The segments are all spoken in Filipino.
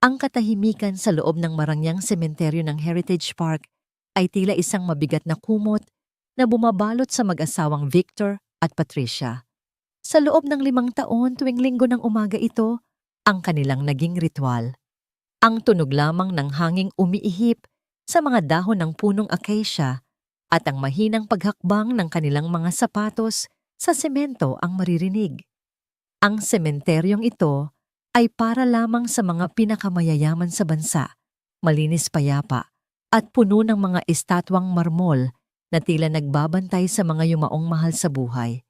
Ang katahimikan sa loob ng marangyang sementeryo ng Heritage Park ay tila isang mabigat na kumot na bumabalot sa mag-asawang Victor at Patricia. Sa loob ng 5 taon tuwing linggo ng umaga ito, ang kanilang naging ritual. Ang tunog lamang ng hanging umiihip sa mga dahon ng punong acacia at ang mahinang paghakbang ng kanilang mga sapatos sa semento ang maririnig. Ang sementeryong ito ay para lamang sa mga pinakamayayaman sa bansa, malinis payapa, at puno ng mga estatwang marmol na tila nagbabantay sa mga yumaong mahal sa buhay.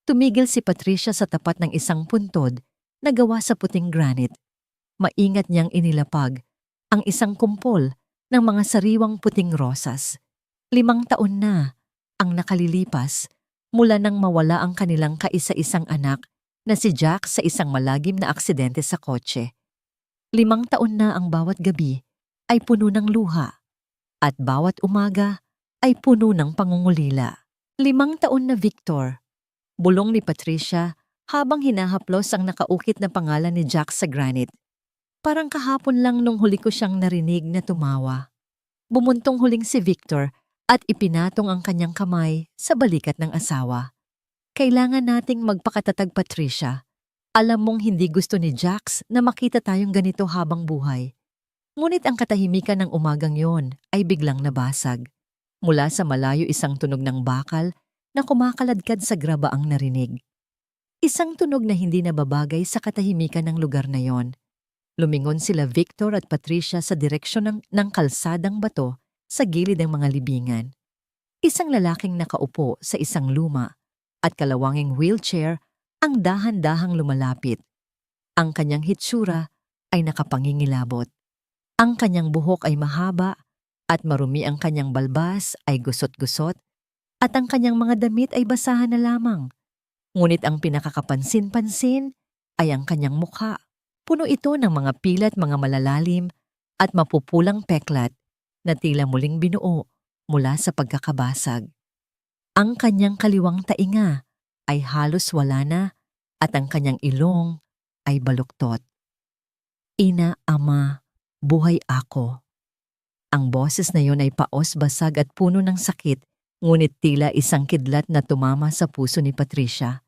Tumigil si Patricia sa tapat ng isang puntod na gawa sa puting granite. Maingat niyang inilapag ang isang kumpol ng mga sariwang puting rosas. 5 taon na ang nakalilipas mula nang mawala ang kanilang kaisa-isang anak na si Jack sa isang malagim na aksidente sa kotse. 5 taon na ang bawat gabi ay puno ng luha at bawat umaga ay puno ng pangungulila. 5 taon na Victor, bulong ni Patricia habang hinahaplos ang nakaukit na pangalan ni Jack sa granite. Parang kahapon lang nung huli ko siyang narinig na tumawa. Bumuntong huling si Victor at ipinatong ang kanyang kamay sa balikat ng asawa. Kailangan nating magpakatatag, Patricia. Alam mong hindi gusto ni Jax na makita tayong ganito habang buhay. Ngunit ang katahimikan ng umagang yon ay biglang nabasag. Mula sa malayo isang tunog ng bakal na kumakaladkad sa graba ang narinig. Isang tunog na hindi nababagay sa katahimikan ng lugar na yon. Lumingon sila Victor at Patricia sa direksyon ng kalsadang bato sa gilid ng mga libingan. Isang lalaking nakaupo sa isang luma at kalawanging wheelchair ang dahan-dahang lumalapit. Ang kanyang hitsura ay nakapangingilabot. Ang kanyang buhok ay mahaba at marumi, ang kanyang balbas ay gusot-gusot at ang kanyang mga damit ay basahan na lamang. Ngunit ang pinakakapansin-pansin ay ang kanyang mukha. Puno ito ng mga pilat, mga malalalim at mapupulang peklat na tila muling binuo mula sa pagkakabasag. Ang kanyang kaliwang tainga ay halos wala na at ang kanyang ilong ay baluktot. Ina, Ama, buhay ako. Ang boses na yon ay paos, basag at puno ng sakit, ngunit tila isang kidlat na tumama sa puso ni Patricia.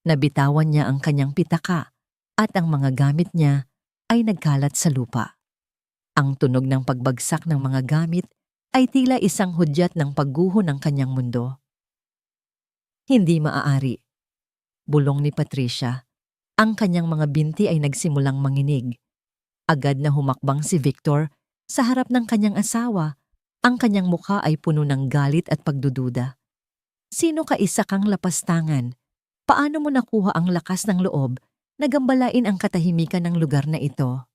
Nabitawan niya ang kanyang pitaka at ang mga gamit niya ay nagkalat sa lupa. Ang tunog ng pagbagsak ng mga gamit ay tila isang hudyat ng pagguho ng kanyang mundo. Hindi maaari, bulong ni Patricia. Ang kanyang mga binti ay nagsimulang manginig. Agad na humakbang si Victor sa harap ng kanyang asawa. Ang kanyang mukha ay puno ng galit at pagdududa. Sino ka, isa kang lapastangan? Paano mo nakuha ang lakas ng loob na gambalain ang katahimikan ng lugar na ito?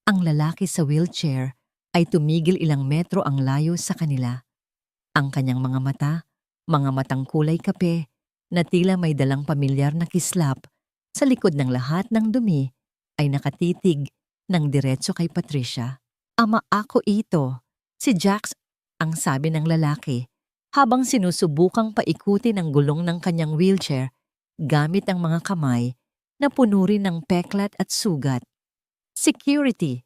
Ang lalaki sa wheelchair ay tumigil ilang metro ang layo sa kanila. Ang kanyang mga matang kulay kape na tila may dalang pamilyar na kislap, sa likod ng lahat ng dumi ay nakatitig ng diretso kay Patricia. Ama, ako ito, si Jax, ang sabi ng lalaki, habang sinusubukang paikutin ang gulong ng kanyang wheelchair gamit ang mga kamay na puno rin ng peklat at sugat. Security!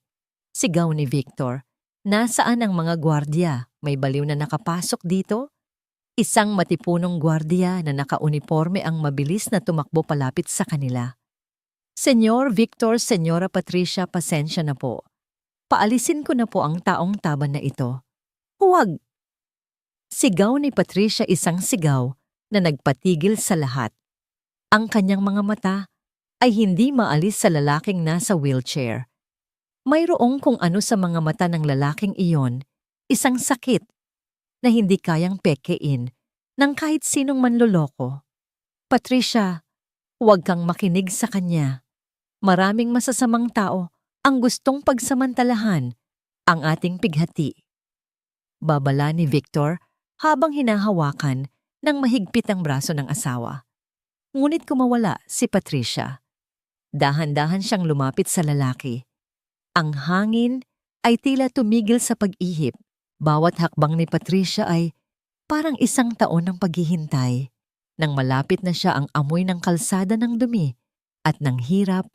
Sigaw ni Victor. Nasaan ang mga gwardiya? May baliw na nakapasok dito? Isang matipunong gwardiya na nakauniforme ang mabilis na tumakbo palapit sa kanila. Senyor Victor, Senyora Patricia, pasensya na po. Paalisin ko na po ang taong taban na ito. Huwag! Sigaw ni Patricia, isang sigaw na nagpatigil sa lahat. Ang kanyang mga mata ay hindi maalis sa lalaking nasa wheelchair. Mayroong kung ano sa mga mata ng lalaking iyon, isang sakit na hindi kayang pekein ng kahit sinong manloloko. Patricia, huwag kang makinig sa kanya. Maraming masasamang tao ang gustong pagsamantalahan ang ating pighati. Babala ni Victor habang hinahawakan ng mahigpit ang braso ng asawa. Ngunit kumawala si Patricia. Dahan-dahan siyang lumapit sa lalaki. Ang hangin ay tila tumigil sa pag-ihip. Bawat hakbang ni Patricia ay parang 1 taon ng paghihintay. Nang malapit na siya, ang amoy ng kalsada ng dumi at ng hirap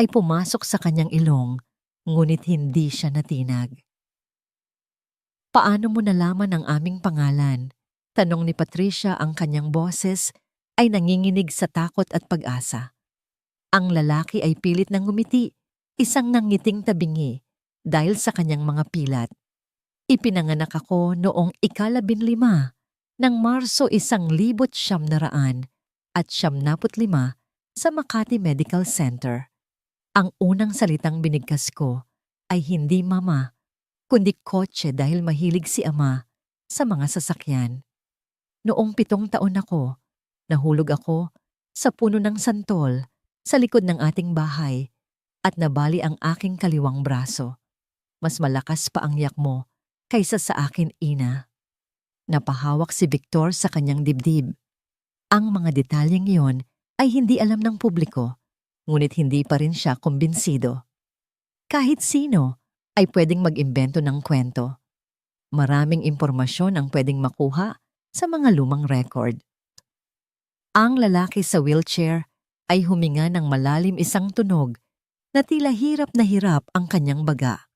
ay pumasok sa kanyang ilong, ngunit hindi siya natinag. Paano mo nalaman ang aming pangalan? Tanong ni Patricia. Ang kanyang boses ay nanginginig sa takot at pag-asa. Ang lalaki ay pilit ng ngumiti, isang nangiting tabingi dahil sa kanyang mga pilat. Ipinanganak ako noong 15 ng Marso 1995 sa Makati Medical Center. Ang unang salitang binigkas ko ay hindi mama, kundi kotse dahil mahilig si ama sa mga sasakyan. Noong 7 taon ako, nahulog ako sa puno ng santol sa likod ng ating bahay at nabali ang aking kaliwang braso. Mas malakas pa ang yak mo kaysa sa akin, ina. Napahawak si Victor sa kanyang dibdib. Ang mga detalyeng iyon ay hindi alam ng publiko, ngunit hindi pa rin siya kumbinsido. Kahit sino ay pwedeng mag-imbento ng kwento. Maraming impormasyon ang pwedeng makuha sa mga lumang record. Ang lalaki sa wheelchair ay huminga ng malalim, isang tunog na tila hirap na hirap ang kanyang baga.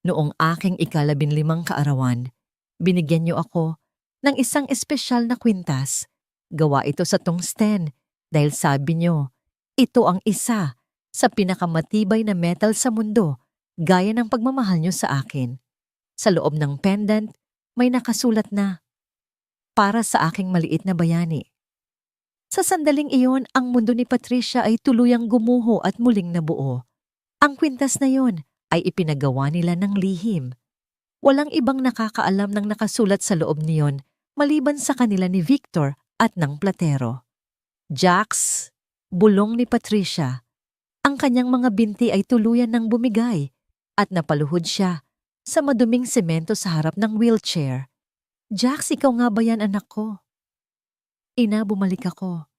Noong aking 15 kaarawan, binigyan niyo ako ng isang espesyal na kwintas. Gawa ito sa tungsten dahil sabi niyo, ito ang isa sa pinakamatibay na metal sa mundo, gaya ng pagmamahal niyo sa akin. Sa loob ng pendant, may nakasulat na, para sa aking maliit na bayani. Sa sandaling iyon, ang mundo ni Patricia ay tuluyang gumuho at muling nabuo. Ang kwintas na iyon ay ipinagawa nila ng lihim. Walang ibang nakakaalam ng nakasulat sa loob niyon maliban sa kanila ni Victor at ng platero. Jax, bulong ni Patricia. Ang kanyang mga binti ay tuluyan ng bumigay at napaluhod siya sa maduming semento sa harap ng wheelchair. Jax, ikaw nga ba yan, anak ko? Ina, bumalik ako,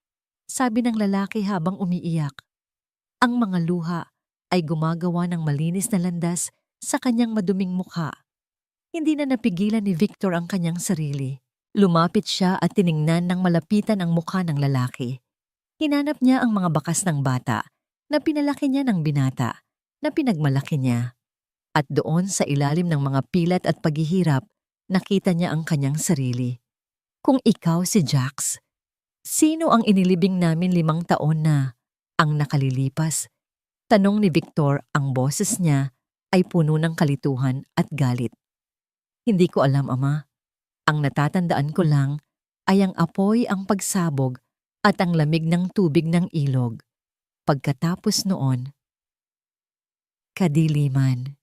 sabi ng lalaki habang umiiyak. Ang mga luha ay gumagawa ng malinis na landas sa kanyang maduming mukha. Hindi na napigilan ni Victor ang kanyang sarili. Lumapit siya at tiningnan ng malapitan ang mukha ng lalaki. Hinanap niya ang mga bakas ng bata na pinalaki niya ng binata na pinagmalaki niya. At doon sa ilalim ng mga pilat at paghihirap, nakita niya ang kanyang sarili. Kung ikaw si Jax, sino ang inilibing namin 5 taon na ang nakalilipas? Tanong ni Victor. Ang boses niya ay puno ng kalituhan at galit. Hindi ko alam, ama. Ang natatandaan ko lang ay ang apoy, ang pagsabog at ang lamig ng tubig ng ilog. Pagkatapos noon, kadiliman.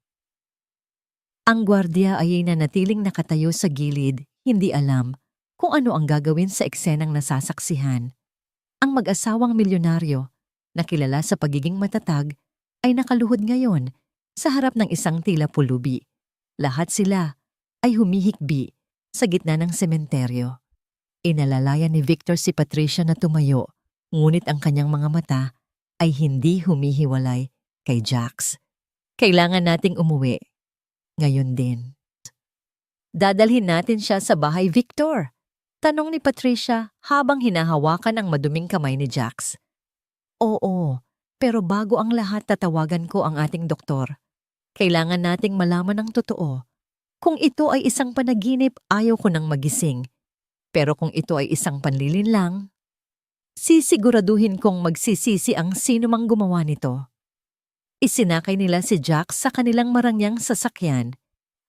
Ang gwardiya ay nanatiling nakatayo sa gilid, hindi alam kung ano ang gagawin sa eksenang nasasaksihan. Ang mag-asawang milyonaryo na kilala sa pagiging matatag ay nakaluhod ngayon sa harap ng isang tila pulubi. Lahat sila ay humihikbi sa gitna ng sementeryo. Inalalayan ni Victor si Patricia na tumayo, ngunit ang kanyang mga mata ay hindi humihiwalay kay Jax. Kailangan nating umuwi. Ngayon din. Dadalhin natin siya sa bahay, Victor? Tanong ni Patricia habang hinahawakan ang maduming kamay ni Jax. Oo, pero bago ang lahat tatawagan ko ang ating doktor. Kailangan nating malaman ang totoo. Kung ito ay isang panaginip, ayaw ko nang magising. Pero kung ito ay isang panlilin lang, sisiguraduhin kong magsisisi ang sino mang gumawa nito. Isinakay nila si Jax sa kanilang marangyang sasakyan.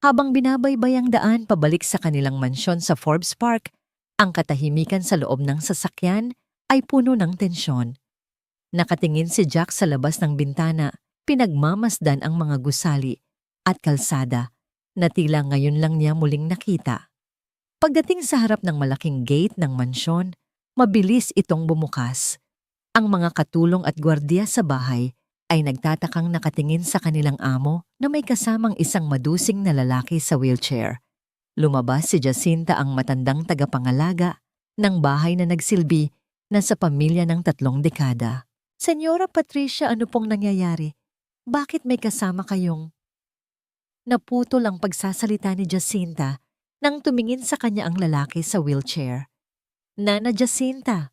Habang binabaybay ang daan pabalik sa kanilang mansyon sa Forbes Park, ang katahimikan sa loob ng sasakyan ay puno ng tensyon. Nakatingin si Jax sa labas ng bintana, pinagmamasdan ang mga gusali at kalsada na tila ngayon lang niya muling nakita. Pagdating sa harap ng malaking gate ng mansyon, mabilis itong bumukas. Ang mga katulong at gwardiya sa bahay ay nagtatakang nakatingin sa kanilang amo na may kasamang isang madusing na lalaki sa wheelchair. Lumabas si Jacinta, ang matandang tagapangalaga ng bahay na nagsilbi na sa pamilya ng 3 dekada. Senyora Patricia, ano pong nangyayari? Bakit may kasama kayong? Naputol ang pagsasalita ni Jacinta nang tumingin sa kanya ang lalaki sa wheelchair. Nana Jacinta,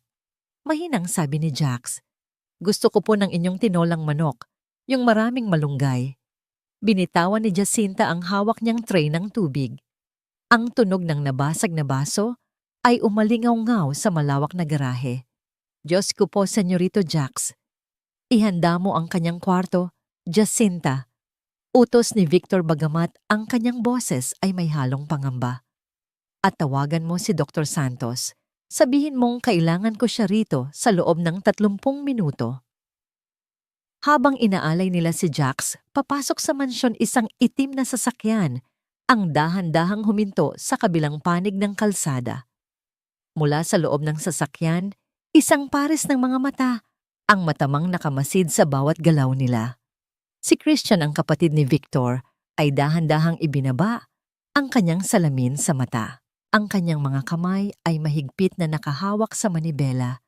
mahinang sabi ni Jax. Gusto ko po ng inyong tinolang manok, yung maraming malunggay. Binitawan ni Jacinta ang hawak niyang tray ng tubig. Ang tunog ng nabasag na baso ay umalingaw-ngaw sa malawak na garahe. Diyos ko po, Senyorito Jax. Ihanda mo ang kanyang kwarto, Jacinta. Utos ni Victor bagamat ang kanyang boses ay may halong pangamba. At tawagan mo si Dr. Santos. Sabihin mong kailangan ko siya rito sa loob ng 30 minuto. Habang inaalay nila si Jax, papasok sa mansyon isang itim na sasakyan, ang dahan-dahang huminto sa kabilang panig ng kalsada. Mula sa loob ng sasakyan, isang pares ng mga mata, ang matamang nakamasid sa bawat galaw nila. Si Christian, ang kapatid ni Victor, ay dahan-dahang ibinaba ang kanyang salamin sa mata. Ang kanyang mga kamay ay mahigpit na nakahawak sa manibela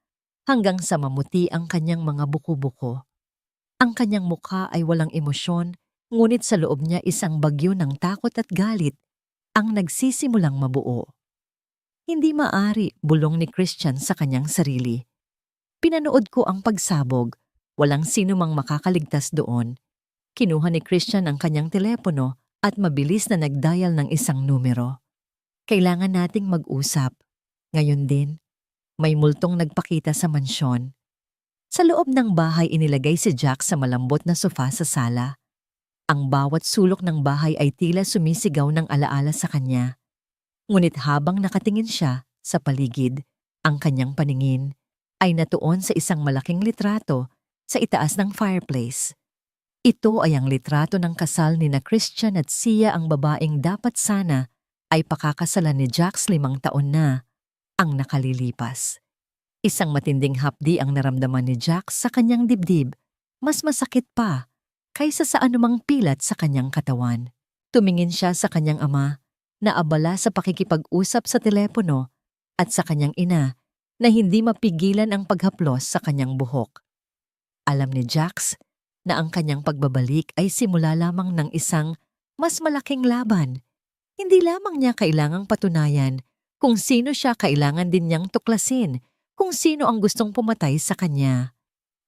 hanggang sa mamuti ang kanyang mga buko-buko. Ang kanyang mukha ay walang emosyon, ngunit sa loob niya isang bagyo ng takot at galit ang nagsisimulang mabuo. Hindi maari, bulong ni Christian sa kanyang sarili. Pinanood ko ang pagsabog, walang sino mang makakaligtas doon. Kinuha ni Christian ang kanyang telepono at mabilis na nagdial ng isang numero. Kailangan nating mag-usap. Ngayon din, may multong nagpakita sa mansyon. Sa loob ng bahay inilagay si Jack sa malambot na sofa sa sala. Ang bawat sulok ng bahay ay tila sumisigaw ng alaala sa kanya. Ngunit habang nakatingin siya sa paligid, ang kanyang paningin ay natuon sa isang malaking litrato sa itaas ng fireplace. Ito ay ang litrato ng kasal ni na Christian at Sia, ang babaeng dapat sana ay pakakasalan ni Jax 5 taon na ang nakalilipas. Isang matinding hapdi ang naramdaman ni Jax sa kanyang dibdib, mas masakit pa kaysa sa anumang pilat sa kanyang katawan. Tumingin siya sa kanyang ama na abala sa pakikipag-usap sa telepono at sa kanyang ina na hindi mapigilan ang paghaplos sa kanyang buhok. Alam ni Jax na ang kanyang pagbabalik ay simula lamang ng isang mas malaking laban. Hindi lamang niya kailangang patunayan kung sino siya, kailangan din niyang tuklasin kung sino ang gustong pumatay sa kanya.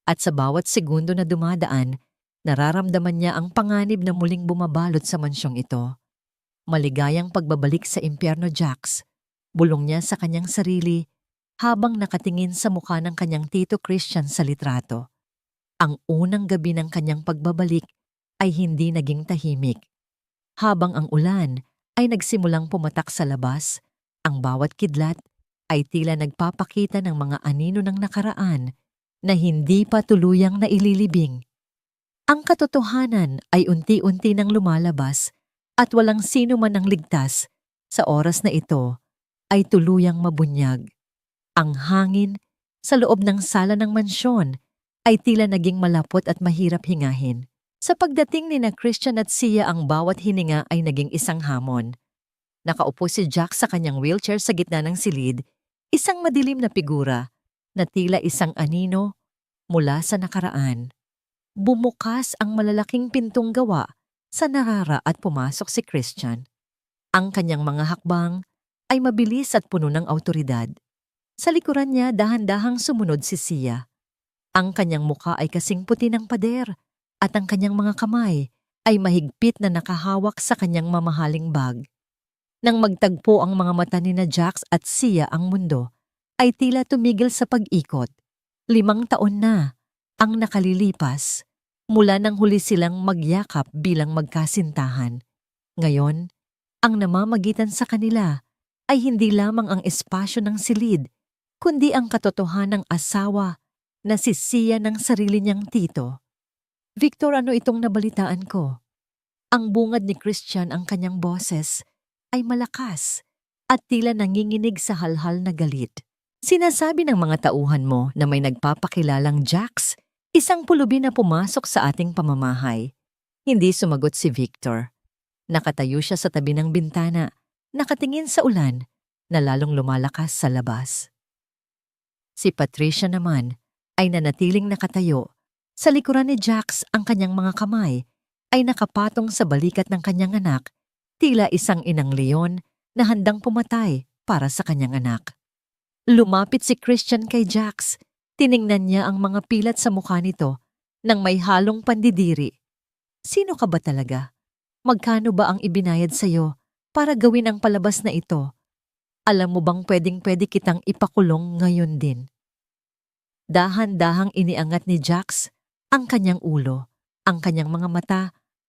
At sa bawat segundo na dumadaan, nararamdaman niya ang panganib na muling bumabalot sa mansyong ito. Maligayang pagbabalik sa impyerno, Jax, bulong niya sa kanyang sarili habang nakatingin sa mukha ng kanyang tito Christian sa litrato. Ang unang gabi ng kanyang pagbabalik ay hindi naging tahimik. Habang ang ulan ay nagsimulang pumatak sa labas, ang bawat kidlat ay tila nagpapakita ng mga anino ng nakaraan na hindi pa tuluyang naililibing. Ang katotohanan ay unti-unti nang lumalabas at walang sino man ang ligtas. Sa oras na ito ay tuluyang mabunyag. Ang hangin sa loob ng sala ng mansyon ay tila naging malapot at mahirap hingahin. Sa pagdating ni na Christian at Sia, ang bawat hininga ay naging isang hamon. Nakaupo si Jack sa kanyang wheelchair sa gitna ng silid, isang madilim na figura na tila isang anino mula sa nakaraan. Bumukas ang malalaking pintong gawa sa narara at pumasok si Christian. Ang kanyang mga hakbang ay mabilis at puno ng awtoridad. Sa likuran niya dahan-dahang sumunod si Sia. Ang kanyang mukha ay kasing puti ng pader at ang kanyang mga kamay ay mahigpit na nakahawak sa kanyang mamahaling bag. Nang magtagpo ang mga mata ni na Jax at Sia, ang mundo ay tila tumigil sa pag-ikot. 5 taon na ang nakalilipas mula nang huli silang magyakap bilang magkasintahan. Ngayon, ang namamagitan sa kanila ay hindi lamang ang espasyo ng silid, kundi ang katotohanang asawa na si Sia ng sarili niyang tito. Victor, ano itong nabalitaan ko? Ang bungad ni Christian, ang kanyang boses, ay malakas at tila nanginginig sa halhal na galit. Sinasabi ng mga tauhan mo na may nagpapakilalang Jax, isang pulubi na pumasok sa ating pamamahay. Hindi sumagot si Victor. Nakatayo siya sa tabi ng bintana, nakatingin sa ulan na lalong lumalakas sa labas. Si Patricia naman ay nanatiling nakatayo. Sa likuran ni Jax, ang kanyang mga kamay ay nakapatong sa balikat ng kanyang anak, tila isang inang leon na handang pumatay para sa kanyang anak. Lumapit si Christian kay Jax, Tiningnan niya ang mga pilat sa mukha nito nang may halong pandidiri. Sino ka ba talaga? Magkano ba ang ibinayad sa'yo para gawin ang palabas na ito? Alam mo bang pwedeng-pwede kitang ipakulong ngayon din? Dahan-dahang iniangat ni Jax ang kanyang ulo. Ang kanyang mga mata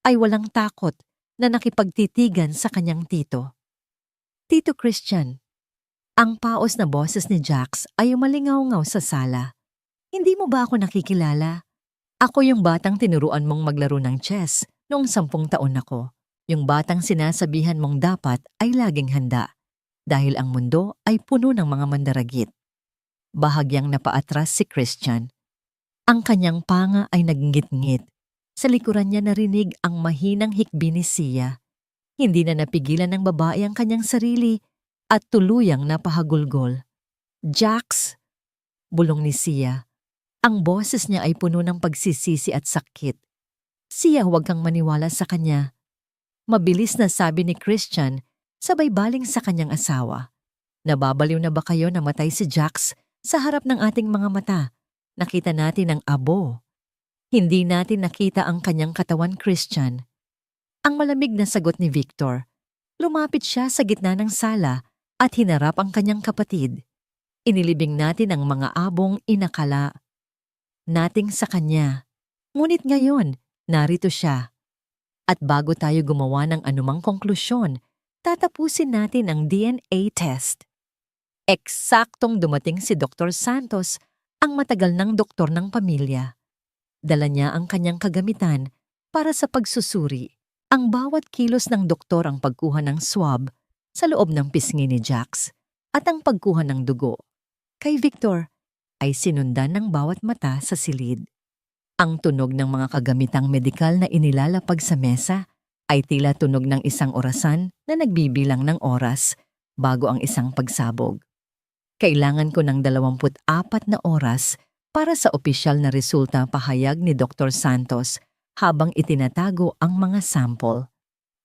ay walang takot na nakipagtitigan sa kanyang tito. Tito Christian, ang paos na boses ni Jax ay umalingaw-ngaw sa sala. Hindi mo ba ako nakikilala? Ako yung batang tinuruan mong maglaro ng chess noong 10 taon ako. Yung batang sinasabihan mong dapat ay laging handa dahil ang mundo ay puno ng mga mandaragit. Bahagyang napaatras si Christian. Ang kanyang panga ay naggingit-ngit. Sa likuran niya narinig ang mahinang hikbi ni Sia. Hindi na napigilan ng babae ang kanyang sarili at tuluyang napahagulgol. Jax! Bulong ni Sia. Ang boses niya ay puno ng pagsisisi at sakit. Sia, huwag kang maniwala sa kanya. Mabilis na sabi ni Christian, sabay baling sa kanyang asawa. Nababaliw na ba kayo na matay si Jax sa harap ng ating mga mata? Nakita natin ang abo. Hindi natin nakita ang kanyang katawan, Christian. Ang malamig na sagot ni Victor. Lumapit siya sa gitna ng sala at hinarap ang kanyang kapatid. Inilibing natin ang mga abong inakala nating sa kanya. Ngunit ngayon, narito siya. At bago tayo gumawa ng anumang konklusyon, tatapusin natin ang DNA test. Eksaktong dumating si Dr. Santos, ang matagal ng doktor ng pamilya. Dala niya ang kanyang kagamitan para sa pagsusuri. Ang bawat kilos ng doktor ang pagkuha ng swab sa loob ng pisngi ni Jax at ang pagkuha ng dugo. Kay Victor ay sinundan ng bawat mata sa silid. Ang tunog ng mga kagamitang medikal na inilalapag sa mesa ay tila tunog ng isang orasan na nagbibilang ng oras bago ang isang pagsabog. Kailangan ko ng 24 na oras para sa opisyal na resulta, pahayag ni Dr. Santos habang itinatago ang mga sample.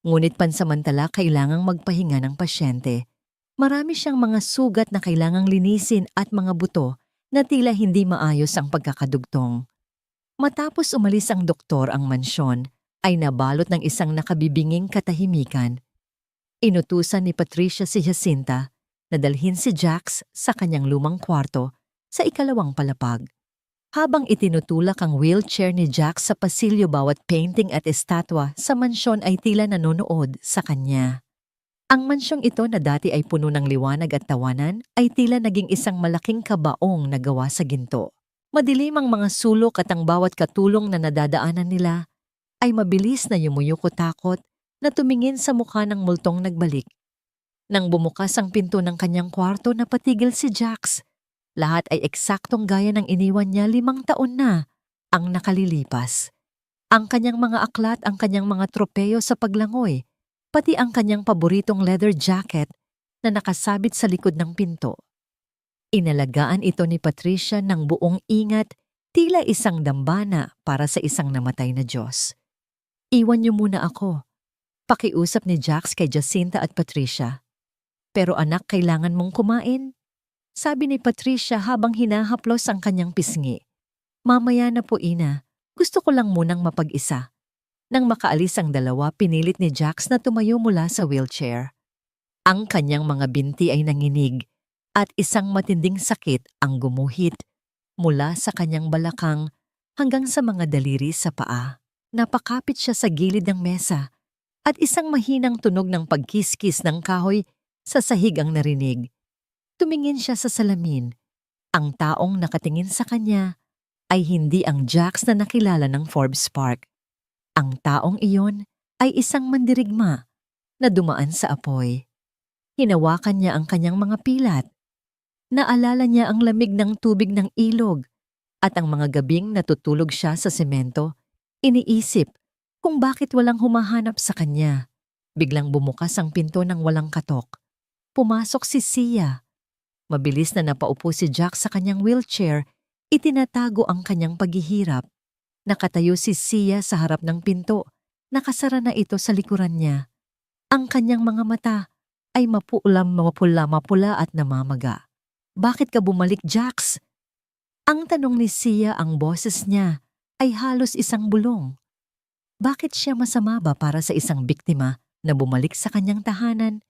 Ngunit pansamantala kailangang magpahinga ng pasyente. Marami siyang mga sugat na kailangang linisin at mga buto na tila hindi maayos ang pagkakadugtong. Matapos umalis ang doktor, ang mansyon ay nabalot ng isang nakabibinging katahimikan. Inutusan ni Patricia si Jacinta na dalhin si Jax sa kanyang lumang kwarto sa ikalawang palapag. Habang itinutulak ang wheelchair ni Jax sa pasilyo, bawat painting at estatwa sa mansyon ay tila nanonood sa kanya. Ang mansyong ito na dati ay puno ng liwanag at tawanan ay tila naging isang malaking kabaong na gawa sa ginto. Madilim ang mga sulok at ang bawat katulong na nadadaanan nila ay mabilis na yumuyuko takot na tumingin sa mukha ng multong nagbalik. Nang bumukas ang pinto ng kanyang kwarto, napatigil si Jax. Lahat ay eksaktong gaya ng iniwan niya 5 taon na ang nakalilipas. Ang kanyang mga aklat, ang kanyang mga tropeyo sa paglangoy, pati ang kanyang paboritong leather jacket na nakasabit sa likod ng pinto. Inalagaan ito ni Patricia ng buong ingat, tila isang dambana para sa isang namatay na Diyos. Iwan niyo muna ako. Pakiusap ni Jax kay Jacinta at Patricia. Pero anak, kailangan mong kumain. Sabi ni Patricia habang hinahaplos ang kanyang pisngi. Mamaya na po, ina. Gusto ko lang munang mapag-isa. Nang makaalis ang dalawa, pinilit ni Jax na tumayo mula sa wheelchair. Ang kanyang mga binti ay nanginig at isang matinding sakit ang gumuhit mula sa kanyang balakang hanggang sa mga daliri sa paa. Napakapit siya sa gilid ng mesa at isang mahinang tunog ng pagkiskis ng kahoy sa sahig ang narinig. Tumingin siya sa salamin. Ang taong nakatingin sa kanya ay hindi ang Jax na nakilala ng Forbes Park. Ang taong iyon ay isang mandirigma na dumaan sa apoy. Hinawakan niya ang kanyang mga pilat. Naalala niya ang lamig ng tubig ng ilog at ang mga gabing natutulog siya sa semento. Iniisip kung bakit walang humahanap sa kanya. Biglang bumukas ang pinto ng walang katok. Pumasok si Sia. Mabilis na napaupo si Jax sa kanyang wheelchair, itinatago ang kanyang paghihirap. Nakatayo si Sia sa harap ng pinto, nakasara na ito sa likuran niya. Ang kanyang mga mata ay mapula at namamaga. Bakit ka bumalik, Jax? Ang tanong ni Sia, ang boses niya ay halos isang bulong. Bakit siya masama ba para sa isang biktima na bumalik sa kanyang tahanan?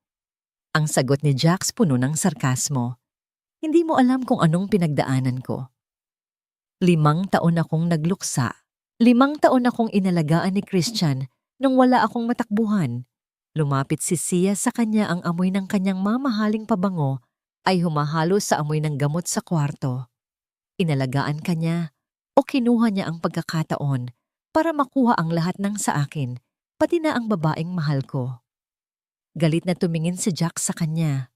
Ang sagot ni Jax puno ng sarkasmo. Hindi mo alam kung anong pinagdaanan ko. 5 taon akong nagluksa. 5 taon akong inalagaan ni Christian nung wala akong matakbuhan. Lumapit si Sia sa kanya, ang amoy ng kanyang mamahaling pabango ay humahalo sa amoy ng gamot sa kwarto. Inalagaan kanya o kinuha niya ang pagkakataon para makuha ang lahat ng sa akin, pati na ang babaeng mahal ko. Galit na tumingin si Jax sa kanya.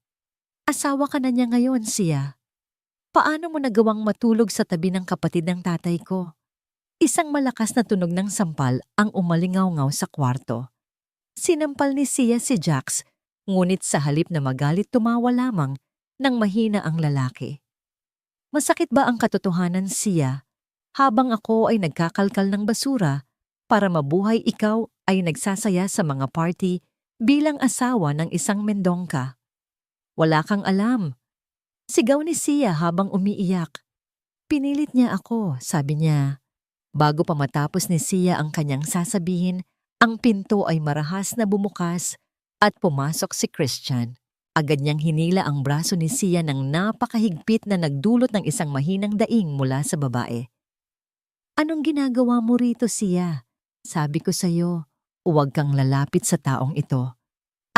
Asawa ka na niya ngayon, Sia. Paano mo nagawang matulog sa tabi ng kapatid ng tatay ko? Isang malakas na tunog ng sampal ang umalingaw-ngaw sa kwarto. Sinampal ni Sia si Jax, ngunit sa halip na magalit tumawa lamang nang mahina ang lalaki. Masakit ba ang katotohanan, Sia? Habang ako ay nagkakalkal ng basura, para mabuhay ikaw ay nagsasaya sa mga party bilang asawa ng isang mendongka. Wala kang alam. Sigaw ni Sia habang umiiyak. Pinilit niya ako, sabi niya. Bago pa matapos ni Sia ang kanyang sasabihin, ang pinto ay marahas na bumukas at pumasok si Christian. Agad niyang hinila ang braso ni Sia ng napakahigpit na nagdulot ng isang mahinang daing mula sa babae. Anong ginagawa mo rito, Sia? Sabi ko sa'yo, huwag kang lalapit sa taong ito.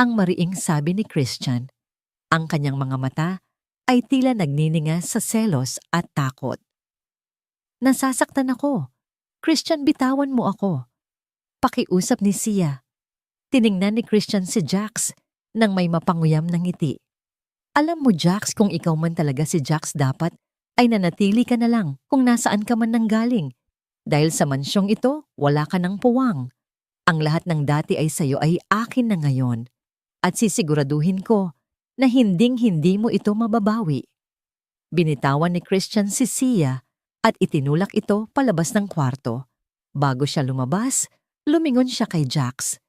Ang mariing sabi ni Christian. Ang kanyang mga mata ay tila nagnininga sa selos at takot. Nasasaktan ako. Christian, bitawan mo ako. Pakiusap ni Sia. Tiningnan ni Christian si Jax nang may mapanguyam ng ngiti. Alam mo, Jax, kung ikaw man talaga si Jax, dapat ay nanatili ka na lang kung nasaan ka man nanggaling. Dahil sa mansyong ito, wala ka ng puwang. Ang lahat ng dati ay sayo ay akin na ngayon. At sisiguraduhin ko na hinding-hindi mo ito mababawi. Binitawan ni Christian si Sia at itinulak ito palabas ng kwarto. Bago siya lumabas, lumingon siya kay Jax.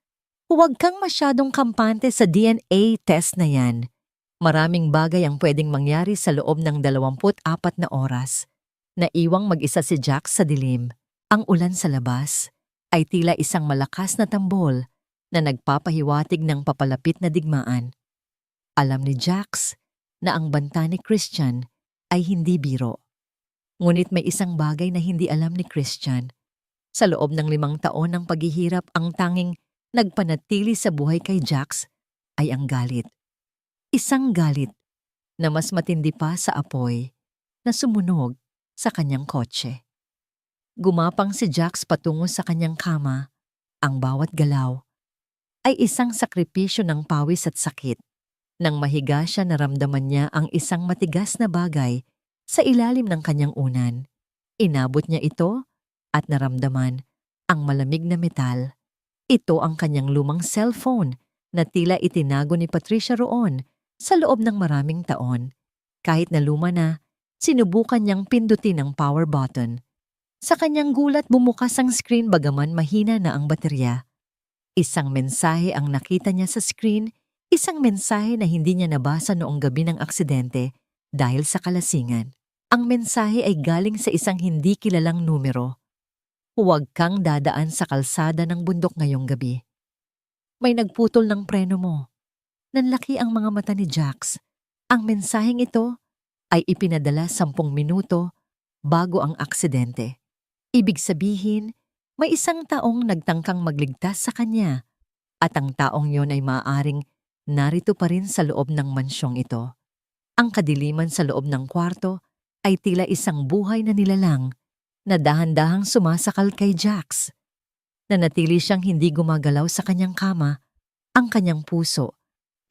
Huwag kang masyadong kampante sa DNA test na yan. Maraming bagay ang pwedeng mangyari sa loob ng 24 na oras. Naiwang mag-isa si Jax sa dilim. Ang ulan sa labas ay tila isang malakas na tambol na nagpapahiwatig ng papalapit na digmaan. Alam ni Jax na ang banta ni Christian ay hindi biro. Ngunit may isang bagay na hindi alam ni Christian. Sa loob ng 5 taon ng paghihirap, ang tanging nagpanatili sa buhay kay Jax ay ang galit. Isang galit na mas matindi pa sa apoy na sumunog sa kanyang kotse. Gumapang si Jax patungo sa kanyang kama. Ang bawat galaw ay isang sakripisyo ng pawis at sakit. Nang mahiga siya, naramdaman niya ang isang matigas na bagay sa ilalim ng kanyang unan. Inabot niya ito at naramdaman ang malamig na metal. Ito ang kanyang lumang cellphone na tila itinago ni Patricia roon sa loob ng maraming taon. Kahit na luma na, sinubukan niyang pindutin ang power button. Sa kanyang gulat, bumukas ang screen bagaman mahina na ang baterya. Isang mensahe ang nakita niya sa screen, isang mensahe na hindi niya nabasa noong gabi ng aksidente dahil sa kalasingan. Ang mensahe ay galing sa isang hindi kilalang numero. Huwag kang dadaan sa kalsada ng bundok ngayong gabi. May nagputol ng preno mo. Nanlaki ang mga mata ni Jax. Ang mensaheng ito ay ipinadala 10 minuto bago ang aksidente. Ibig sabihin, may isang taong nagtangkang magligtas sa kanya at ang taong yon ay maaaring narito pa rin sa loob ng mansyong ito. Ang kadiliman sa loob ng kwarto ay tila isang buhay na nilalang na dahan-dahang sumasakal kay Jax. Nanatili siyang hindi gumagalaw sa kanyang kama. Ang kanyang puso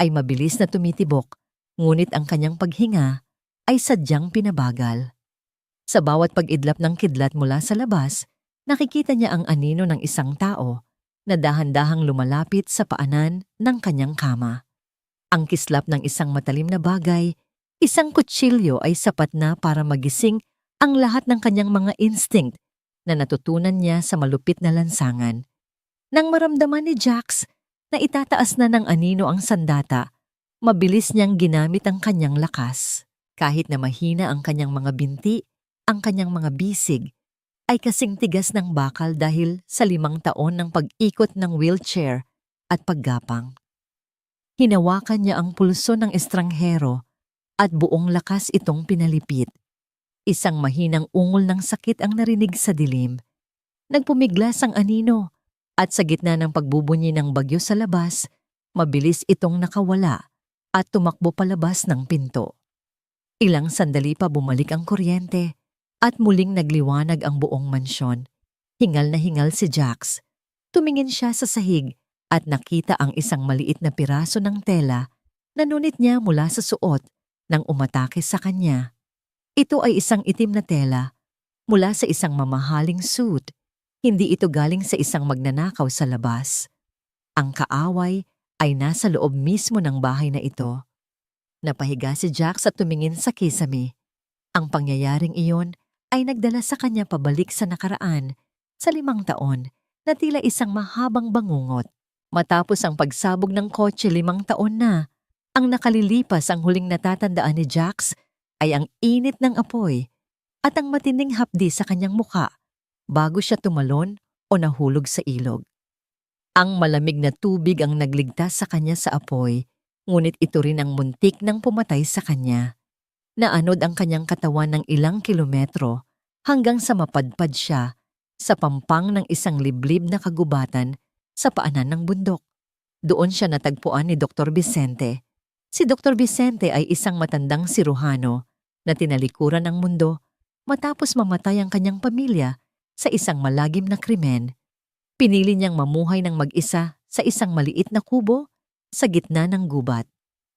ay mabilis na tumitibok, ngunit ang kanyang paghinga ay sadyang pinabagal. Sa bawat pag-idlap ng kidlat mula sa labas, nakikita niya ang anino ng isang tao na dahan-dahang lumalapit sa paanan ng kanyang kama. Ang kislap ng isang matalim na bagay, isang kutsilyo ay sapat na para magising ang lahat ng kanyang mga instinct na natutunan niya sa malupit na lansangan. Nang maramdaman ni Jax na itataas na ng anino ang sandata, mabilis niyang ginamit ang kanyang lakas. Kahit na mahina ang kanyang mga binti, Ang kanyang mga bisig ay kasing tigas ng bakal dahil sa 5 taon ng pag-ikot ng wheelchair at paggapang. Hinawakan niya ang pulso ng estranghero at buong lakas itong pinalipit. Isang mahinang ungol ng sakit ang narinig sa dilim. Nagpumiglas ang anino at sa gitna ng pagbubunyi ng bagyo sa labas, mabilis itong nakawala at tumakbo palabas ng pinto. Ilang sandali pa bumalik ang kuryente at muling nagliwanag ang buong mansyon. Hingal na hingal si Jax. Tumingin siya sa sahig at nakita ang isang maliit na piraso ng tela na nunit niya mula sa suot nang umatake sa kanya. Ito ay isang itim na tela mula sa isang mamahaling suit. Hindi ito galing sa isang magnanakaw sa labas. Ang kaaway ay nasa loob mismo ng bahay na ito. Napahiga si Jax at tumingin sa kisame. Ang pangyayaring iyon ay nagdala sa kanya pabalik sa nakaraan sa 5 taon na tila isang mahabang bangungot. Matapos ang pagsabog ng kotse 5 taon na, ang nakalilipas ang huling natatandaan ni Jax ay ang init ng apoy at ang matinding hapdi sa kanyang muka bago siya tumalon o nahulog sa ilog. Ang malamig na tubig ang nagligtas sa kanya sa apoy, ngunit ito rin ang muntik ng pumatay sa kanya. Naanod ang kanyang katawan ng ilang kilometro hanggang sa mapadpad siya sa pampang ng isang liblib na kagubatan sa paanan ng bundok. Doon siya natagpuan ni Dr. Vicente. Si Dr. Vicente ay isang matandang siruhano na tinalikuran ng mundo matapos mamatay ang kanyang pamilya sa isang malagim na krimen. Pinili niyang mamuhay ng mag-isa sa isang maliit na kubo sa gitna ng gubat.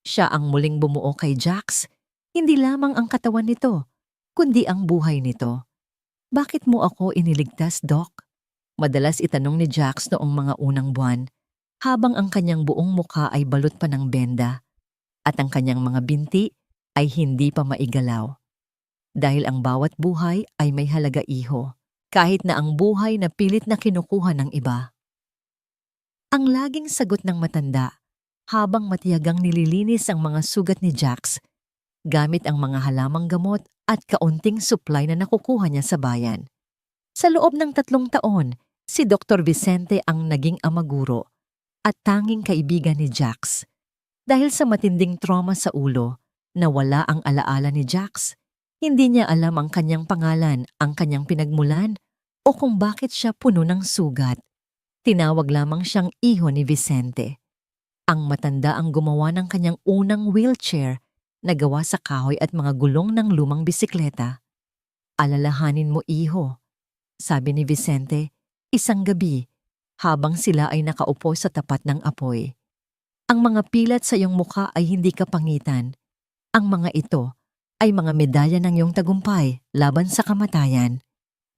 Siya ang muling bumuo kay Jax, hindi lamang ang katawan nito, kundi ang buhay nito. Bakit mo ako iniligtas, Doc? Madalas itanong ni Jax noong mga unang buwan, habang ang kanyang buong mukha ay balot pa ng benda at ang kanyang mga binti ay hindi pa maigalaw. Dahil ang bawat buhay ay may halaga, iho, kahit na ang buhay na pilit na kinukuha ng iba. Ang laging sagot ng matanda, habang matiyagang nililinis ang mga sugat ni Jax, gamit ang mga halamang gamot at kaunting supply na nakukuha niya sa bayan. Sa loob ng 3 taon, si Dr. Vicente ang naging amaguro at tanging kaibigan ni Jax. Dahil sa matinding trauma sa ulo, nawala ang alaala ni Jax. Hindi niya alam ang kanyang pangalan, ang kanyang pinagmulan, o kung bakit siya puno ng sugat. Tinawag lamang siyang iho ni Vicente. Ang matanda ang gumawa ng kanyang unang wheelchair na gawa sa kahoy at mga gulong ng lumang bisikleta. Alalahanin mo, iho, sabi ni Vicente, isang gabi, habang sila ay nakaupo sa tapat ng apoy. Ang mga pilat sa iyong mukha ay hindi kapangitan. Ang mga ito ay mga medalya ng iyong tagumpay laban sa kamatayan.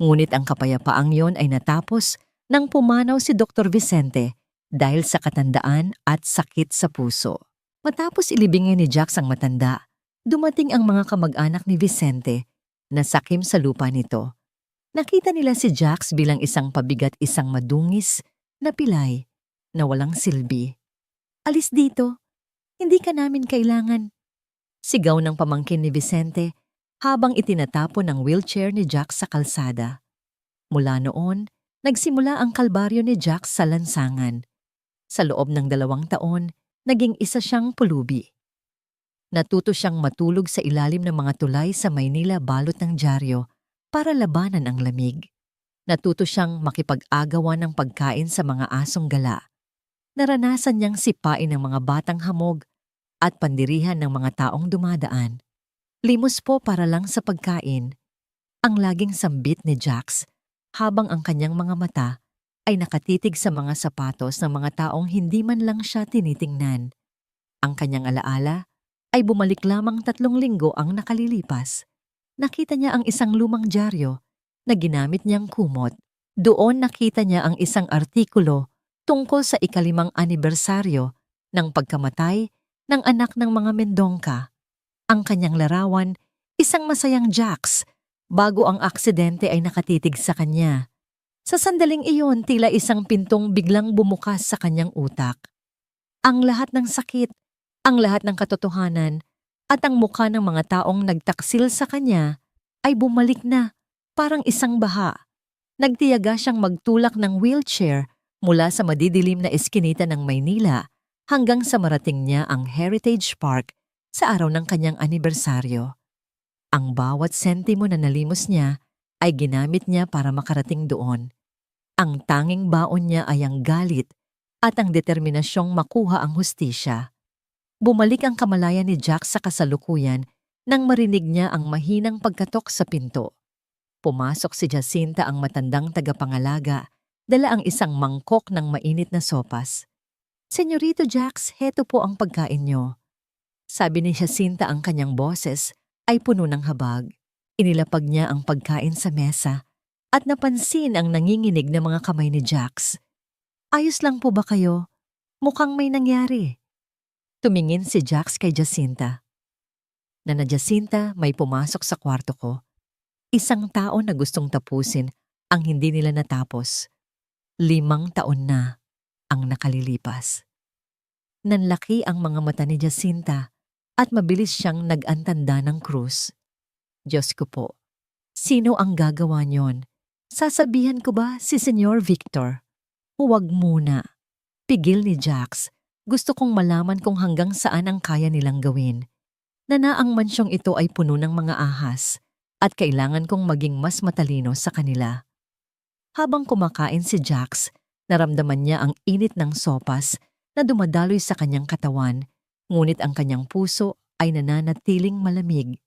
Ngunit ang kapayapaang yon ay natapos nang pumanaw si Dr. Vicente dahil sa katandaan at sakit sa puso. Matapos ilibingin ni Jax ang matanda, dumating ang mga kamag-anak ni Vicente na sakim sa lupa nito. Nakita nila si Jax bilang isang pabigat, isang madungis na pilay na walang silbi. Alis dito, hindi ka namin kailangan. Sigaw ng pamangkin ni Vicente habang itinatapon ang wheelchair ni Jax sa kalsada. Mula noon, nagsimula ang kalbaryo ni Jax sa lansangan. Sa loob ng 2 taon, naging isa siyang pulubi. Natuto siyang matulog sa ilalim ng mga tulay sa Maynila balot ng dyaryo para labanan ang lamig. Natuto siyang makipag-agawan ng pagkain sa mga asong gala. Naranasan niyang sipain ng mga batang hamog at pandirihan ng mga taong dumadaan. Limos po para lang sa pagkain, ang laging sambit ni Jax, habang ang kanyang mga mata ay nakatitig sa mga sapatos ng mga taong hindi man lang siya tinitingnan. Ang kanyang alaala ay bumalik lamang 3 linggo ang nakalilipas. Nakita niya ang isang lumang dyaryo na ginamit niyang kumot. Doon nakita niya ang isang artikulo tungkol sa 5th anibersaryo ng pagkamatay ng anak ng mga Mendonca. Ang kanyang larawan, isang masayang Jax, bago ang aksidente ay nakatitig sa kanya. Sa sandaling iyon, tila isang pintong biglang bumukas sa kanyang utak. Ang lahat ng sakit, ang lahat ng katotohanan, at ang mukha ng mga taong nagtaksil sa kanya ay bumalik na, parang isang baha. Nagtiyaga siyang magtulak ng wheelchair mula sa madidilim na eskinita ng Maynila hanggang sa marating niya ang Heritage Park sa araw ng kanyang anibersaryo. Ang bawat sentimo na nalimos niya ay ginamit niya para makarating doon. Ang tanging baon niya ay ang galit at ang determinasyong makuha ang hustisya. Bumalik ang kamalayan ni Jack sa kasalukuyan nang marinig niya ang mahinang pagkatok sa pinto. Pumasok si Jacinta, ang matandang tagapangalaga, dala ang isang mangkok ng mainit na sopas. "Senyorito Jax, heto po ang pagkain niyo." Sabi ni Jacinta, ang kanyang boses ay puno ng habag. Inilapag niya ang pagkain sa mesa at napansin ang nanginginig na mga kamay ni Jax. "Ayos lang po ba kayo? Mukhang may nangyari." Tumingin si Jax kay Jacinta. "Nana Jacinta, may pumasok sa kwarto ko. Isang tao na gustong tapusin ang hindi nila natapos. 5 taon na ang nakalilipas." Nanlaki ang mga mata ni Jacinta at mabilis siyang nag-antanda ng krus. "Diyos ko po, sino ang gagawa niyon? Sasabihan ko ba si Senyor Victor?" "Huwag muna." Pigil ni Jax. "Gusto kong malaman kung hanggang saan ang kaya nilang gawin. Ang mansyong ito ay puno ng mga ahas at kailangan kong maging mas matalino sa kanila." Habang kumakain si Jax, naramdaman niya ang init ng sopas na dumadaloy sa kanyang katawan, ngunit ang kanyang puso ay nananatiling malamig.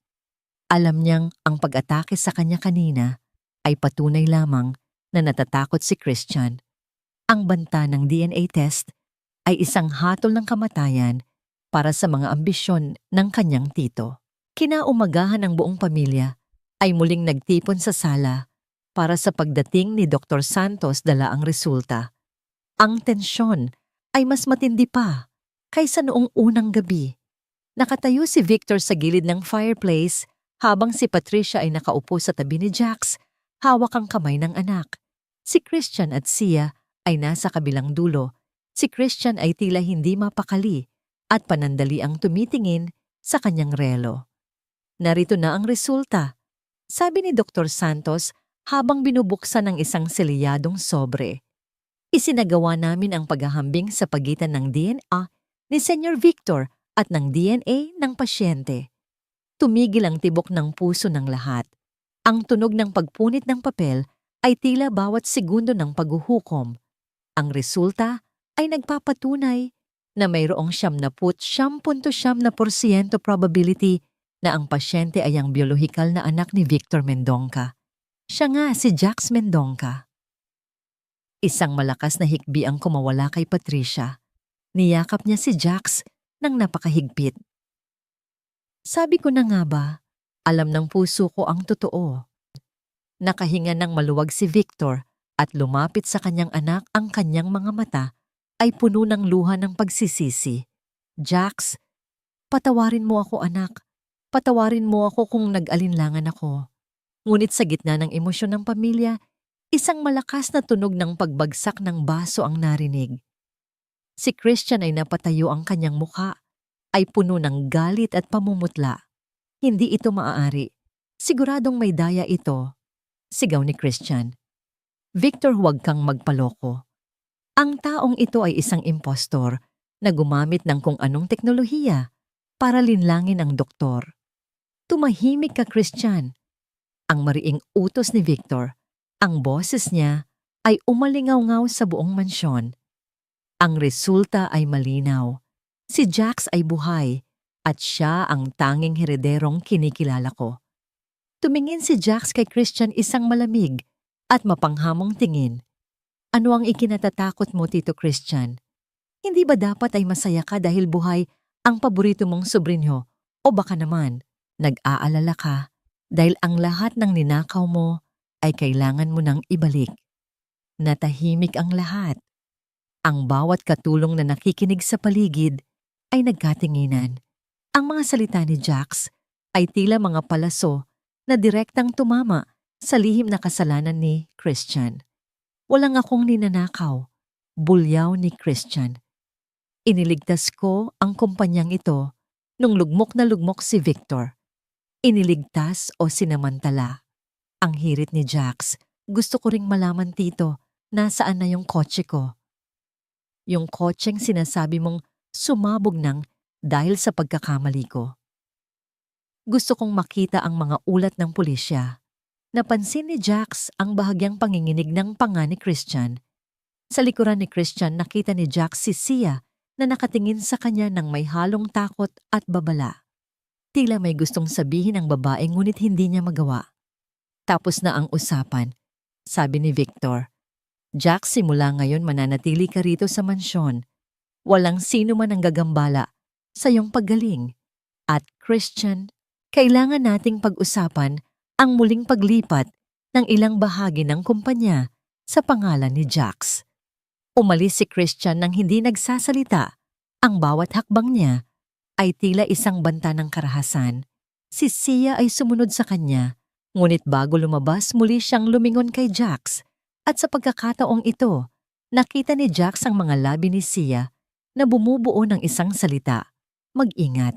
Alam niyang ang pag-atake sa kanya kanina ay patunay lamang na natatakot si Christian. Ang banta ng DNA test ay isang hatol ng kamatayan para sa mga ambisyon ng kanyang tito. Kinaumagahan ng buong pamilya ay muling nagtipon sa sala para sa pagdating ni Dr. Santos dala ang resulta. Ang tensyon ay mas matindi pa kaysa noong unang gabi. Nakatayo si Victor sa gilid ng fireplace habang si Patricia ay nakaupo sa tabi ni Jax, hawak ang kamay ng anak. Si Christian at Sia ay nasa kabilang dulo. Si Christian ay tila hindi mapakali at panandali ang tumitingin sa kanyang relo. "Narito na ang resulta," sabi ni Dr. Santos habang binubuksan ng isang selyadong sobre. "Isinagawa namin ang paghahambing sa pagitan ng DNA ni Senyor Victor at ng DNA ng pasyente." Tumigil ang tibok ng puso ng lahat. Ang tunog ng pagpunit ng papel ay tila bawat segundo ng paghuhukom. Ang resulta ay nagpapatunay na mayroong 99.9% probability na ang pasyente ay ang biolohikal na anak ni Victor Mendonca. Siya nga si Jax Mendonca. Isang malakas na hikbi ang kumawala kay Patricia. Niyakap niya si Jax nang napakahigpit. "Sabi ko na nga ba, alam ng puso ko ang totoo." Nakahinga ng maluwag si Victor at lumapit sa kanyang anak. Ang kanyang mga mata ay puno ng luha ng pagsisisi. "Jax, patawarin mo ako anak. Patawarin mo ako kung nag-alinlangan ako." Ngunit sa gitna ng emosyon ng pamilya, isang malakas na tunog ng pagbagsak ng baso ang narinig. Si Christian ay napatayo, ang kanyang mukha ay puno ng galit at pamumutla. "Hindi ito maaari. Siguradong may daya ito," sigaw ni Christian. "Victor, huwag kang magpaloko. Ang taong ito ay isang impostor na gumamit ng kung anong teknolohiya para linlangin ang doktor." "Tumahimik ka, Christian." Ang mariing utos ni Victor. Ang boses niya ay umalingaw-ngaw sa buong mansyon. Ang resulta ay malinaw. Si Jax ay buhay at siya ang tanging herederong kinikilala ko. Tumingin si Jax kay Christian, isang malamig at mapanghamong tingin. "Ano ang ikinatatakot mo, Tito Christian? Hindi ba dapat ay masaya ka dahil buhay ang paborito mong sobrinyo? O baka naman, nag-aalala ka dahil ang lahat ng ninakaw mo ay kailangan mo nang ibalik?" Natahimik ang lahat. Ang bawat katulong na nakikinig sa paligid ay nagkatinginan. Ang mga salita ni Jax ay tila mga palaso na direktang tumama sa lihim na kasalanan ni Christian. "Walang akong ninanakaw," bulyaw ni Christian. "Iniligtas ko ang kumpanyang ito nung lugmok na lugmok si Victor. Iniligtas o sinamantala? Ang hirit ni Jax, gusto ko ring malaman tito, nasaan na yung kotse ko? Yung kotseng sinasabi mong sumabog nang dahil sa pagkakamali ko. Gusto kong makita ang mga ulat ng pulisya. Napansin ni Jax ang bahagyang panginginig ng panga ni Christian. Sa likuran ni Christian nakita ni Jax si Sia na nakatingin sa kanya ng may halong takot at babala. Tila may gustong sabihin ang babae ngunit hindi niya magawa. Tapos na ang usapan, sabi ni Victor. Jax, simula ngayon mananatili ka rito sa mansyon. Walang sino man ang gagambala sa iyong paggaling. At Christian, kailangan nating pag-usapan ang muling paglipat ng ilang bahagi ng kumpanya sa pangalan ni Jax. Umalis si Christian nang hindi nagsasalita. Ang bawat hakbang niya ay tila isang banta ng karahasan. Si Sia ay sumunod sa kanya, ngunit bago lumabas muli siyang lumingon kay Jax. At sa pagkakataong ito, nakita ni Jax ang mga labi ni Sia na bumubuo ng isang salita, mag-ingat.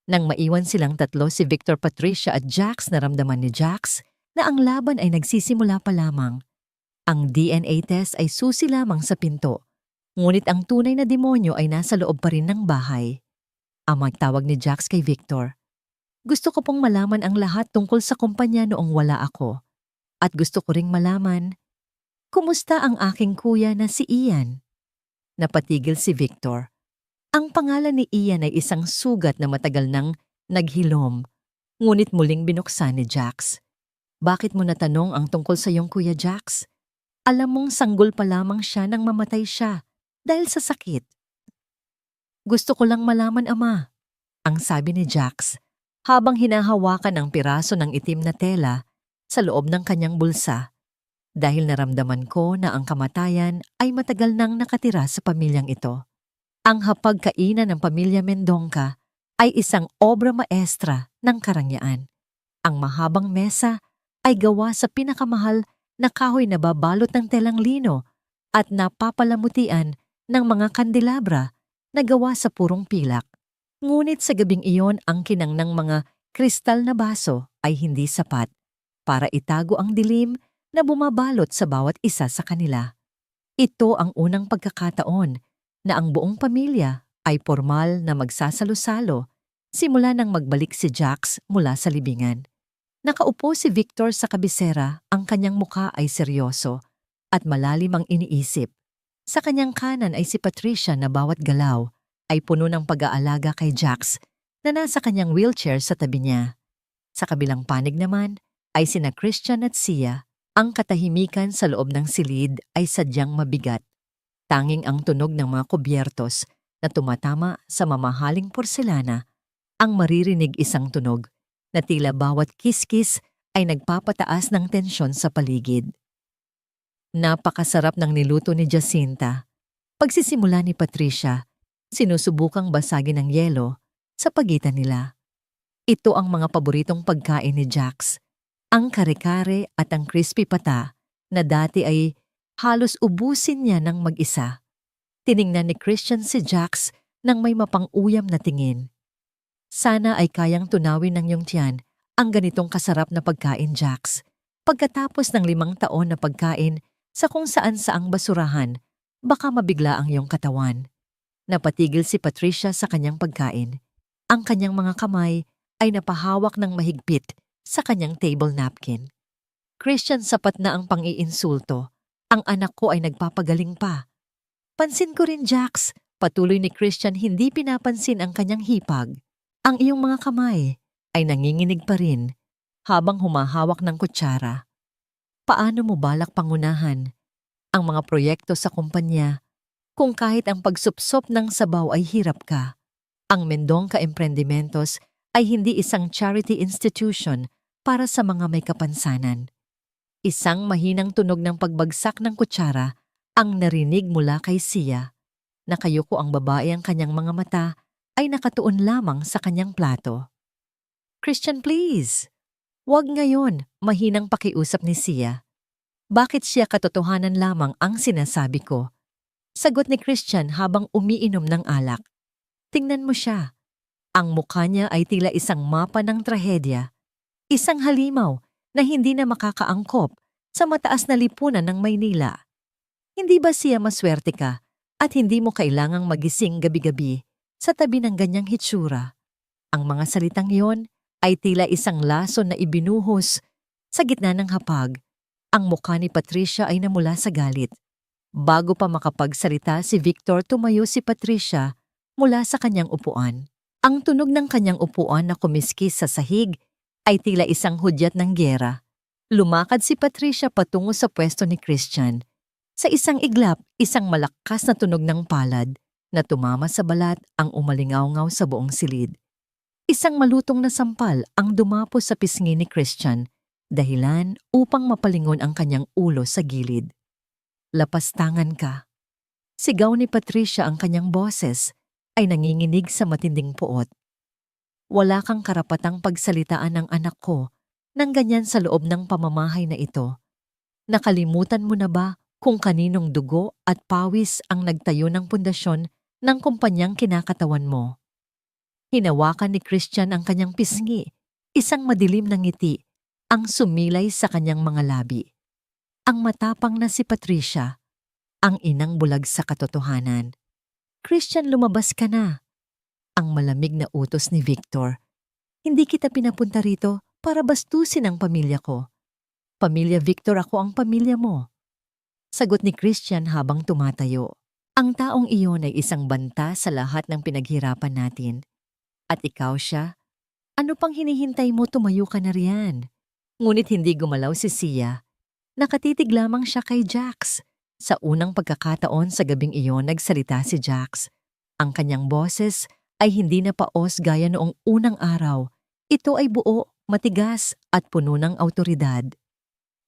Nang maiwan silang tatlo si Victor, Patricia at Jax, naramdaman ni Jax na ang laban ay nagsisimula pa lamang. Ang DNA test ay susi lamang sa pinto, ngunit ang tunay na demonyo ay nasa loob pa rin ng bahay. Ang magtawag ni Jax kay Victor. Gusto ko pong malaman ang lahat tungkol sa kumpanya noong wala ako. At gusto ko ring malaman, kumusta ang aking kuya na si Ian? Napatigil si Victor. Ang pangalan ni Ian ay isang sugat na matagal nang naghilom, ngunit muling binuksan ni Jax. Bakit mo natanong ang tungkol sa iyong kuya, Jax? Alam mong sanggol pa lamang siya nang mamatay siya dahil sa sakit. Gusto ko lang malaman, Ama, ang sabi ni Jax habang hinahawakan ang piraso ng itim na tela sa loob ng kanyang bulsa. Dahil naramdaman ko na ang kamatayan ay matagal nang nakatira sa pamilyang ito. Ang hapagkainan ng pamilya Mendonca ay isang obra maestra ng karangyaan. Ang mahabang mesa ay gawa sa pinakamahal na kahoy na babalot ng telang lino at napapalamutian ng mga kandelabra na gawa sa purong pilak. Ngunit sa gabing iyon ang kinang ng mga kristal na baso ay hindi sapat para itago ang dilim na bumabalot sa bawat isa sa kanila. Ito ang unang pagkakataon na ang buong pamilya ay formal na magsasalo-salo simula nang magbalik si Jax mula sa libingan. Nakaupo si Victor sa kabisera, ang kanyang mukha ay seryoso at malalim ang iniisip. Sa kanyang kanan ay si Patricia na bawat galaw ay puno ng pag-aalaga kay Jax na nasa kanyang wheelchair sa tabi niya. Sa kabilang panig naman ay sina Christian at Sia. Ang katahimikan sa loob ng silid ay sadyang mabigat. Tanging ang tunog ng mga kubyertos na tumatama sa mamahaling porselana ang maririnig, isang tunog na tila bawat kiskis ay nagpapataas ng tensyon sa paligid. Napakasarap ng niluto ni Jacinta. Pagsisimula ni Patricia, sinusubukang basagin ng yelo sa pagitan nila. Ito ang mga paboritong pagkain ni Jax. Ang kare-kare at ang crispy pata na dati ay halos ubusin niya ng mag-isa. Tiningnan ni Christian si Jax nang may mapang-uyam na tingin. Sana ay kayang tunawin ng iyong tiyan ang ganitong kasarap na pagkain, Jax. Pagkatapos ng 5 taon na pagkain sa kung saan-saang basurahan, baka mabigla ang iyong katawan. Napatigil si Patricia sa kanyang pagkain. Ang kanyang mga kamay ay napahawak ng mahigpit sa kanyang table napkin. Christian, sapat na ang pang-iinsulto. Ang anak ko ay nagpapagaling pa. Pansin ko rin, Jax. Patuloy ni Christian, hindi pinapansin ang kanyang hipag. Ang iyong mga kamay ay nanginginig pa rin habang humahawak ng kutsara. Paano mo balak pangunahan ang mga proyekto sa kumpanya kung kahit ang pagsupsop ng sabaw ay hirap ka? Ang Mendonca Emprendimentos ay hindi isang charity institution para sa mga may kapansanan. Isang mahinang tunog ng pagbagsak ng kutsara ang narinig mula kay Sia. Nakayuko ang babae, ang kanyang mga mata ay nakatuon lamang sa kanyang plato. Christian, please. Huwag ngayon, mahinang pakiusap ni Sia. Bakit siya katotohanan lamang ang sinasabi ko? Sagot ni Christian habang umiinom ng alak. Tingnan mo siya. Ang mukha niya ay tila isang mapa ng trahedya, isang halimaw na hindi na makakaangkop sa mataas na lipunan ng Maynila. Hindi ba siya maswerte ka at hindi mo kailangang magising gabi-gabi sa tabi ng ganyang hitsura? Ang mga salitang iyon ay tila isang lason na ibinuhos sa gitna ng hapag. Ang mukha ni Patricia ay namula sa galit. Bago pa makapagsalita si Victor, tumayo si Patricia mula sa kanyang upuan. Ang tunog ng kanyang upuan na kumiskis sa sahig ay tila isang hudyat ng gyera. Lumakad si Patricia patungo sa pwesto ni Christian. Sa isang iglap, isang malakas na tunog ng palad na tumama sa balat ang umalingaw-ngaw sa buong silid. Isang malutong na sampal ang dumapos sa pisngi ni Christian, dahilan upang mapalingon ang kanyang ulo sa gilid. Lapastangan ka. Sigaw ni Patricia, ang kanyang boses ay nanginginig sa matinding puot. Wala kang karapatang pagsalitaan ng anak ko nang ganyan sa loob ng pamamahay na ito. Nakalimutan mo na ba kung kaninong dugo at pawis ang nagtayo ng pundasyon ng kumpanyang kinakatawan mo? Hinawakan ni Christian ang kanyang pisngi, isang madilim na ngiti ang sumilay sa kanyang mga labi. Ang matapang na si Patricia, ang inang bulag sa katotohanan. Christian, lumabas ka na. Ang malamig na utos ni Victor. Hindi kita pinapunta rito para bastusin ang pamilya ko. Pamilya Victor, ako ang pamilya mo. Sagot ni Christian habang tumatayo. Ang taong iyon ay isang banta sa lahat ng pinaghirapan natin. At ikaw siya? Ano pang hinihintay mo, tumayo ka na riyan? Ngunit hindi gumalaw si Sia. Nakatitig lamang siya kay Jax. Sa unang pagkakataon sa gabing iyon, nagsalita si Jax. Ang kanyang boses ay hindi na paos gaya noong unang araw. Ito ay buo, matigas at puno ng awtoridad.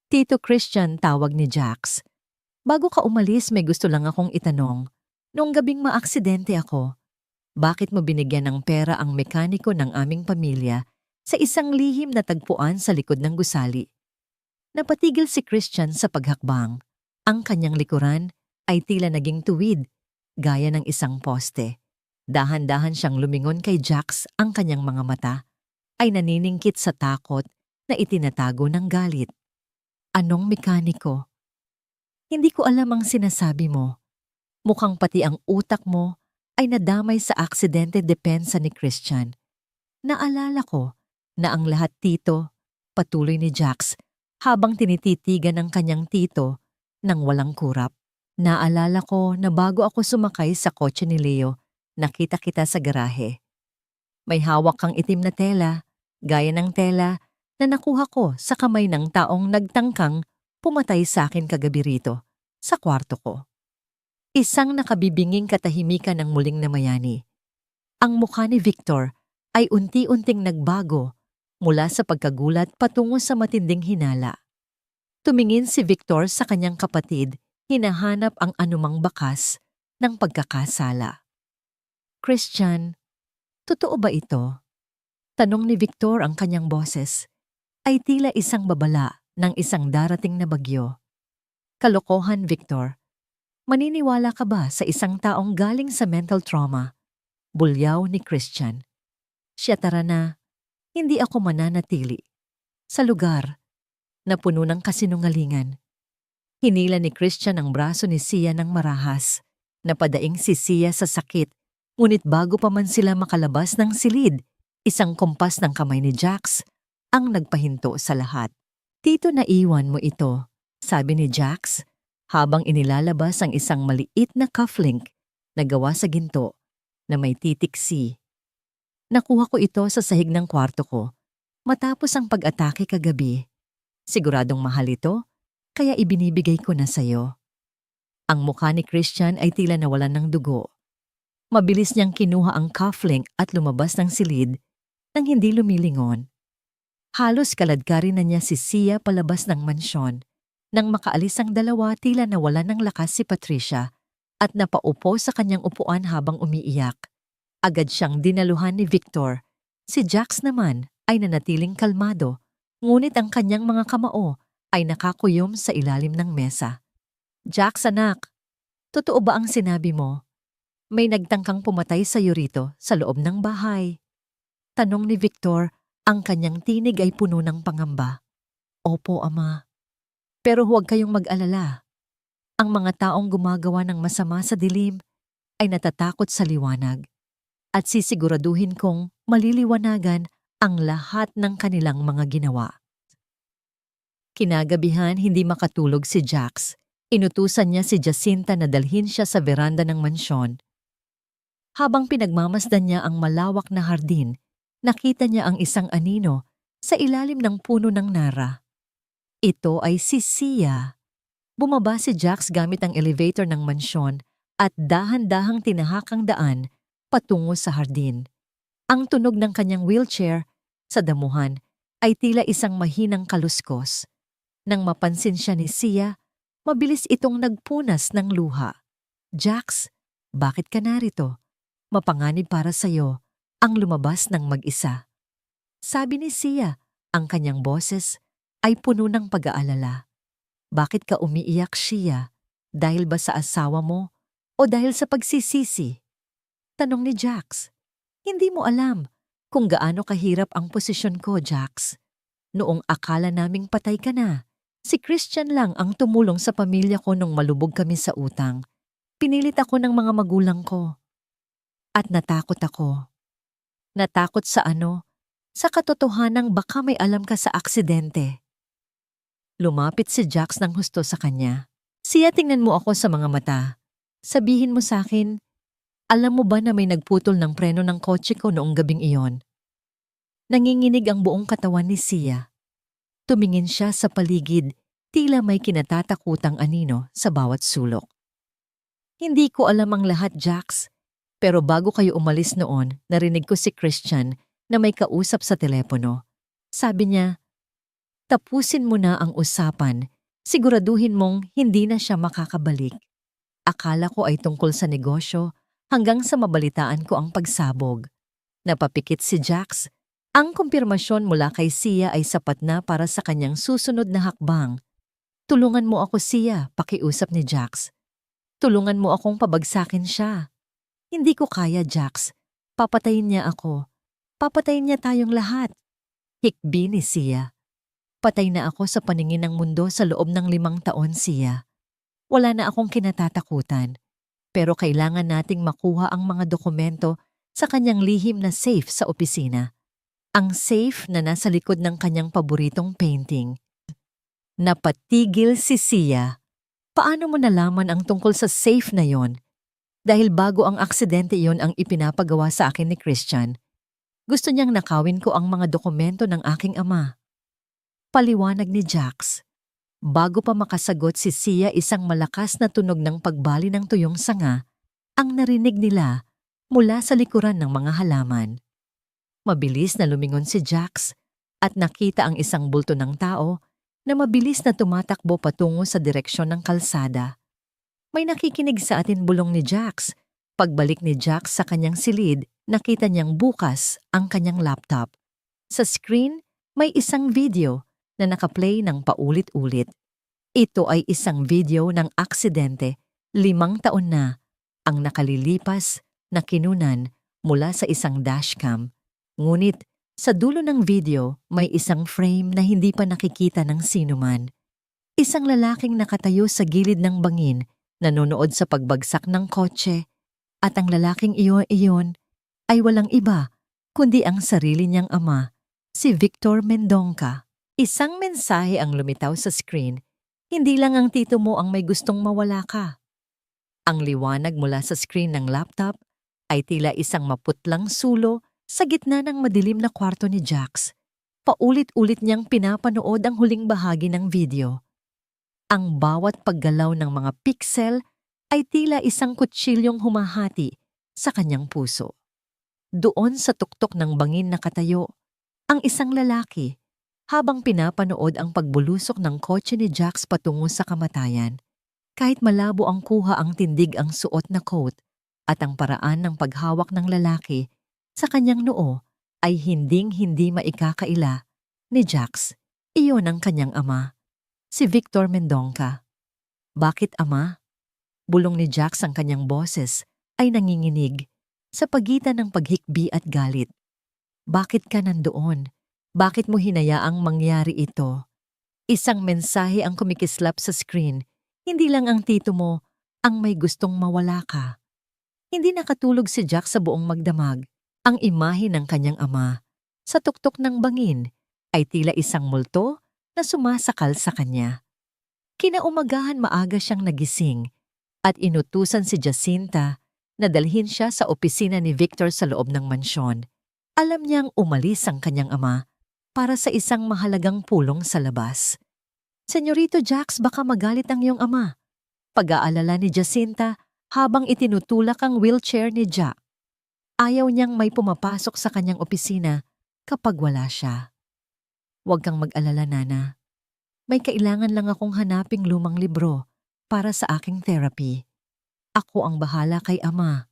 Tito Christian, tawag ni Jax. Bago ka umalis, may gusto lang akong itanong. Noong gabing maaksidente ako, bakit mo binigyan ng pera ang mekaniko ng aming pamilya sa isang lihim na tagpuan sa likod ng gusali? Napatigil si Christian sa paghakbang. Ang kanyang likuran ay tila naging tuwid, gaya ng isang poste. Dahan-dahan siyang lumingon kay Jax, ang kanyang mga mata ay naniningkit sa takot na itinatago ng galit. Anong mekaniko? Hindi ko alam ang sinasabi mo. Mukhang pati ang utak mo ay nadamay sa aksidente, depensa ni Christian. Naalala ko na ang lahat, tito, patuloy ni Jax habang tinititigan ng kanyang tito nang walang kurap. Naalala ko na bago ako sumakay sa kotse ni Leo, nakita kita sa garahe. May hawak kang itim na tela, gaya ng tela na nakuha ko sa kamay ng taong nagtangkang pumatay sa akin kagabi rito, sa kwarto ko. Isang nakabibinging katahimikan ng muling namayani. Ang mukha ni Victor ay unti-unting nagbago mula sa pagkagulat patungo sa matinding hinala. Tumingin si Victor sa kanyang kapatid, hinahanap ang anumang bakas ng pagkakasala. Christian, totoo ba ito? Tanong ni Victor, ang kanyang boses ay tila isang babala ng isang darating na bagyo. Kalokohan, Victor. Maniniwala ka ba sa isang taong galing sa mental trauma? Bulyaw ni Christian. Siya, tara na. Hindi ako mananatili sa lugar na puno ng kasinungalingan. Hinila ni Christian ang braso ni Sia ng marahas. Napadaing si Sia sa sakit, ngunit bago pa man sila makalabas ng silid, isang kumpas ng kamay ni Jax ang nagpahinto sa lahat. Tito, naiwan mo ito, sabi ni Jax habang inilalabas ang isang maliit na cufflink na gawa sa ginto na may titik C. Nakuha ko ito sa sahig ng kwarto ko matapos ang pag-atake kagabi. Siguradong mahal ito, kaya ibinibigay ko na sayo. Ang mukha ni Christian ay tila nawalan ng dugo. Mabilis niyang kinuha ang cufflink at lumabas ng silid nang hindi lumilingon. Halos kaladkarin na niya si Sia palabas ng mansyon. Nang makaalis ang dalawa, tila nawalan ng lakas si Patricia at napaupo sa kanyang upuan habang umiiyak. Agad siyang dinaluhan ni Victor. Si Jax naman ay nanatiling kalmado, ngunit ang kanyang mga kamao ay nakakuyom sa ilalim ng mesa. Jax, anak, totoo ba ang sinabi mo? May nagtangkang pumatay sa iyo rito sa loob ng bahay. Tanong ni Victor, ang kanyang tinig ay puno ng pangamba. Opo, Ama. Pero huwag kayong mag-alala. Ang mga taong gumagawa ng masama sa dilim ay natatakot sa liwanag at sisiguraduhin kong maliliwanagan ang lahat ng kanilang mga ginawa. Kinagabihan, hindi makatulog si Jax. Inutusan niya si Jacinta na dalhin siya sa veranda ng mansyon. Habang pinagmamasdan niya ang malawak na hardin, nakita niya ang isang anino sa ilalim ng puno ng nara. Ito ay si Sia. Bumaba si Jax gamit ang elevator ng mansyon at dahan-dahang tinahak ang daan patungo sa hardin. Ang tunog ng kanyang wheelchair sa damuhan ay tila isang mahinang kaluskos. Nang mapansin siya ni Sia, mabilis itong nagpunas ng luha. Jax, bakit ka narito? Mapanganib para sa'yo ang lumabas ng mag-isa. Sabi ni Sia, ang kanyang boses ay puno ng pag-aalala. Bakit ka umiiyak, Sia? Dahil ba sa asawa mo o dahil sa pagsisisi? Tanong ni Jax. Hindi mo alam kung gaano kahirap ang posisyon ko, Jax. Noong akala naming patay ka na, si Christian lang ang tumulong sa pamilya ko nung malubog kami sa utang. Pinilit ako ng mga magulang ko. At natakot ako. Natakot sa ano? Sa katotohanang baka may alam ka sa aksidente. Lumapit si Jax ng husto sa kanya. Sia, tingnan mo ako sa mga mata. Sabihin mo sa akin, alam mo ba na may nagputol ng preno ng kotse ko noong gabing iyon? Nanginginig ang buong katawan ni Sia. Tumingin siya sa paligid, tila may kinatatakutang anino sa bawat sulok. Hindi ko alam ang lahat, Jax. Pero bago kayo umalis noon, narinig ko si Christian na may kausap sa telepono. Sabi niya, tapusin mo na ang usapan, siguraduhin mong hindi na siya makakabalik. Akala ko ay tungkol sa negosyo hanggang sa mabalitaan ko ang pagsabog. Napapikit si Jax. Ang kumpirmasyon mula kay Sia ay sapat na para sa kanyang susunod na hakbang. Tulungan mo ako, Sia, pakiusap ni Jax. Tulungan mo akong pabagsakin siya. Hindi ko kaya, Jax. Papatayin niya ako. Papatayin niya tayong lahat. Hikbi ni Sia. Patay na ako sa paningin ng mundo sa loob ng 5 taon, Sia. Wala na akong kinatatakutan. Pero kailangan nating makuha ang mga dokumento sa kanyang lihim na safe sa opisina. Ang safe na nasa likod ng kanyang paboritong painting. Napatigil si Sia. Paano mo nalaman ang tungkol sa safe na yon? Dahil bago ang aksidente yon ang ipinapagawa sa akin ni Christian. Gusto niyang nakawin ko ang mga dokumento ng aking ama. Paliwanag ni Jax. Bago pa makasagot si Sia, isang malakas na tunog ng pagbali ng tuyong sanga ang narinig nila mula sa likuran ng mga halaman. Mabilis na lumingon si Jax at nakita ang isang bulto ng tao na mabilis na tumatakbo patungo sa direksyon ng kalsada. May nakikinig sa atin, bulong ni Jax. Pagbalik ni Jax sa kanyang silid, nakita niyang bukas ang kanyang laptop. Sa screen, may isang video na nakaplay ng paulit-ulit. Ito ay isang video ng aksidente, 5 taon na, ang nakalilipas na kinunan mula sa isang dashcam. Ngunit sa dulo ng video, may isang frame na hindi pa nakikita ng sinuman. Isang lalaking nakatayo sa gilid ng bangin, nanonood sa pagbagsak ng kotse, at ang lalaking iyon ay walang iba kundi ang sarili niyang ama, si Victor Mendonca. Isang mensahe ang lumitaw sa screen, hindi lang ang tito mo ang may gustong mawala ka. Ang liwanag mula sa screen ng laptop ay tila isang maputlang sulo sa gitna ng madilim na kwarto ni Jax. Paulit-ulit niyang pinapanood ang huling bahagi ng video. Ang bawat paggalaw ng mga piksel ay tila isang kutsilyong humahati sa kanyang puso. Doon sa tuktok ng bangin nakatayo, ang isang lalaki habang pinapanood ang pagbulusok ng kotse ni Jax patungo sa kamatayan. Kahit malabo ang kuha ang tindig ang suot na coat at ang paraan ng paghawak ng lalaki sa kanyang noo ay hinding-hindi maikakaila ni Jax. Iyon ang kanyang ama, si Victor Mendonca. Bakit, ama? Bulong ni Jax, ang kanyang boses ay nanginginig sa pagitan ng paghikbi at galit. Bakit ka nandoon? Bakit mo hinayaang mangyari ito? Isang mensahe ang kumikislap sa screen. Hindi lang ang tito mo ang may gustong mawala ka. Hindi nakatulog si Jack sa buong magdamag. Ang imahe ng kanyang ama sa tuktok ng bangin ay tila isang multo na sumasakal sa kanya. Kinaumagahan maaga siyang nagising at inutusan si Jacinta na dalhin siya sa opisina ni Victor sa loob ng mansyon. Alam niyang umalis ang kanyang ama para sa isang mahalagang pulong sa labas. Senyorito Jax, baka magalit ang iyong ama. Pag-aalala ni Jacinta habang itinutulak ang wheelchair ni Jack. Ayaw niyang may pumapasok sa kanyang opisina kapag wala siya. Huwag kang mag-alala, Nana. May kailangan lang akong hanaping lumang libro para sa aking therapy. Ako ang bahala kay ama.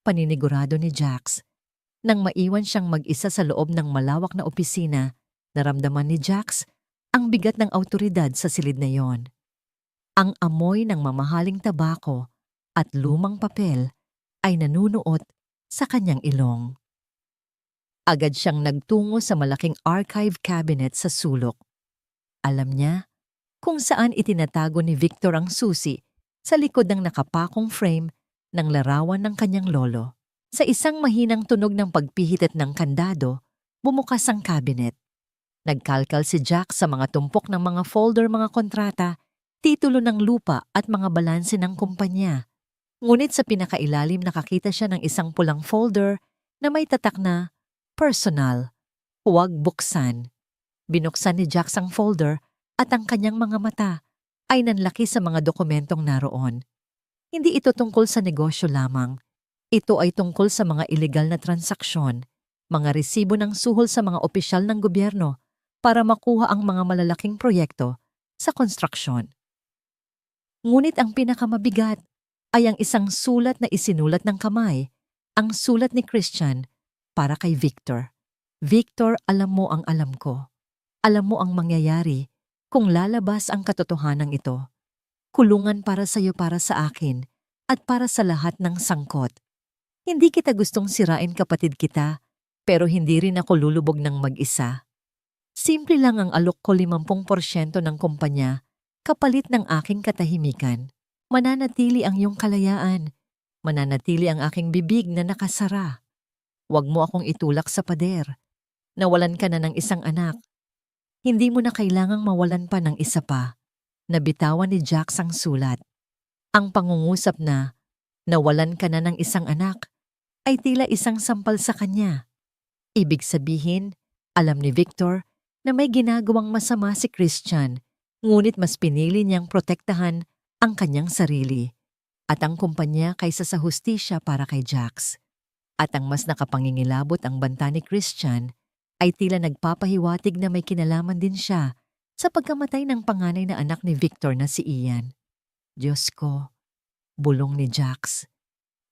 Paninigurado ni Jax. Nang maiwan siyang mag-isa sa loob ng malawak na opisina, naramdaman ni Jax ang bigat ng awtoridad sa silid na yon. Ang amoy ng mamahaling tabako at lumang papel ay nanunuot sa kanyang ilong. Agad siyang nagtungo sa malaking archive cabinet sa sulok. Alam niya kung saan itinatago ni Victor ang susi sa likod ng nakapakong frame ng larawan ng kanyang lolo. Sa isang mahinang tunog ng pagpihit at ng kandado, bumukas ang cabinet. Nagkalkal si Jack sa mga tumpok ng mga folder, mga kontrata, titulo ng lupa at mga balanse ng kumpanya. Ngunit sa pinakailalim nakakita siya ng isang pulang folder na may tatak na personal, huwag buksan. Binuksan ni Jack ang folder at ang kanyang mga mata ay nanlaki sa mga dokumentong naroon. Hindi ito tungkol sa negosyo lamang. Ito ay tungkol sa mga ilegal na transaksyon, mga resibo ng suhol sa mga opisyal ng gobyerno para makuha ang mga malalaking proyekto sa konstruksyon. Ngunit ang pinakamabigat ay ang isang sulat na isinulat ng kamay, ang sulat ni Christian para kay Victor. Victor, alam mo ang alam ko. Alam mo ang mangyayari kung lalabas ang katotohanan ito. Kulungan para sa iyo, para sa akin, at para sa lahat ng sangkot. Hindi kita gustong sirain, kapatid kita, pero hindi rin ako lulubog ng mag-isa. Simple lang ang alok ko 50% ng kumpanya kapalit ng aking katahimikan. Mananatili ang iyong kalayaan. Mananatili ang aking bibig na nakasara. Huwag mo akong itulak sa pader. Nawalan ka na ng isang anak. Hindi mo na kailangang mawalan pa ng isa pa. Nabitawan ni Jax ang sulat. Ang pangungusap na nawalan ka na ng isang anak ay tila isang sampal sa kanya. Ibig sabihin, alam ni Victor na may ginagawang masama si Christian, ngunit mas pinili niyang protektahan ang kanyang sarili at ang kumpanya kaysa sa hustisya para kay Jax. At ang mas nakapangingilabot ang banta ni Christian ay tila nagpapahiwatig na may kinalaman din siya sa pagkamatay ng panganay na anak ni Victor na si Ian. Diyos ko, bulong ni Jax.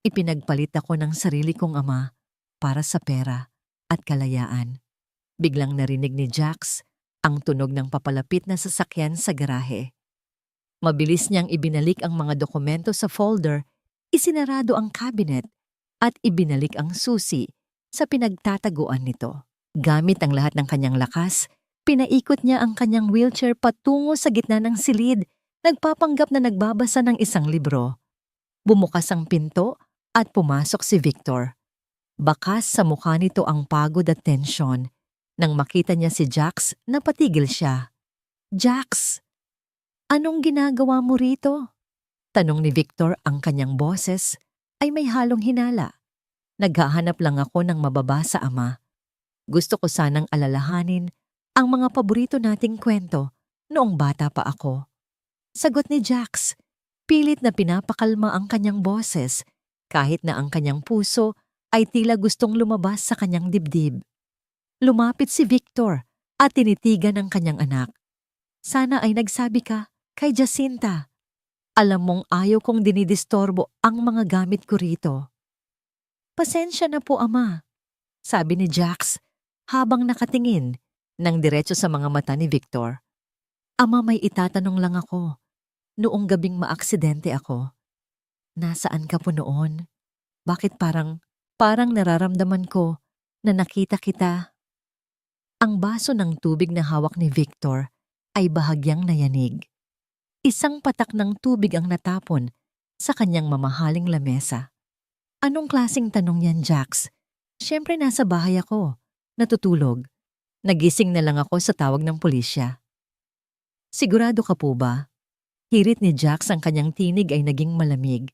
Ipinagpalit ako ng sarili kong ama para sa pera at kalayaan. Biglang narinig ni Jax ang tunog ng papalapit na sasakyan sa garahe. Mabilis niyang ibinalik ang mga dokumento sa folder, isinarado ang cabinet at ibinalik ang susi sa pinagtataguan nito. Gamit ang lahat ng kanyang lakas, pinaikot niya ang kanyang wheelchair patungo sa gitna ng silid, nagpapanggap na nagbabasa ng isang libro. Bumukas ang pinto at pumasok si Victor. Bakas sa mukha nito ang pagod at tensyon. Nang makita niya si Jax, napatigil siya. Jax, anong ginagawa mo rito? Tanong ni Victor, ang kanyang boses ay may halong hinala. Naghahanap lang ako ng mababasa, ama. Gusto ko sanang alalahanin ang mga paborito nating kwento noong bata pa ako. Sagot ni Jax, pilit na pinapakalma ang kanyang boses kahit na ang kanyang puso ay tila gustong lumabas sa kanyang dibdib. Lumapit si Victor at tinitigan ang kanyang anak. Sana ay nagsabi ka kay Jacinta. Alam mong ayaw kong dinidistorbo ang mga gamit ko rito. Pasensya na po, ama, sabi ni Jax habang nakatingin ng diretso sa mga mata ni Victor. Ama, may itatanong lang ako. Noong gabing maaksidente ako, nasaan ka po noon? Bakit parang nararamdaman ko na nakita kita. Ang baso ng tubig na hawak ni Victor ay bahagyang nayanig. Isang patak ng tubig ang natapon sa kanyang mamahaling lamesa. Anong klaseng tanong yan, Jax? Siyempre nasa bahay ako, natutulog. Nagising na lang ako sa tawag ng pulisya. Sigurado ka po ba? Hirit ni Jax, ang kanyang tinig ay naging malamig.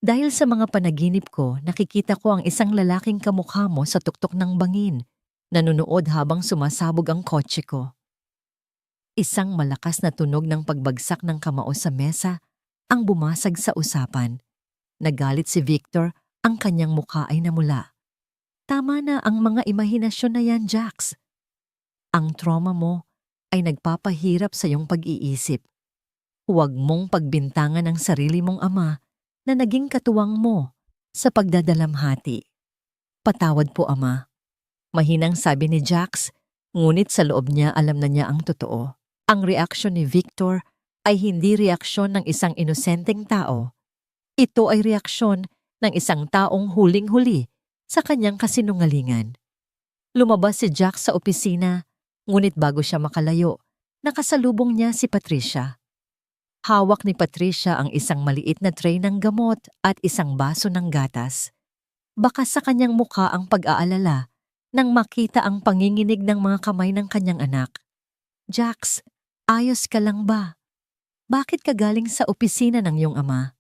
Dahil sa mga panaginip ko, nakikita ko ang isang lalaking kamukha mo sa tuktok ng bangin, nanunood habang sumasabog ang kotse ko. Isang malakas na tunog ng pagbagsak ng kamao sa mesa ang bumasag sa usapan. Nagalit si Victor, ang kanyang mukha ay namula. Tama na ang mga imahinasyon na yan, Jax. Ang trauma mo ay nagpapahirap sa iyong pag-iisip. Huwag mong pagbintangan ang sarili mong ama na naging katuwang mo sa pagdadalamhati. Patawad po, ama. Mahinang sabi ni Jax, ngunit sa loob niya alam na niya ang totoo. Ang reaksyon ni Victor ay hindi reaksyon ng isang inosenteng tao. Ito ay reaksyon ng isang taong huling-huli sa kanyang kasinungalingan. Lumabas si Jax sa opisina, ngunit bago siya makalayo, nakasalubong niya si Patricia. Hawak ni Patricia ang isang maliit na tray ng gamot at isang baso ng gatas. Baka sa kanyang mukha ang pag-aalala nang makita ang panginginig ng mga kamay ng kanyang anak. Jax, ayos ka lang ba? Bakit ka galing sa opisina ng iyong ama?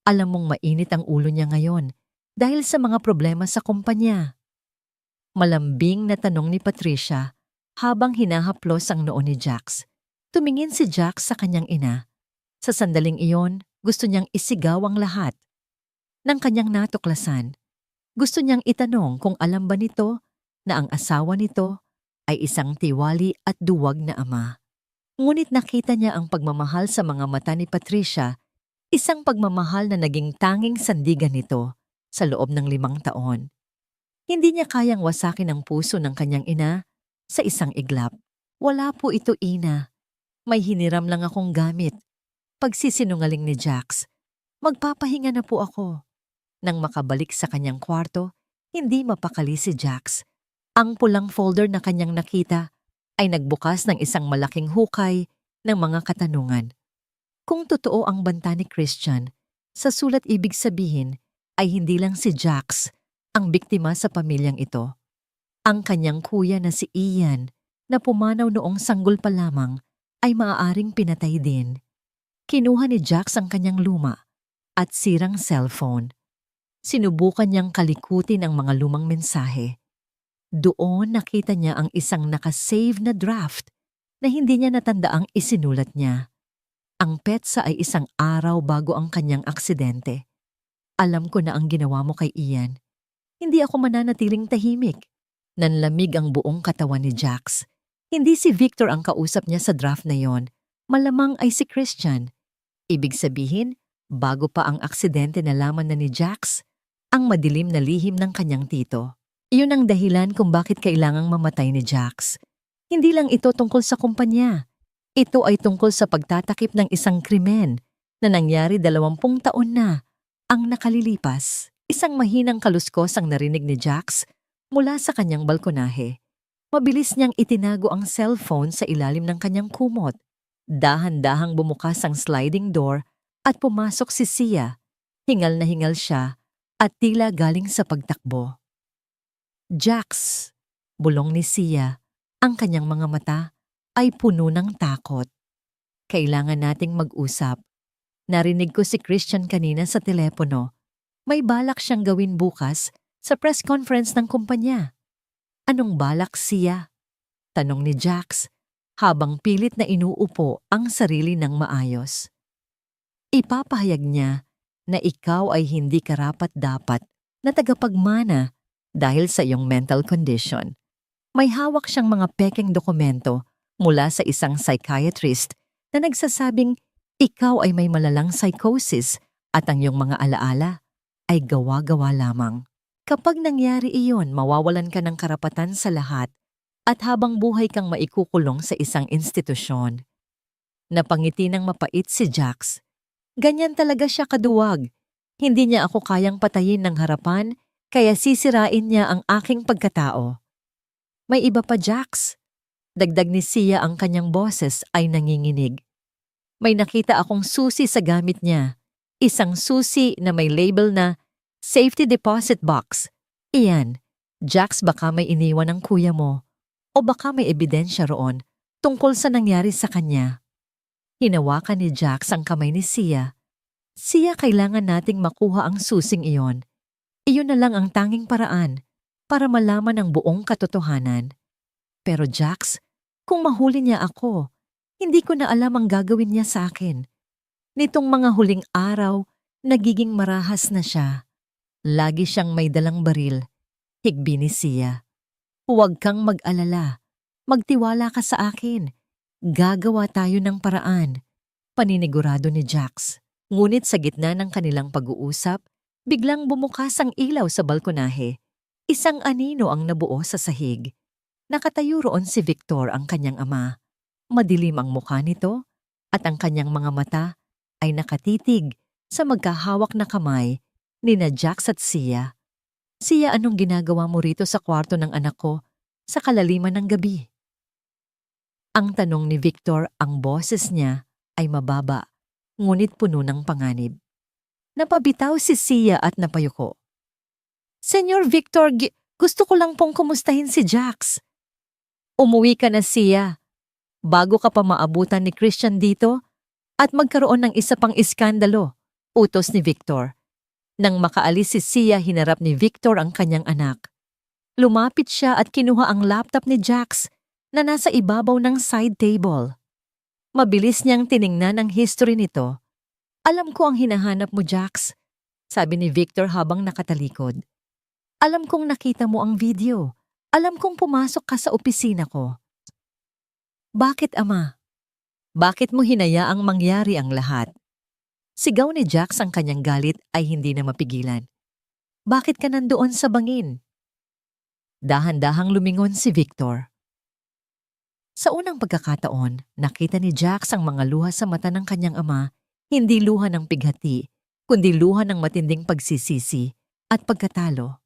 Alam mong mainit ang ulo niya ngayon dahil sa mga problema sa kumpanya. Malambing na tanong ni Patricia habang hinahaplos ang noo ni Jax. Tumingin si Jax sa kanyang ina. Sa sandaling iyon, gusto niyang isigaw ang lahat ng kanyang natuklasan. Gusto niyang itanong kung alam ba nito na ang asawa nito ay isang tiwali at duwag na ama. Ngunit nakita niya ang pagmamahal sa mga mata ni Patricia, isang pagmamahal na naging tanging sandigan nito sa loob ng 5 taon. Hindi niya kayang wasakin ang puso ng kanyang ina sa isang iglap. Wala po ito, ina. May hiniram lang akong gamit. Pagsisinungaling ni Jax. Magpapahinga na po ako. Nang makabalik sa kanyang kwarto, hindi mapakali si Jax. Ang pulang folder na kanyang nakita ay nagbukas ng isang malaking hukay ng mga katanungan. Kung totoo ang banta ni Christian, sa sulat ibig sabihin ay hindi lang si Jax ang biktima sa pamilyang ito. Ang kanyang kuya na si Ian, na pumanaw noong sanggol pa lamang, ay maaaring pinatay din. Kinuha ni Jax ang kanyang luma at sirang cellphone. Sinubukan niyang kalikutin ang mga lumang mensahe. Doon nakita niya ang isang nakasave na draft na hindi niya natandaang isinulat niya. Ang petsa ay isang araw bago ang kanyang aksidente. Alam ko na ang ginawa mo kay Ian. Hindi ako mananatiling tahimik. Nanlamig ang buong katawan ni Jax. Hindi si Victor ang kausap niya sa draft na yon. Malamang ay si Christian. Ibig sabihin, bago pa ang aksidente nalaman na ni Jax ang madilim na lihim ng kanyang tito. Iyon ang dahilan kung bakit kailangang mamatay ni Jax. Hindi lang ito tungkol sa kumpanya. Ito ay tungkol sa pagtatakip ng isang krimen na nangyari 20 taon na ang nakalilipas. Isang mahinang kaluskos ang narinig ni Jax mula sa kanyang balkonahe. Mabilis niyang itinago ang cellphone sa ilalim ng kanyang kumot. Dahan-dahang bumukas ang sliding door at pumasok si Sia. Hingal na hingal siya at tila galing sa pagtakbo. Jax, bulong ni Sia, ang kanyang mga mata ay puno ng takot. Kailangan nating mag-usap. Narinig ko si Christian kanina sa telepono. May balak siyang gawin bukas sa press conference ng kumpanya. Anong balak, Sia? Tanong ni Jax habang pilit na inuupo ang sarili ng maayos. Ipapahayag niya na ikaw ay hindi karapat-dapat na tagapagmana dahil sa iyong mental condition. May hawak siyang mga pekeng dokumento mula sa isang psychiatrist na nagsasabing ikaw ay may malalang psychosis at ang iyong mga alaala ay gawa-gawa lamang. Kapag nangyari iyon, mawawalan ka ng karapatan sa lahat at habang buhay kang maikukulong sa isang institusyon. Napangiti ng mapait si Jax. Ganyan talaga siya kaduwag. Hindi niya ako kayang patayin ng harapan kaya sisirain niya ang aking pagkatao. May iba pa, Jax. Dagdag ni Sia, ang kanyang boses ay nanginginig. May nakita akong susi sa gamit niya. Isang susi na may label na safety deposit box. Iyan, Jax, baka may iniwan ng kuya mo o baka may ebidensya roon tungkol sa nangyari sa kanya. Hinawakan ni Jax ang kamay ni Sia. Sia, kailangan nating makuha ang susing iyon. Iyon na lang ang tanging paraan para malaman ang buong katotohanan. Pero Jax, kung mahuli niya ako, hindi ko na alam ang gagawin niya sa akin. Nitong mga huling araw, nagiging marahas na siya. Lagi siyang may dalang baril. Higbi ni Sia. Huwag kang mag-alala. Magtiwala ka sa akin. Gagawa tayo ng paraan. Paninigurado ni Jax. Ngunit sa gitna ng kanilang pag-uusap, biglang bumukas ang ilaw sa balkonahe. Isang anino ang nabuo sa sahig. Nakatayo roon si Victor, ang kanyang ama. Madilim ang mukha nito at ang kanyang mga mata ay nakatitig sa magkahawak na kamay nina Jax at Sia. Sia, anong ginagawa mo rito sa kwarto ng anak ko sa kalaliman ng gabi? Ang tanong ni Victor, ang boses niya ay mababa, ngunit puno ng panganib. Napabitaw si Sia at napayuko. Senyor Victor, gusto ko lang pong kumustahin si Jax. Umuwi ka na, Sia. Bago ka pa maabutan ni Christian dito at magkaroon ng isa pang iskandalo, utos ni Victor. Nang makaalis si Sia, hinarap ni Victor ang kanyang anak. Lumapit siya at kinuha ang laptop ni Jax na nasa ibabaw ng side table. Mabilis niyang tiningnan ang history nito. Alam ko ang hinahanap mo, Jax, sabi ni Victor habang nakatalikod. Alam kong nakita mo ang video. Alam kong pumasok ka sa opisina ko. Bakit, ama? Bakit mo hinayaang mangyari ang lahat? Sigaw ni Jax, ang kanyang galit ay hindi na mapigilan. Bakit ka nandoon sa bangin? Dahan-dahang lumingon si Victor. Sa unang pagkakataon, nakita ni Jax ang mga luha sa mata ng kanyang ama, hindi luha ng pighati, kundi luha ng matinding pagsisisi at pagkatalo.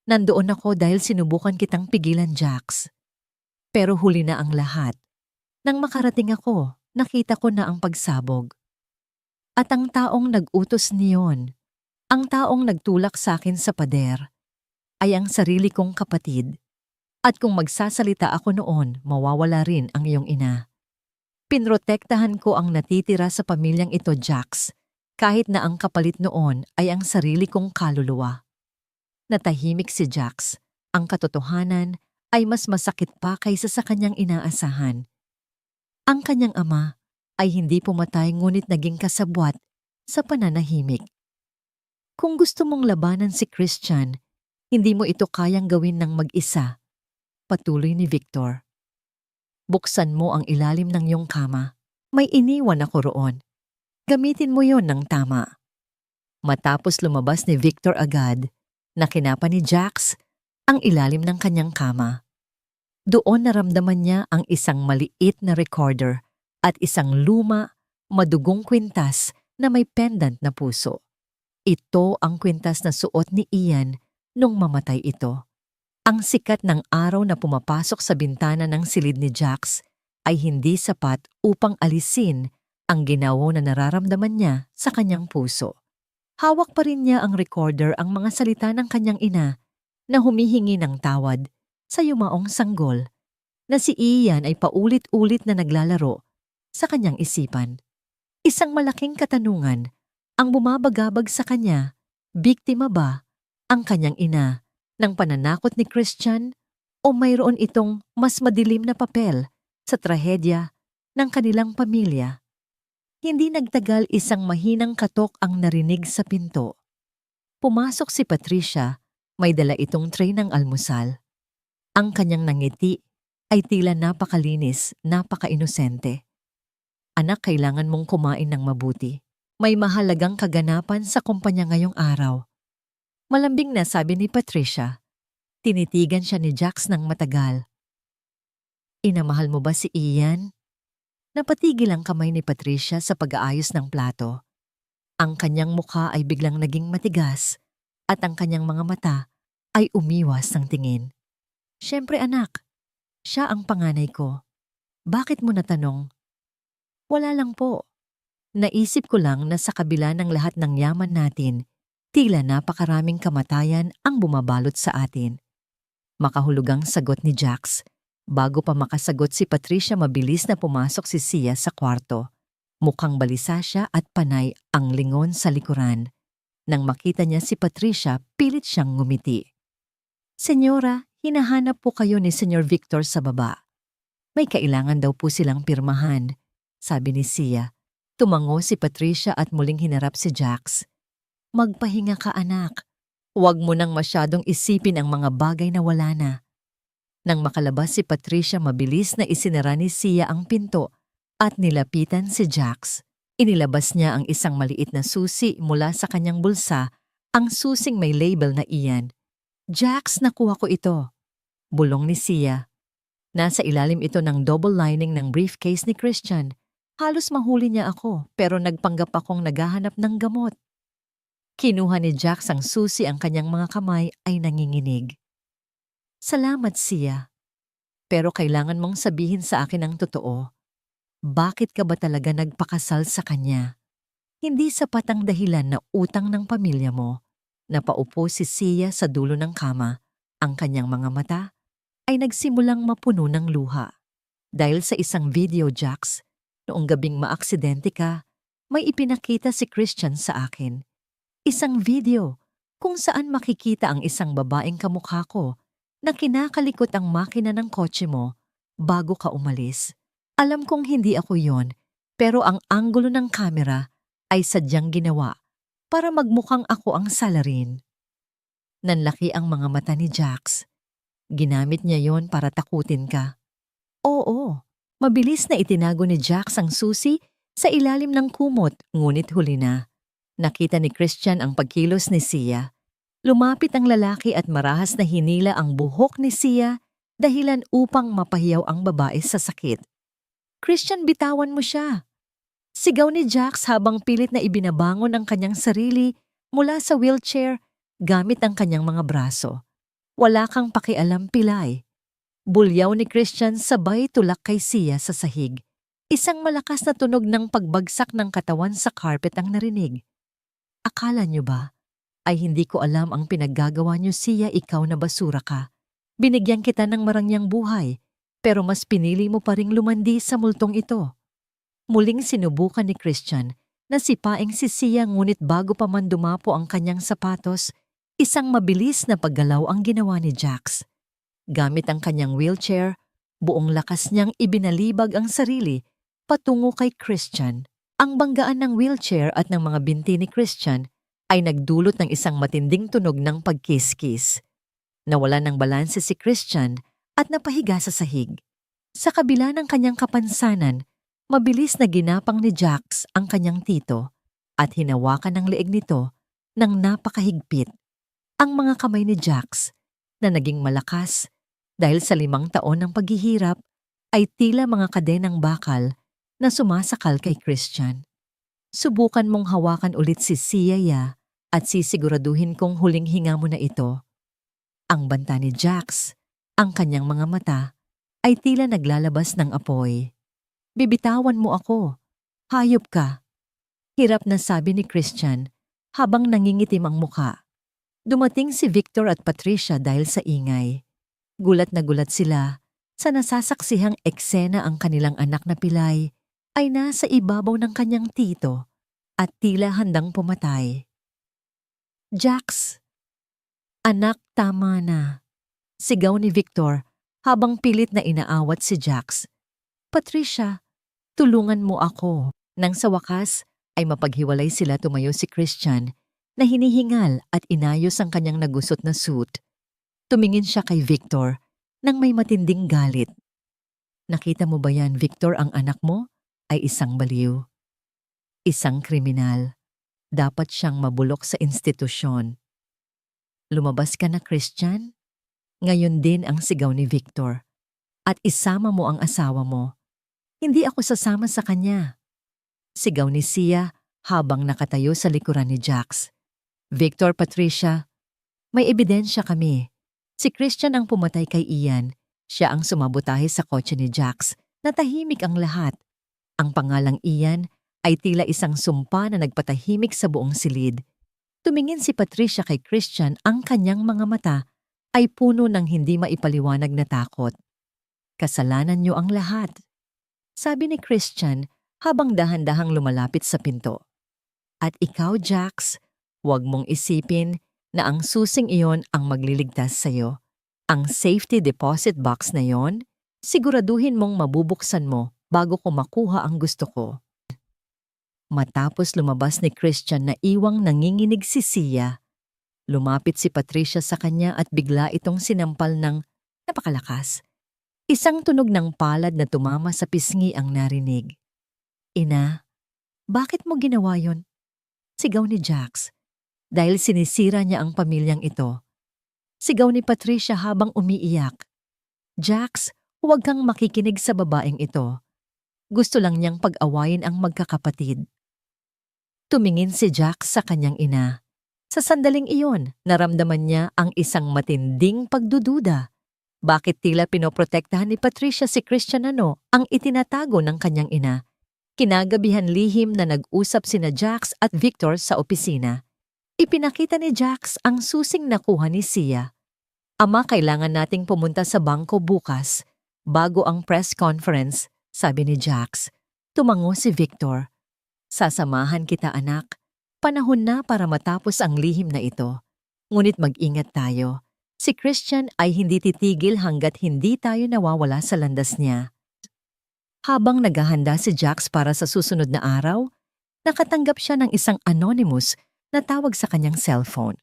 Nandoon ako dahil sinubukan kitang pigilan, Jax. Pero huli na ang lahat. Nang makarating ako, nakita ko na ang pagsabog. At ang taong nag-utos niyon, ang taong nagtulak sa akin sa pader, ay ang sarili kong kapatid. At kung magsasalita ako noon, mawawala rin ang iyong ina. Pinrotektahan ko ang natitira sa pamilyang ito, Jax, kahit na ang kapalit noon ay ang sarili kong kaluluwa. Natahimik si Jax. Ang katotohanan ay mas masakit pa kaysa sa kanyang inaasahan. Ang kanyang ama ay hindi pumatay, ngunit naging kasabwat sa pananahimik. Kung gusto mong labanan si Christian, hindi mo ito kayang gawin ng mag-isa, patuloy ni Victor. Buksan mo ang ilalim ng iyong kama. May iniwan ako roon. Gamitin mo yon ng tama. Matapos lumabas ni Victor agad, nakinapa ni Jax ang ilalim ng kanyang kama. Doon naramdaman niya ang isang maliit na recorder at isang luma, madugong kwintas na may pendant na puso. Ito ang kwintas na suot ni Ian nung mamatay ito. Ang sikat ng araw na pumapasok sa bintana ng silid ni Jax ay hindi sapat upang alisin ang ginawo na nararamdaman niya sa kanyang puso. Hawak pa rin niya ang recorder, ang mga salita ng kanyang ina na humihingi ng tawad sa yumaong sanggol na si Ian ay paulit-ulit na naglalaro sa kanyang isipan. Isang malaking katanungan ang bumabagabag sa kanya, biktima ba ang kanyang ina ng pananakot ni Christian o mayroon itong mas madilim na papel sa trahedya ng kanilang pamilya? Hindi nagtagal, isang mahinang katok ang narinig sa pinto. Pumasok si Patricia, may dala itong tray ng almusal. Ang kanyang nangiti ay tila napakalinis, napaka-inosente. Anak, kailangan mong kumain ng mabuti. May mahalagang kaganapan sa kumpanya ngayong araw. Malambing na sabi ni Patricia. Tinitigan siya ni Jax ng matagal. Inamahal mo ba si Ian? Napatigil ang kamay ni Patricia sa pag-aayos ng plato. Ang kanyang mukha ay biglang naging matigas at ang kanyang mga mata ay umiwas ng tingin. Siyempre anak, siya ang panganay ko. Bakit mo natanong? Wala lang po. Naisip ko lang na sa kabila ng lahat ng yaman natin, tila napakaraming kamatayan ang bumabalot sa atin. Makahulugang sagot ni Jax. Bago pa makasagot si Patricia, mabilis na pumasok si Sia sa kwarto. Mukhang balisa siya at panay ang lingon sa likuran. Nang makita niya si Patricia, pilit siyang ngumiti. Senyora, hinahanap po kayo ni Senyor Victor sa baba. May kailangan daw po silang pirmahan, sabi ni Sia. Tumango si Patricia at muling hinarap si Jax. Magpahinga ka anak. Huwag mo nang masyadong isipin ang mga bagay na wala na. Nang makalabas si Patricia, mabilis na isinara ni Sia ang pinto at nilapitan si Jax. Inilabas niya ang isang maliit na susi mula sa kanyang bulsa, ang susing may label na Ian. Jax, nakuha ko ito. Bulong ni Sia. Nasa ilalim ito ng double lining ng briefcase ni Christian. Halos mahuli niya ako pero nagpanggap akong naghahanap ng gamot. Kinuha ni Jax ang susi, ang kanyang mga kamay ay nanginginig. Salamat Sia. Pero kailangan mong sabihin sa akin ang totoo. Bakit ka ba talaga nagpakasal sa kanya? Hindi sapat ang dahilan na utang ng pamilya mo. Napaupo si Sia sa dulo ng kama. Ang kanyang mga mata ay nagsimulang mapuno ng luha. Dahil sa isang video, Jax, noong gabing maaksidente ka, may ipinakita si Christian sa akin. Isang video kung saan makikita ang isang babaeng kamukha ko na kinakalikot ang makina ng kotse mo bago ka umalis. Alam kong hindi ako yon, pero ang anggulo ng kamera ay sadyang ginawa para magmukhang ako ang salarin. Nanlaki ang mga mata ni Jax. Ginamit niya yon para takutin ka. Oo, mabilis na itinago ni Jax ang susi sa ilalim ng kumot, ngunit huli na. Nakita ni Christian ang pagkilos ni Sia. Lumapit ang lalaki at marahas na hinila ang buhok ni Sia dahilan upang mapahiyaw ang babae sa sakit. Christian, bitawan mo siya. Sigaw ni Jax habang pilit na ibinabangon ang kanyang sarili mula sa wheelchair gamit ang kanyang mga braso. Wala kang pakialam, Pilay. Bulyaw ni Christian sabay tulak kay Sia sa sahig. Isang malakas na tunog ng pagbagsak ng katawan sa carpet ang narinig. Akala niyo ba ay hindi ko alam ang pinaggagawa niyo, Sia, ikaw na basura ka. Binigyan kita ng marangyang buhay, pero mas pinili mo pa ring lumandi sa multong ito. Muling sinubukan ni Christian na sipaing si Sia, ngunit bago pa man dumapo ang kanyang sapatos, isang mabilis na paggalaw ang ginawa ni Jax. Gamit ang kanyang wheelchair, buong lakas niyang ibinalibag ang sarili patungo kay Christian. Ang banggaan ng wheelchair at ng mga binti ni Christian ay nagdulot ng isang matinding tunog ng pagkiskis. Nawala ng balanse si Christian at napahiga sa sahig. Sa kabila ng kanyang kapansanan, mabilis na ginapang ni Jax ang kanyang tito at hinawakan ng leeg nito ng napakahigpit. Ang mga kamay ni Jax na naging malakas dahil sa 5 taon ng paghihirap ay tila mga kadenang bakal na sumasakal kay Christian. Subukan mong hawakan ulit si Sia at sisiguraduhin kong huling hinga mo na ito. Ang banta ni Jax, ang kanyang mga mata, ay tila naglalabas ng apoy. Bibitawan mo ako. Hayop ka. Hirap na sabi ni Christian habang nangingitim ang muka. Dumating si Victor at Patricia dahil sa ingay. Gulat na gulat sila sa nasasaksihang eksena. Ang kanilang anak na Pilay ay nasa ibabaw ng kanyang tito at tila handang pumatay. Jax! Anak, tama na. Sigaw ni Victor habang pilit na inaawat si Jax. Patricia, tulungan mo ako. Nang sa wakas ay mapaghiwalay sila, tumayo si Christian na hinihingal at inayos ang kanyang nagusot na suit. Tumingin siya kay Victor nang may matinding galit. Nakita mo ba yan, Victor, ang anak mo ay isang baliw. Isang kriminal. Dapat siyang mabulok sa institusyon. Lumabas ka na, Christian? Ngayon din ang sigaw ni Victor. At isama mo ang asawa mo. Hindi ako sasama sa kanya. Sigaw ni Sia habang nakatayo sa likuran ni Jax. Victor, Patricia, May ebidensya kami. Si Christian ang pumatay kay Ian. Siya ang sumabotahe sa kotse ni Jax. Natahimik ang lahat. Ang pangalang Ian ay tila isang sumpa na nagpatahimik sa buong silid. Tumingin si Patricia kay Christian, ang kanyang mga mata ay puno ng hindi maipaliwanag na takot. Kasalanan niyo ang lahat, sabi ni Christian habang dahan-dahang lumalapit sa pinto. At ikaw, Jax, huwag mong isipin na ang susing iyon ang magliligtas sa'yo. Ang safety deposit box na yon, siguraduhin mong mabubuksan mo bago ko makuha ang gusto ko. Matapos lumabas ni Christian na iwang nanginginig si Sia, lumapit si Patricia sa kanya at bigla itong sinampal ng napakalakas. Isang tunog ng palad na tumama sa pisngi ang narinig. Ina, bakit mo ginawa yon? Sigaw ni Jax. Dahil sinisira niya ang pamilyang ito. Sigaw ni Patricia habang umiiyak. Jax, huwag kang makikinig sa babaeng ito. Gusto lang niyang pag-awayin ang magkakapatid. Tumingin si Jax sa kanyang ina. Sa sandaling iyon, naramdaman niya ang isang matinding pagdududa. Bakit tila pinoprotektahan ni Patricia si Christian ang itinatago ng kanyang ina? Kinagabihan lihim na nag-usap sina Jax at Victor sa opisina. Ipinakita ni Jax ang susing nakuha ni Sia. Ama, kailangan nating pumunta sa bangko bukas, bago ang press conference, sabi ni Jax. Tumango si Victor. Sasamahan kita, anak. Panahon na para matapos ang lihim na ito. Ngunit mag-ingat tayo. Si Christian ay hindi titigil hanggat hindi tayo nawawala sa landas niya. Habang naghahanda si Jax para sa susunod na araw, nakatanggap siya ng isang anonymous na tawag sa kanyang cellphone.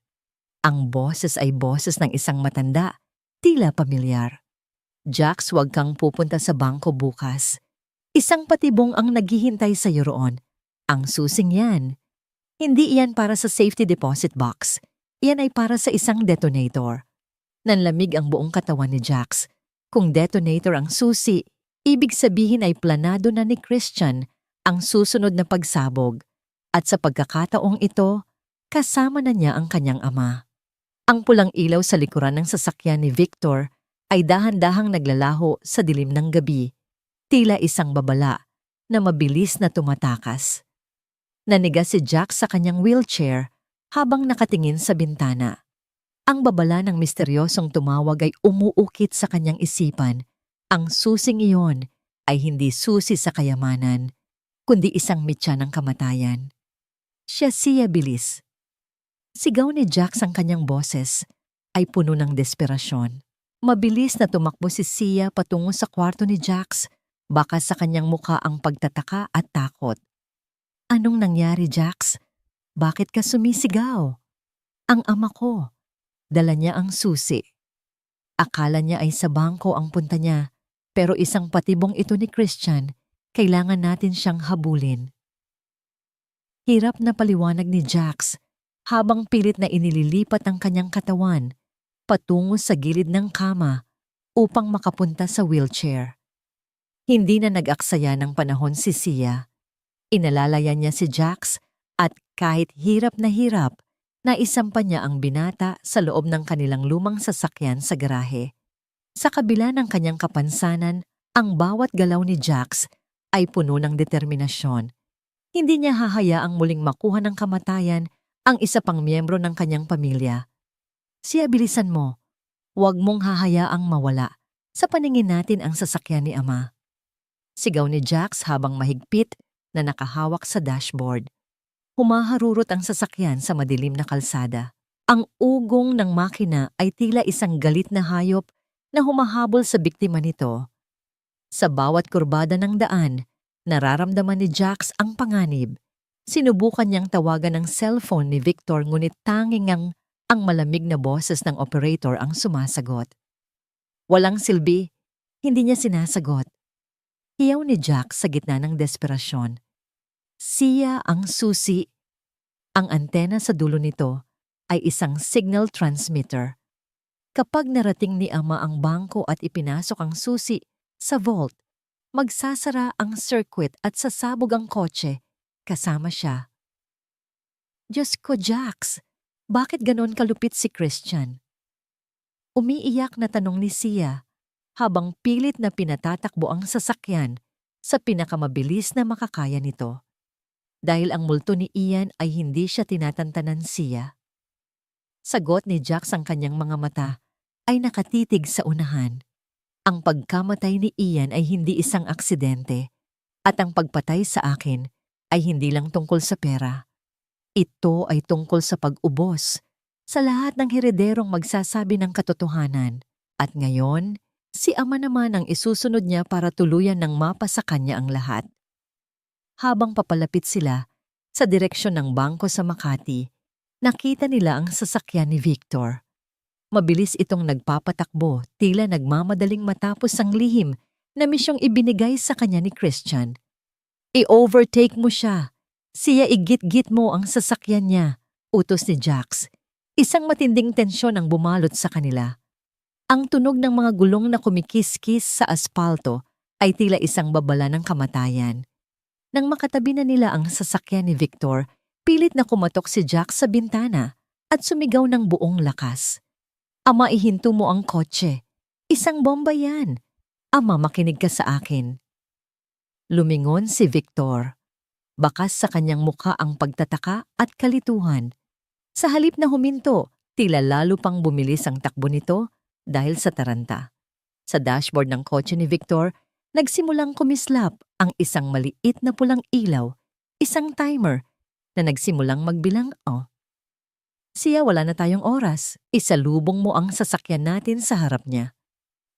Ang boses ay boses ng isang matanda, tila pamilyar. Jax, huwag kang pupunta sa bangko bukas. Isang patibong ang naghihintay sa iyo roon. Ang susing yan. Hindi iyan para sa safety deposit box. Iyan ay para sa isang detonator. Nanlamig ang buong katawan ni Jax. Kung detonator ang susi, ibig sabihin ay planado na ni Christian ang susunod na pagsabog. At sa pagkakataong ito, kasama na niya ang kanyang ama. Ang pulang ilaw sa likuran ng sasakyan ni Victor ay dahan-dahang naglalaho sa dilim ng gabi, tila isang babala na mabilis na tumatakas. Nanigas si Jax sa kanyang wheelchair habang nakatingin sa bintana. Ang babala ng misteryosong tumawag ay umuukit sa kanyang isipan. Ang susing iyon ay hindi susi sa kayamanan, kundi isang mitya ng kamatayan. Siya Sia bilis. Sigaw ni Jax, ang kanyang boses ay puno ng desperasyon. Mabilis na tumakbo si Sia patungo sa kwarto ni Jax, baka sa kanyang muka ang pagtataka at takot. Anong nangyari, Jax? Bakit ka sumisigaw? Ang ama ko. Dala niya ang susi. Akala niya ay sa bangko ang punta niya, pero isang patibong ito ni Christian, kailangan natin siyang habulin. Hirap na paliwanag ni Jax habang pilit na inililipat ang kanyang katawan patungo sa gilid ng kama upang makapunta sa wheelchair. Hindi na nag-aksaya ng panahon si Sia. Inalalayan niya si Jax at kahit hirap, naisampa niya ang binata sa loob ng kanilang lumang sasakyan sa garahe. Sa kabila ng kanyang kapansanan, ang bawat galaw ni Jax ay puno ng determinasyon. Hindi niya hahayaang muling makuha ng kamatayan ang isa pang miyembro ng kanyang pamilya. Sia, bilisan mo. Huwag mong hahayaang mawala. Sa paningin natin ang sasakyan ni ama. Sigaw ni Jax habang mahigpit na nakahawak sa dashboard. Humaharurot ang sasakyan sa madilim na kalsada. Ang ugong ng makina ay tila isang galit na hayop na humahabol sa biktima nito. Sa bawat kurbada ng daan, nararamdaman ni Jax ang panganib. Sinubukan niyang tawagan ng cellphone ni Victor, ngunit tanging ang malamig na boses ng operator ang sumasagot. Walang silbi, hindi niya sinasagot. Hiyaw ni Jax sa gitna ng desperasyon. Sia ang susi. Ang antena sa dulo nito ay isang signal transmitter. Kapag narating ni ama ang bangko at ipinasok ang susi sa vault, magsasara ang circuit at sasabog ang kotse kasama siya. Diyos ko, Jax! Bakit ganon kalupit si Christian? Umiiyak na tanong ni Sia habang pilit na pinatatakbo ang sasakyan sa pinakamabilis na makakaya nito. Dahil ang multo ni Ian ay hindi siya tinatantanan Sia. Sagot ni Jax ang kanyang mga mata ay nakatitig sa unahan. Ang pagkamatay ni Ian ay hindi isang aksidente at ang pagpatay sa akin ay hindi lang tungkol sa pera. Ito ay tungkol sa pag-ubos sa lahat ng herederong magsasabi ng katotohanan. At ngayon, si Ama naman ang isusunod niya para tuluyan ng mapa sa kanya ang lahat. Habang papalapit sila sa direksyon ng bangko sa Makati, nakita nila ang sasakyan ni Victor. Mabilis itong nagpapatakbo, tila nagmamadaling matapos ang lihim na misyong ibinigay sa kanya ni Christian. I-overtake mo siya. Siya igit-git mo ang sasakyan niya, utos ni Jax. Isang matinding tensyon ang bumalot sa kanila. Ang tunog ng mga gulong na kumikis-kis sa aspalto ay tila isang babala ng kamatayan. Nang makatabi na nila ang sasakyan ni Victor, pilit na kumatok si Jax sa bintana at sumigaw ng buong lakas. Ama, ihinto mo ang kotse. Isang bomba yan. Ama, makinig ka sa akin. Lumingon si Victor. Bakas sa kanyang mukha ang pagtataka at kalituhan. Sa halip na huminto, tila lalo pang bumilis ang takbo nito dahil sa taranta. Sa dashboard ng kotse ni Victor, nagsimulang kumislap ang isang maliit na pulang ilaw, isang timer na nagsimulang magbilang Siya, wala na tayong oras. Isalubong mo ang sasakyan natin sa harap niya.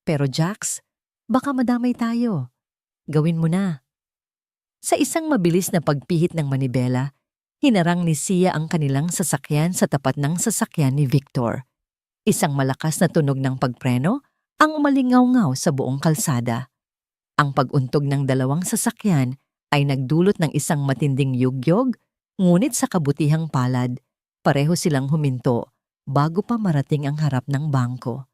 Pero Jax, baka madamay tayo. Gawin mo na. Sa isang mabilis na pagpihit ng manibela, hinarang ni Sia ang kanilang sasakyan sa tapat ng sasakyan ni Victor. Isang malakas na tunog ng pagpreno ang umalingaw-ngaw sa buong kalsada. Ang pag-untog ng dalawang sasakyan ay nagdulot ng isang matinding yugyog, ngunit sa kabutihang palad, pareho silang huminto bago pa marating ang harap ng bangko.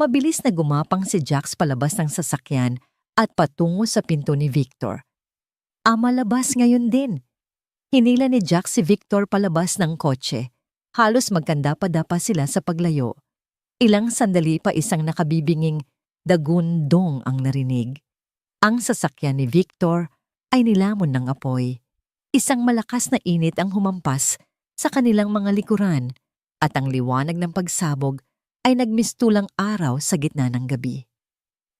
Mabilis na gumapang si Jax palabas ng sasakyan at patungo sa pinto ni Victor. Malabas ngayon din. Hinila ni Jax si Victor palabas ng kotse. Halos magkandapa-dapa sila sa paglayo. Ilang sandali pa isang nakabibinging dagundong ang narinig. Ang sasakyan ni Victor ay nilamon ng apoy. Isang malakas na init ang humampas sa kanilang mga likuran at ang liwanag ng pagsabog ay nagmistulang araw sa gitna ng gabi.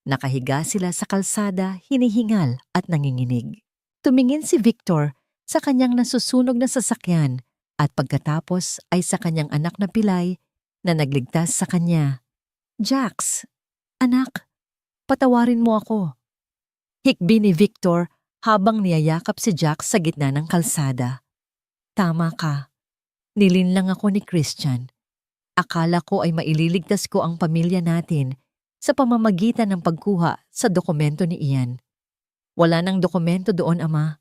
Nakahiga sila sa kalsada, hinihingal at nanginginig. Tumingin si Victor sa kanyang nasusunog na sasakyan at pagkatapos ay sa kanyang anak na pilay na nagligtas sa kanya. Jax, anak, patawarin mo ako. Hikbi ni Victor habang niyayakap si Jax sa gitna ng kalsada. Tama ka. Nilinlang ako ni Christian. Akala ko ay maililigtas ko ang pamilya natin sa pamamagitan ng pagkuha sa dokumento ni Ian. Wala nang dokumento doon, Ama.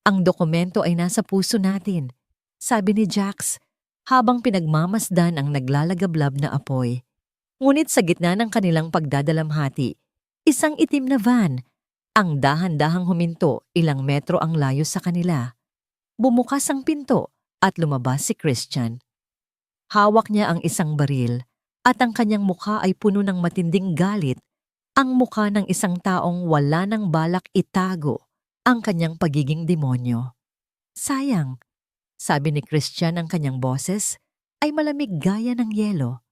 Ang dokumento ay nasa puso natin, sabi ni Jax habang pinagmamasdan ang naglalagablab na apoy. Ngunit sa gitna ng kanilang pagdadalamhati, isang itim na van ang dahan-dahang huminto, ilang metro ang layo sa kanila. Bumukas ang pinto at lumabas si Christian. Hawak niya ang isang baril at ang kanyang mukha ay puno ng matinding galit, ang mukha ng isang taong wala nang balak itago ang kanyang pagiging demonyo. Sayang, sabi ni Christian ang kanyang boses ay malamig gaya ng yelo.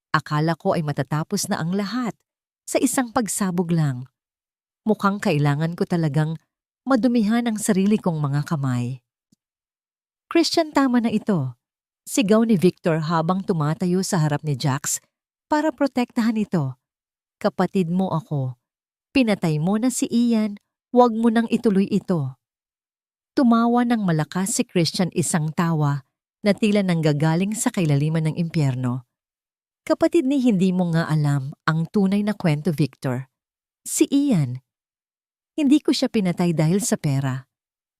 Akala ko ay matatapos na ang lahat sa isang pagsabog lang. Mukhang kailangan ko talagang madumihan ang sarili kong mga kamay. Christian, tama na ito. Sigaw ni Victor habang tumatayo sa harap ni Jax para protektahan ito. Kapatid mo ako. Pinatay mo na si Ian, huwag mo nang ituloy ito. Tumawa ng malakas si Christian, isang tawa na tila nanggagaling sa kailaliman ng impyerno. Kapatid ni, hindi mo nga alam ang tunay na kwento, Victor. Si Ian. Hindi ko siya pinatay dahil sa pera.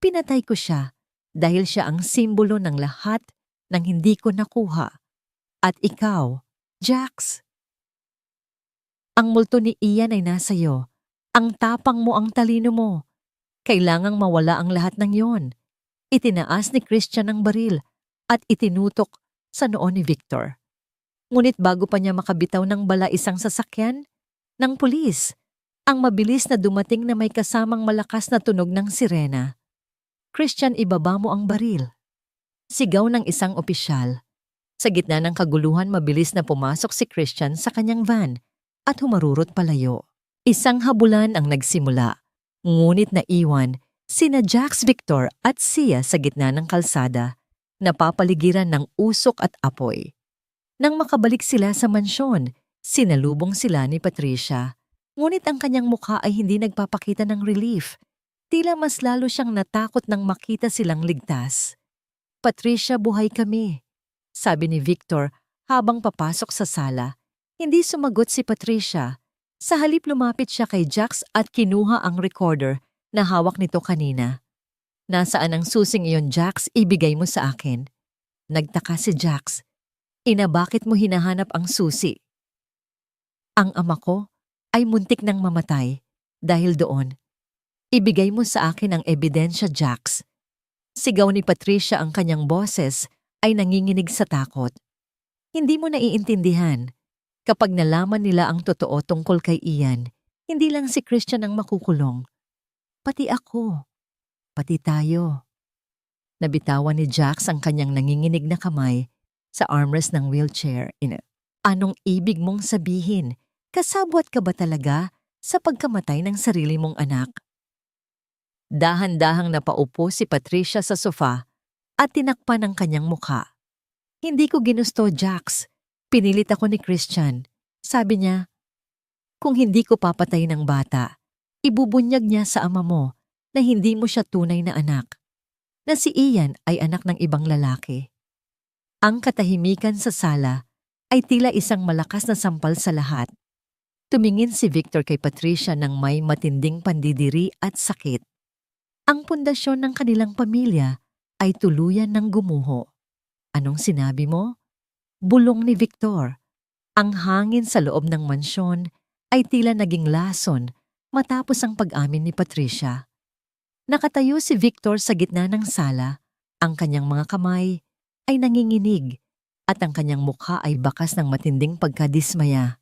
Pinatay ko siya dahil siya ang simbolo ng lahat ng hindi ko nakuha. At ikaw, Jax. Ang multo ni Ian ay nasa iyo. Ang tapang mo, ang talino mo. Kailangang mawala ang lahat ng yon. Itinaas ni Christian ang baril at itinutok sa noo ni Victor. Ngunit bago pa niya makabitaw ng bala isang sasakyan ng pulis, ang mabilis na dumating na may kasamang malakas na tunog ng sirena. "Christian, ibaba mo ang baril." Sigaw ng isang opisyal. Sa gitna ng kaguluhan, mabilis na pumasok si Christian sa kanyang van at humarurot palayo. Isang habulan ang nagsimula, ngunit naiwan sina Jax, Victor at Sia sa gitna ng kalsada, napapaligiran ng usok at apoy. Nang makabalik sila sa mansyon, sinalubong sila ni Patricia. Ngunit ang kanyang mukha ay hindi nagpapakita ng relief. Tila mas lalo siyang natakot nang makita silang ligtas. "Patricia, buhay kami," sabi ni Victor habang papasok sa sala. Hindi sumagot si Patricia. Sa halip lumapit siya kay Jax at kinuha ang recorder na hawak nito kanina. "Nasaan ang susing iyon, Jax? Ibigay mo sa akin." Nagtaka si Jax. "Ina, bakit mo hinahanap ang susi?" "Ang ama ko ay muntik nang mamatay dahil doon. Ibigay mo sa akin ang ebidensya, Jax." Sigaw ni Patricia, ang kanyang boses ay nanginginig sa takot. Hindi mo naiintindihan. Kapag nalaman nila ang totoo tungkol kay Ian, hindi lang si Christian ang makukulong. Pati ako. Pati tayo. Nabitawan ni Jax ang kanyang nanginginig na kamay sa armrest ng wheelchair. "Anong ibig mong sabihin? Kasabwat ka ba talaga sa pagkamatay ng sarili mong anak?" Dahan-dahang napaupo si Patricia sa sofa at tinakpan ang kanyang mukha. "Hindi ko ginusto, Jax. Pinilit ako ni Christian. Sabi niya, kung hindi ko papatay ng bata, ibubunyag niya sa ama mo na hindi mo siya tunay na anak, na si Ian ay anak ng ibang lalaki." Ang katahimikan sa sala ay tila isang malakas na sampal sa lahat. Tumingin si Victor kay Patricia ng may matinding pandidiri at sakit. Ang pundasyon ng kanilang pamilya ay tuluyan ng gumuho. "Anong sinabi mo?" Bulong ni Victor. Ang hangin sa loob ng mansyon ay tila naging lason matapos ang pag-amin ni Patricia. Nakatayo si Victor sa gitna ng sala, ang kanyang mga kamay ay nanginginig at ang kanyang mukha ay bakas ng matinding pagkadismaya.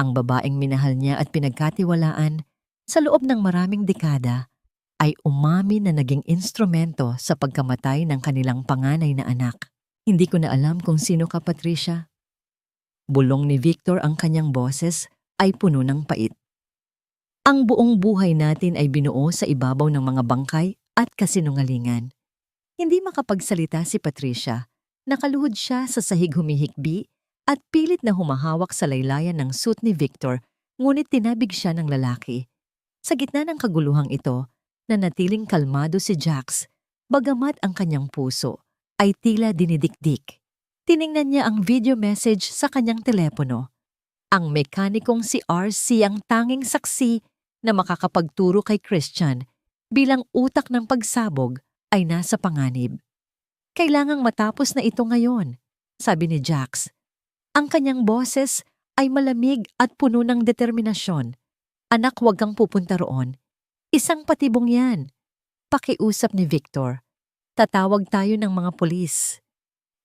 Ang babaeng minahal niya at pinagkatiwalaan sa loob ng maraming dekada ay umamin na naging instrumento sa pagkamatay ng kanilang panganay na anak. "Hindi ko na alam kung sino ka, Patricia." Bulong ni Victor, ang kanyang boses ay puno ng pait. "Ang buong buhay natin ay binuo sa ibabaw ng mga bangkay at kasinungalingan." Hindi makapagsalita si Patricia. Nakaluhod siya sa sahig, humihikbi at pilit na humahawak sa laylayan ng suit ni Victor, ngunit tinabig siya ng lalaki. Sa gitna ng kaguluhang ito, nanatiling kalmado si Jax, bagamat ang kanyang puso ay tila dinidikdik. Tiningnan niya ang video message sa kanyang telepono. Ang mekanikong si RC ang tanging saksi na makakapagturo kay Christian bilang utak ng pagsabog ay nasa panganib. "Kailangang matapos na ito ngayon," sabi ni Jax. Ang kanyang boses ay malamig at puno ng determinasyon. "Anak, huwag kang pupunta roon. Isang patibong yan." Pakiusap ni Victor. "Tatawag tayo ng mga pulis.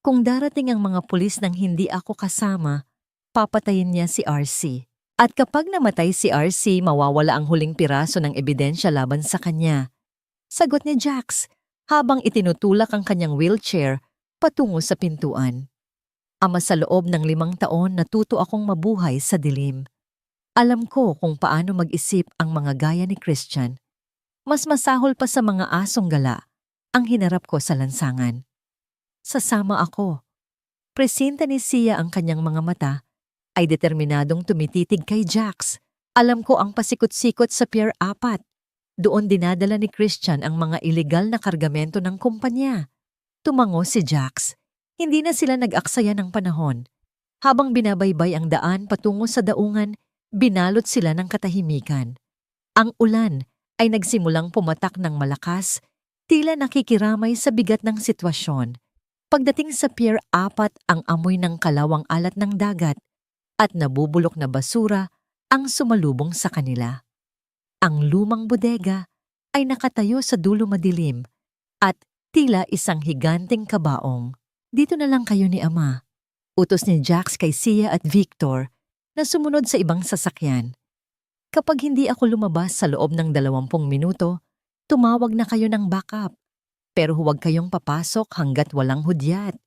Kung darating ang mga pulis nang hindi ako kasama, papatayin niya si RC. At kapag namatay si RC, mawawala ang huling piraso ng ebidensya laban sa kanya." Sagot ni Jax habang itinutulak ang kanyang wheelchair patungo sa pintuan. "Ama, sa loob ng 5 taon natuto akong mabuhay sa dilim. Alam ko kung paano mag-isip ang mga gaya ni Christian. Mas masahol pa sa mga asong gala ang hinarap ko sa lansangan. Sasama ako." Presinta ni Sia, ang kanyang mga mata ay determinadong tumititig kay Jax. "Alam ko ang pasikot-sikot sa Pier 4. Doon dinadala ni Christian ang mga ilegal na kargamento ng kumpanya." Tumango si Jax. Hindi na sila nag-aksaya ng panahon. Habang binabaybay ang daan patungo sa daungan, binalot sila ng katahimikan. Ang ulan ay nagsimulang pumatak ng malakas, tila nakikiramay sa bigat ng sitwasyon. Pagdating sa Pier 4, ang amoy ng kalawang alat ng dagat at nabubulok na basura ang sumalubong sa kanila. Ang lumang bodega ay nakatayo sa dulo madilim at tila isang higanteng kabaong. Dito na lang kayo ni Ama. Utos ni Jax kay Sia at Victor na sumunod sa ibang sasakyan. Kapag hindi ako lumabas sa loob ng 20 minuto, tumawag na kayo ng backup. Pero huwag kayong papasok hanggat walang hudyat.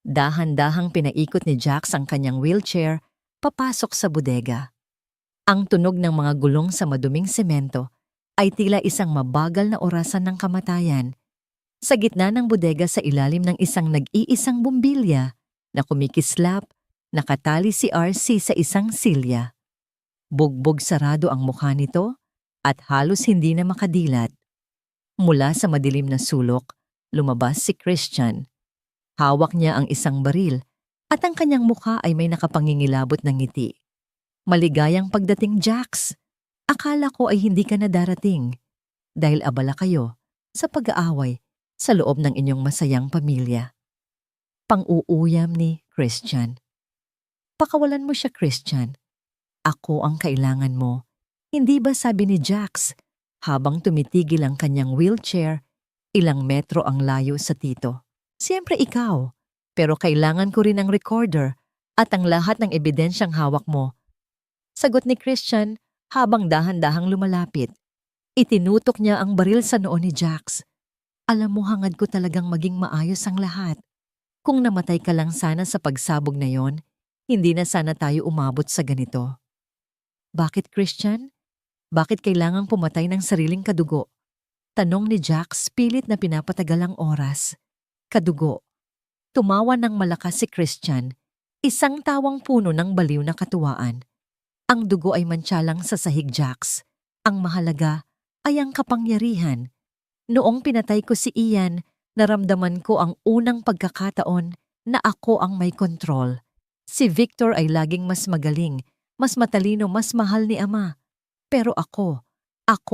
Dahan-dahang pinaikot ni Jax ang kanyang wheelchair papasok sa bodega. Ang tunog ng mga gulong sa maduming semento ay tila isang mabagal na orasan ng kamatayan. Sa gitna ng bodega sa ilalim ng isang nag-iisang bumbilya na kumikislap, nakatali si RC sa isang silya. Bugbog sarado ang mukha nito at halos hindi na makadilat. Mula sa madilim na sulok, lumabas si Christian. Hawak niya ang isang baril at ang kanyang mukha ay may nakapangingilabot ng ngiti. Maligayang pagdating, Jax. Akala ko ay hindi ka na darating dahil abala kayo sa pag-aaway sa loob ng inyong masayang pamilya. Pang-uuyam ni Christian. Pakawalan mo siya, Christian. Ako ang kailangan mo. Hindi ba sabi ni Jax habang tumitigil ang kanyang wheelchair, ilang metro ang layo sa tito. Siyempre ikaw, pero kailangan ko rin ang recorder at ang lahat ng ebidensyang hawak mo. Sagot ni Christian habang dahan-dahang lumalapit. Itinutok niya ang baril sa noo ni Jax. Alam mo, hangad ko talagang maging maayos ang lahat. Kung namatay ka lang sana sa pagsabog na yon, hindi na sana tayo umabot sa ganito. Bakit, Christian? Bakit kailangang pumatay ng sariling kadugo? Tanong ni Jax, pilit na pinapatagal ang oras. Kadugo. Tumawa ng malakas si Christian, isang tawang puno ng baliw na katuwaan. Ang dugo ay mantsalang sa sahig, Jax. Ang mahalaga ay ang kapangyarihan. Noong pinatay ko si Ian, naramdaman ko ang unang pagkakataon na ako ang may kontrol. Si Victor ay laging mas magaling, mas matalino, mas mahal ni Ama. Pero ako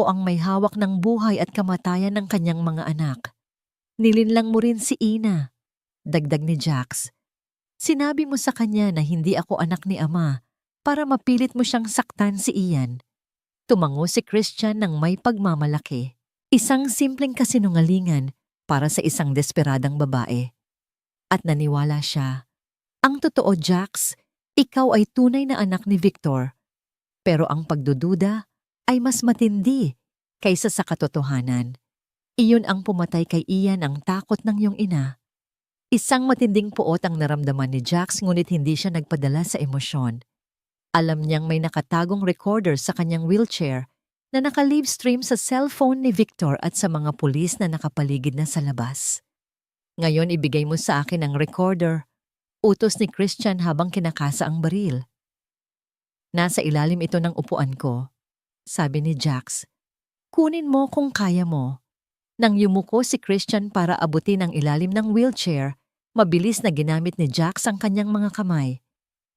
ang may hawak ng buhay at kamatayan ng kanyang mga anak. Nilinlang mo rin si Ina. Dagdag ni Jax. Sinabi mo sa kanya na hindi ako anak ni Ama para mapilit mo siyang saktan si Ian. Tumango si Christian ng may pagmamalaki. Isang simpleng kasinungalingan para sa isang desperadang babae. At naniwala siya. Ang totoo, Jax, ikaw ay tunay na anak ni Victor. Pero ang pagdududa ay mas matindi kaysa sa katotohanan. Iyon ang pumatay kay Ian, ang takot ng iyong ina. Isang matinding puot ang naramdaman ni Jax, ngunit hindi siya nagpadala sa emosyon. Alam niyang may nakatagong recorder sa kanyang wheelchair na naka-livestream sa cellphone ni Victor at sa mga pulis na nakapaligid na sa labas. Ngayon ibigay mo sa akin ang recorder, utos ni Christian habang kinakasa ang baril. Nasa ilalim ito ng upuan ko, sabi ni Jax. Kunin mo kung kaya mo. Nang yumuko si Christian para abutin ang ilalim ng wheelchair, mabilis na ginamit ni Jax ang kanyang mga kamay.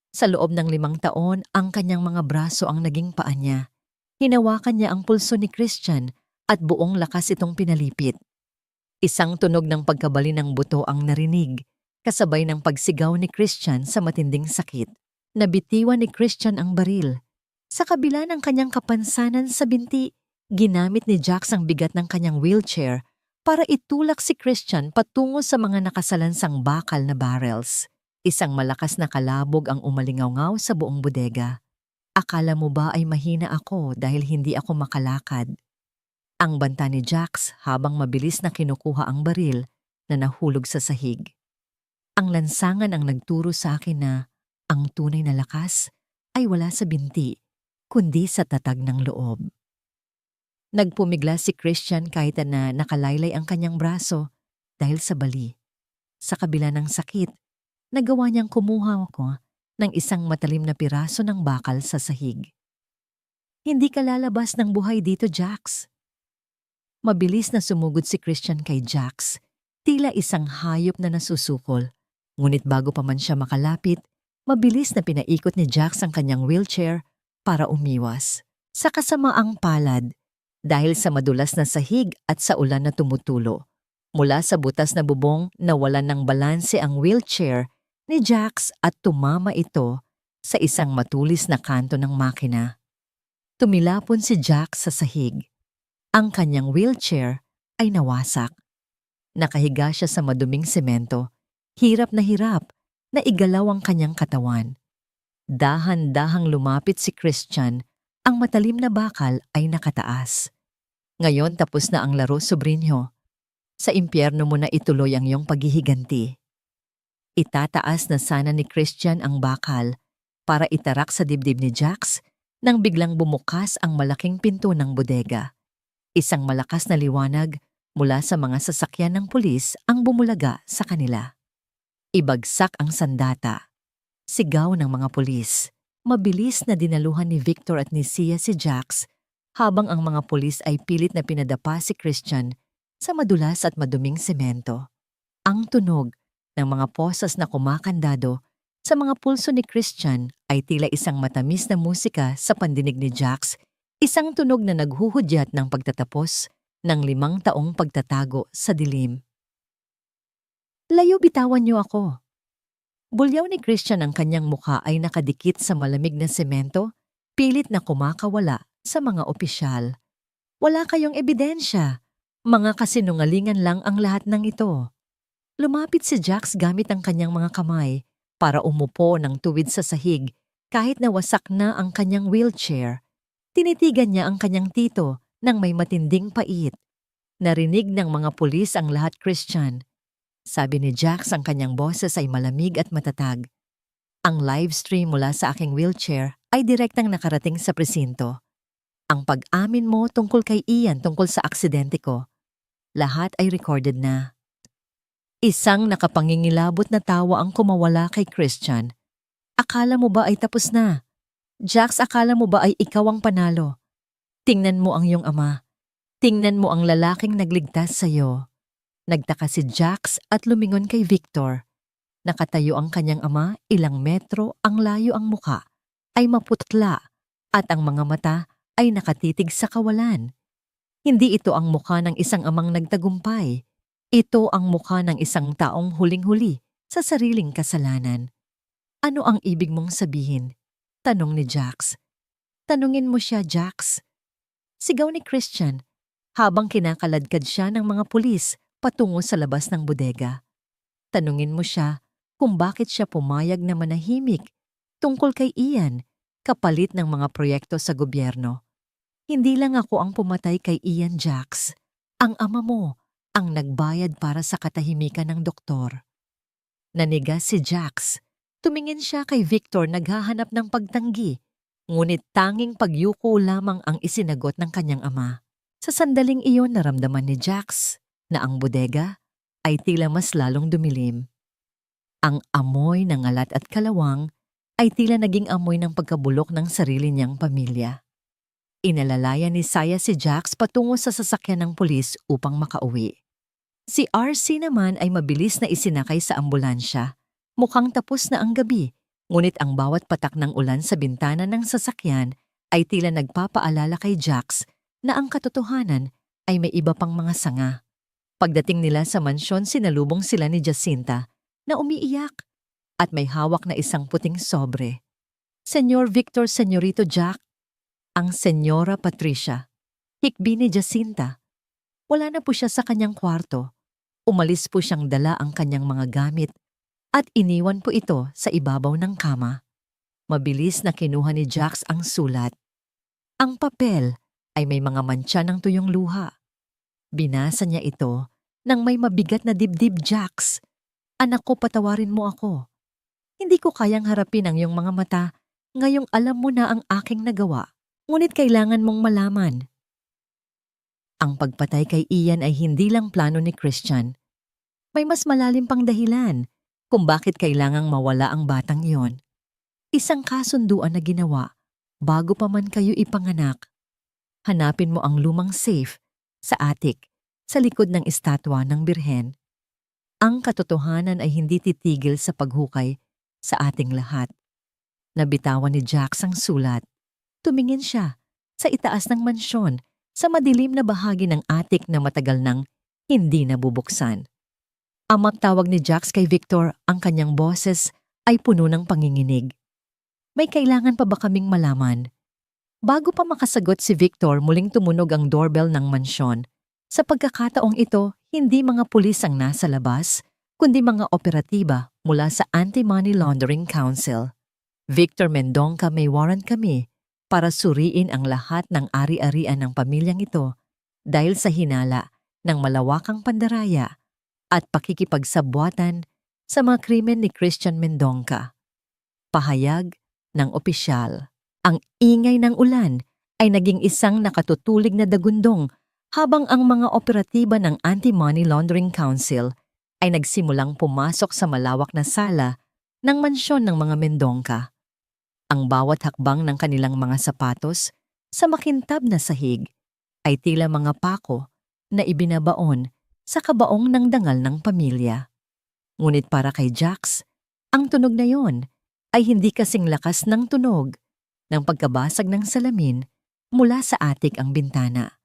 Sa loob ng 5 taon, ang kanyang mga braso ang naging paa niya. Hinawakan niya ang pulso ni Christian at buong lakas itong pinalipit. Isang tunog ng pagkabali ng buto ang narinig, kasabay ng pagsigaw ni Christian sa matinding sakit. Nabitiwan ni Christian ang baril. Sa kabila ng kanyang kapansanan sa binti, ginamit ni Jax ang bigat ng kanyang wheelchair para itulak si Christian patungo sa mga nakasalansang bakal na barrels. Isang malakas na kalabog ang umalingaw-ngaw sa buong bodega. Akala mo ba ay mahina ako dahil hindi ako makalakad? Ang banta ni Jax habang mabilis na kinukuha ang baril na nahulog sa sahig. Ang lansangan ang nagturo sa akin na ang tunay na lakas ay wala sa binti, kundi sa tatag ng loob. Nagpumigla si Christian kahit na nakalaylay ang kanyang braso dahil sa bali. Sa kabila ng sakit, nagawa niyang kumuha ko ng isang matalim na piraso ng bakal sa sahig. Hindi ka lalabas ng buhay dito, Jax. Mabilis na sumugod si Christian kay Jax, tila isang hayop na nasusukol. Ngunit bago pa man siya makalapit, mabilis na pinaikot ni Jax ang kanyang wheelchair para umiwas. Sa kasamaang palad, dahil sa madulas na sahig at sa ulan na tumutulo, mula sa butas na bubong nawalan ng balanse ang wheelchair ni Jax at tumama ito sa isang matulis na kanto ng makina. Tumilapon si Jax sa sahig. Ang kanyang wheelchair ay nawasak. Nakahiga siya sa maduming semento, Hirap na igalaw ang kanyang katawan. Dahan-dahang lumapit si Christian, ang matalim na bakal ay nakataas. Ngayon tapos na ang laro, sobrinyo. Sa impyerno mo na ituloy ang iyong paghihiganti. Itataas na sana ni Christian ang bakal para itarak sa dibdib ni Jax nang biglang bumukas ang malaking pinto ng bodega. Isang malakas na liwanag mula sa mga sasakyan ng pulis ang bumulaga sa kanila. Ibagsak ang sandata. Sigaw ng mga pulis. Mabilis na dinaluhan ni Victor at ni Sia si Jax habang ang mga pulis ay pilit na pinadapa si Christian sa madulas at maduming semento. Ang tunog ng mga posas na kumakandado sa mga pulso ni Christian ay tila isang matamis na musika sa pandinig ni Jax, isang tunog na naghuhudyat ng pagtatapos ng 5 taong pagtatago sa dilim. Layo, bitawan niyo ako. Bulyaw ni Christian, ang kanyang mukha ay nakadikit sa malamig na semento, pilit na kumakawala sa mga opisyal. Wala kayong ebidensya. Mga kasinungalingan lang ang lahat ng ito. Lumapit si Jax gamit ang kanyang mga kamay para umupo ng tuwid sa sahig kahit na wasak na ang kanyang wheelchair. Tinitigan niya ang kanyang tito nang may matinding pait. Narinig ng mga pulis ang lahat, Christian. Sabi ni Jax, ang kanyang boses ay malamig at matatag. Ang live stream mula sa aking wheelchair ay direktang nakarating sa presinto. Ang pag-amin mo tungkol kay Ian tungkol sa aksidente ko, lahat ay recorded na. Isang nakapangingilabot na tawa ang kumawala kay Christian. Akala mo ba ay tapos na? Jax, akala mo ba ay ikaw ang panalo? Tingnan mo ang iyong ama. Tingnan mo ang lalaking nagligtas sa'yo. Nagtaka si Jax at lumingon kay Victor. Nakatayo ang kanyang ama, ilang metro ang layo, ang muka ay maputla at ang mga mata ay nakatitig sa kawalan. Hindi ito ang mukha ng isang amang nagtagumpay. Ito ang mukha ng isang taong huling-huli sa sariling kasalanan. Ano ang ibig mong sabihin? Tanong ni Jax. Tanungin mo siya, Jax. Sigaw ni Christian habang kinakaladkad siya ng mga pulis patungo sa labas ng bodega. Tanungin mo siya kung bakit siya pumayag na manahimik tungkol kay Ian kapalit ng mga proyekto sa gobyerno. Hindi lang ako ang pumatay kay Ian, Jax. Ang ama mo ang nagbayad para sa katahimikan ng doktor. Nanigas si Jax. Tumingin siya kay Victor, naghahanap ng pagtanggi, ngunit tanging pagyuko lamang ang isinagot ng kanyang ama. Sa sandaling iyon, naramdaman ni Jax na ang bodega ay tila mas lalong dumilim. Ang amoy ng alat at kalawang ay tila naging amoy ng pagkabulok ng sarili niyang pamilya. Inalalayan ni Sia si Jax patungo sa sasakyan ng pulis upang makauwi. Si RC naman ay mabilis na isinakay sa ambulansya. Mukhang tapos na ang gabi, ngunit ang bawat patak ng ulan sa bintana ng sasakyan ay tila nagpapaalala kay Jax na ang katotohanan ay may iba pang mga sanga. Pagdating nila sa mansyon, sinalubong sila ni Jacinta na umiiyak at may hawak na isang puting sobre. Senyor Victor, Senyorito Jack, ang Senyora Patricia. Hikbi ni Jacinta. Wala na po siya sa kanyang kwarto. Umalis po siyang dala ang kanyang mga gamit at iniwan po ito sa ibabaw ng kama. Mabilis na kinuha ni Jax ang sulat. Ang papel ay may mga mantsa ng tuyong luha. Binasa niya ito nang may mabigat na dibdib. Jax, anak ko, patawarin mo ako. Hindi ko kayang harapin ang iyong mga mata ngayong alam mo na ang aking nagawa. Ngunit kailangan mong malaman. Ang pagpatay kay Ian ay hindi lang plano ni Christian. May mas malalim pang dahilan kung bakit kailangang mawala ang batang iyon. Isang kasunduan na ginawa bago pa man kayo ipanganak. Hanapin mo ang lumang safe sa attic, sa likod ng estatwa ng Birhen. Ang katotohanan ay hindi titigil sa paghukay sa ating lahat. Nabitawan ni Jax ang sulat. Tumingin siya sa itaas ng mansyon, sa madilim na bahagi ng attic na matagal nang hindi nabubuksan. Amak, tawag ni Jax kay Victor, ang kanyang boses ay puno ng panginginig. May kailangan pa ba kaming malaman? Bago pa makasagot si Victor, muling tumunog ang doorbell ng mansyon. Sa pagkakataong ito, hindi mga pulis ang nasa labas, kundi mga operatiba mula sa Anti-Money Laundering Council. Victor Mendonca, may warrant kami para suriin ang lahat ng ari-arian ng pamilyang ito dahil sa hinala ng malawakang pandaraya at pakikipagsabwatan sa mga krimen ni Christian Mendonca. Pahayag ng opisyal. Ang ingay ng ulan ay naging isang nakatutulig na dagundong habang ang mga operatiba ng Anti-Money Laundering Council ay nagsimulang pumasok sa malawak na sala ng mansyon ng mga Mendonca. Ang bawat hakbang ng kanilang mga sapatos sa makintab na sahig ay tila mga pako na ibinabaon sa kabaong ng dangal ng pamilya. Ngunit para kay Jax, ang tunog na yon ay hindi kasing lakas ng tunog ng pagkabasag ng salamin mula sa atik ang bintana,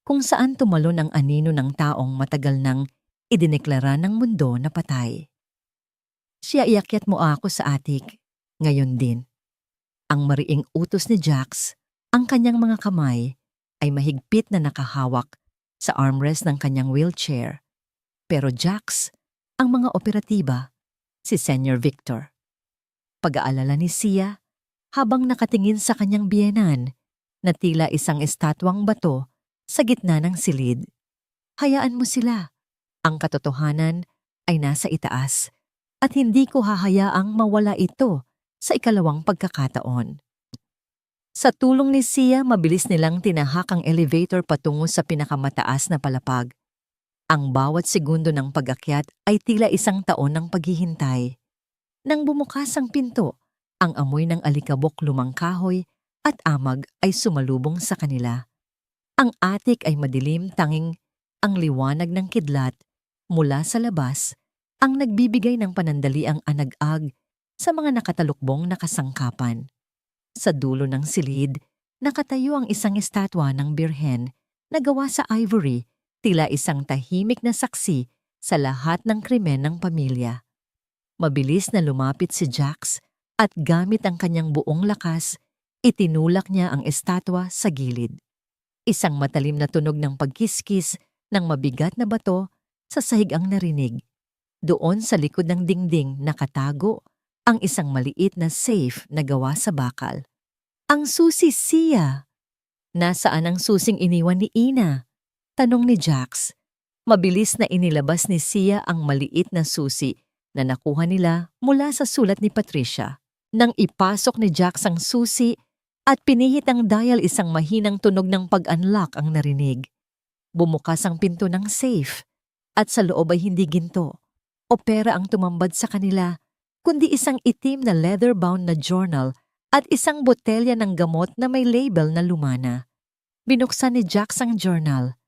kung saan tumalon ang anino ng taong matagal nang idineklara ng mundo na patay. Siya, iakyat mo ako sa atik, ngayon din. Ang mariing utos ni Jax, ang kanyang mga kamay ay mahigpit na nakahawak sa armrest ng kanyang wheelchair. Pero Jax, ang mga operatiba, si Senior Victor. Pag-aalala ni Sia habang nakatingin sa kanyang biyenan na tila isang estatwang bato sa gitna ng silid. Hayaan mo sila. Ang katotohanan ay nasa itaas at hindi ko hahayaang mawala ito sa ikalawang pagkakataon. Sa tulong ni Sia, mabilis nilang tinahak ang elevator patungo sa pinakamataas na palapag. Ang bawat segundo ng pag-akyat ay tila isang taon ng paghihintay. Nang bumukas ang pinto, ang amoy ng alikabok, lumang kahoy at amag ay sumalubong sa kanila. Ang atik ay madilim, tanging ang liwanag ng kidlat mula sa labas ang nagbibigay ng panandaliang anag-ag sa mga nakatalukbong na kasangkapan. Sa dulo ng silid, nakatayo ang isang estatwa ng birhen na gawa sa ivory, tila isang tahimik na saksi sa lahat ng krimen ng pamilya. Mabilis na lumapit si Jax at gamit ang kanyang buong lakas, itinulak niya ang estatwa sa gilid. Isang matalim na tunog ng pagkiskis ng mabigat na bato sa sahig ang narinig. Doon sa likod ng dingding nakatago ang isang maliit na safe na gawa sa bakal. Ang susi, Sia! Nasaan ang susing iniwan ni Ina? Tanong ni Jax. Mabilis na inilabas ni Sia ang maliit na susi na nakuha nila mula sa sulat ni Patricia. Nang ipasok ni Jax ang susi at pinihit ang dial, isang mahinang tunog ng pag-unlock ang narinig. Bumukas ang pinto ng safe at sa loob ay hindi ginto o pera ang tumambad sa kanila, kundi isang itim na leather-bound na journal at isang botelya ng gamot na may label na lumana. Binuksan ni Jax ang journal.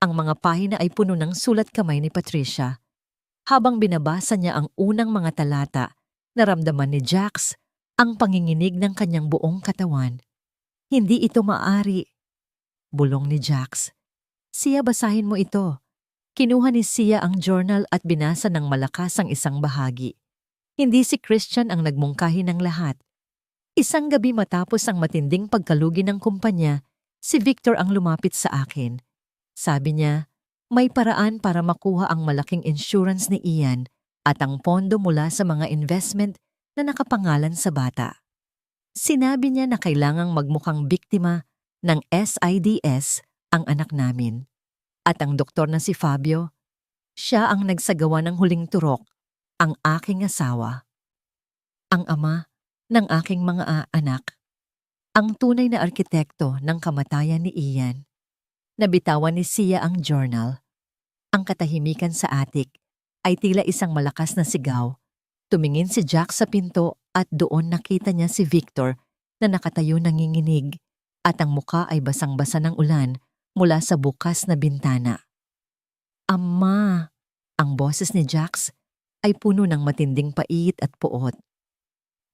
Ang mga pahina ay puno ng sulat kamay ni Patricia. Habang binabasa niya ang unang mga talata, naramdaman ni Jax ang panginginig ng kanyang buong katawan. Hindi ito maaari. Bulong ni Jax. Sia, basahin mo ito. Kinuha ni Sia ang journal at binasa ng malakas ang isang bahagi. Hindi si Christian ang nagmungkahi ng lahat. Isang gabi matapos ang matinding pagkalugi ng kumpanya, si Victor ang lumapit sa akin. Sabi niya, may paraan para makuha ang malaking insurance ni Ian at ang pondo mula sa mga investment na nakapangalan sa bata. Sinabi niya na kailangang magmukhang biktima ng SIDS ang anak namin. At ang doktor na si Fabio, siya ang nagsagawa ng huling turok, ang aking asawa. Ang ama ng aking mga anak. Ang tunay na arkitekto ng kamatayan ni Ian. Nabitawan ni Sia ang journal. Ang katahimikan sa atik ay tila isang malakas na sigaw. Tumingin si Jack sa pinto at doon nakita niya si Victor na nakatayo nanginginig at ang muka ay basang-basa ng ulan mula sa bukas na bintana. Ama! Ang boses ni Jax ay puno ng matinding pait at puot.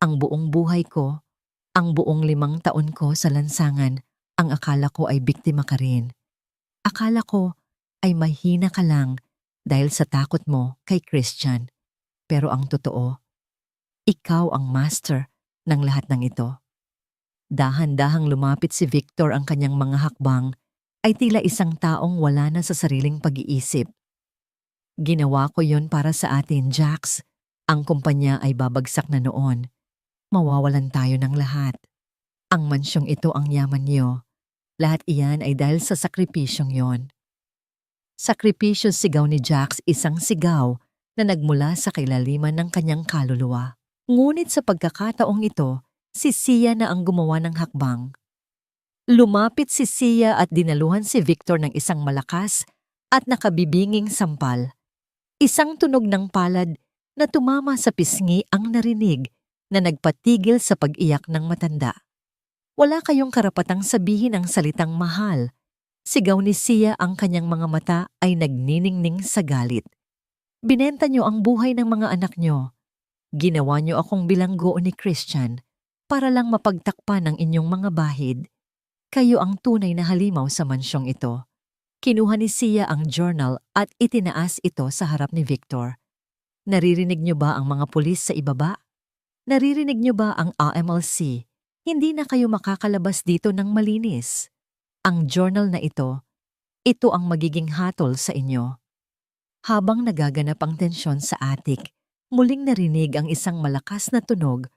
Ang buong buhay ko, ang buong 5 taon ko sa lansangan, ang akala ko ay biktima ka rin. Akala ko ay mahina ka lang dahil sa takot mo kay Christian. Pero ang totoo, ikaw ang master ng lahat ng ito. Dahan-dahang lumapit si Victor, ang kanyang mga hakbang ay tila isang taong wala na sa sariling pag-iisip. Ginawa ko yon para sa atin, Jax. Ang kumpanya ay babagsak na noon. Mawawalan tayo ng lahat. Ang mansyong ito ang yaman niyo. Lahat iyan ay dahil sa sakripisyong yon. Sakripisyo sigaw ni Jax, isang sigaw na nagmula sa kailaliman ng kanyang kaluluwa. Ngunit sa pagkakataong ito, si Sia na ang gumawa ng hakbang. Lumapit si Sia at dinaluhan si Victor ng isang malakas at nakabibinging sampal. Isang tunog ng palad na tumama sa pisngi ang narinig na nagpatigil sa pag-iyak ng matanda. Wala kayong karapatang sabihin ang salitang mahal. Sigaw ni Sia, ang kanyang mga mata ay nagniningning sa galit. Binenta niyo ang buhay ng mga anak niyo. Ginawa niyo akong bilanggo ni Christian para lang mapagtakpan ang inyong mga bahid. Kayo ang tunay na halimaw sa mansyong ito. Kinuha ni Sia ang journal at itinaas ito sa harap ni Victor. Naririnig niyo ba ang mga pulis sa ibaba? Naririnig niyo ba ang AMLC? Hindi na kayo makakalabas dito ng malinis. Ang journal na ito ang magiging hatol sa inyo. Habang nagaganap ang tensyon sa attic, muling narinig ang isang malakas na tunog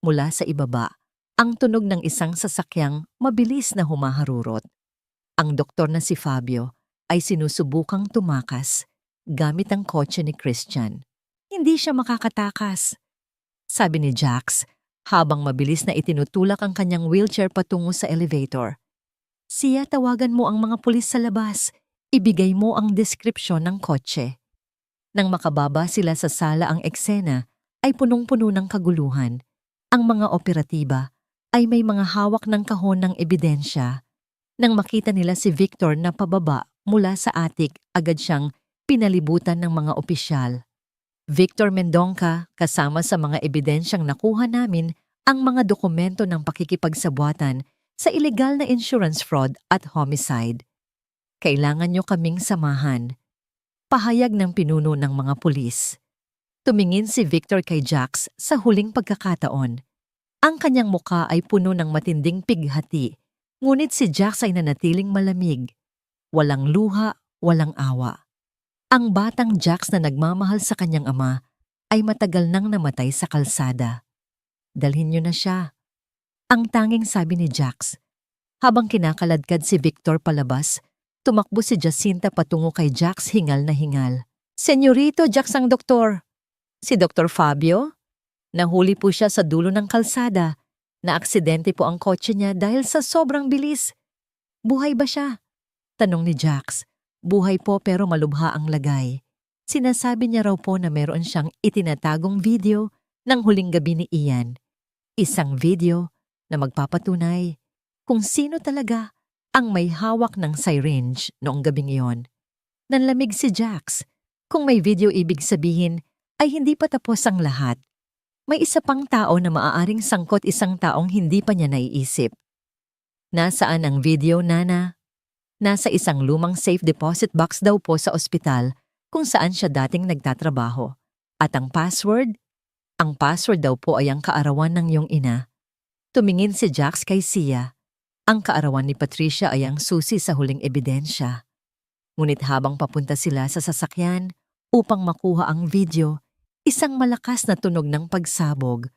mula sa ibaba, ang tunog ng isang sasakyang mabilis na humaharurot. Ang doktor na si Fabio ay sinusubukang tumakas gamit ang kotse ni Christian. Hindi siya makakatakas, sabi ni Jax habang mabilis na itinutulak ang kanyang wheelchair patungo sa elevator. Sia, tawagan mo ang mga pulis sa labas. Ibigay mo ang deskripsyon ng kotse. Nang makababa sila sa sala, ang eksena ay punong-puno ng kaguluhan. Ang mga operatiba ay may mga hawak ng kahon ng ebidensya. Nang makita nila si Victor na pababa mula sa attic, agad siyang pinalibutan ng mga opisyal. Victor Mendonca, kasama sa mga ebidensyang nakuha namin ang mga dokumento ng pakikipagsabuatan sa illegal na insurance fraud at homicide. Kailangan nyo kaming samahan. Pahayag ng pinuno ng mga pulis. Tumingin si Victor kay Jax sa huling pagkakataon. Ang kanyang muka ay puno ng matinding pighati, ngunit si Jax ay nanatiling malamig. Walang luha, walang awa. Ang batang Jax na nagmamahal sa kanyang ama ay matagal nang namatay sa kalsada. Dalhin nyo na siya. Ang tanging sabi ni Jax. Habang kinakaladkad si Victor palabas, tumakbo si Jacinta patungo kay Jax, hingal na hingal. Senyorito, Jax ang doktor. Si Dr. Fabio? Nahuli po siya sa dulo ng kalsada. Naaksidente po ang kotse niya dahil sa sobrang bilis. Buhay ba siya? Tanong ni Jax. Buhay po, pero malubha ang lagay. Sinasabi niya raw po na meron siyang itinatagong video ng huling gabi ni Ian. Isang video na magpapatunay kung sino talaga ang may hawak ng syringe noong gabing iyon. Nanlamig si Jax. Kung may video, ibig sabihin ay hindi pa tapos ang lahat. May isa pang tao na maaaring sangkot, isang taong hindi pa niya naiisip. Nasaan ang video, Nana? Nasa isang lumang safe deposit box daw po sa ospital kung saan siya dating nagtatrabaho. At ang password? Ang password daw po ay ang kaarawan ng iyong ina. Tumingin si Jax kay Sia. Ang kaarawan ni Patricia ay ang susi sa huling ebidensya. Ngunit habang papunta sila sa sasakyan upang makuha ang video, isang malakas na tunog ng pagsabog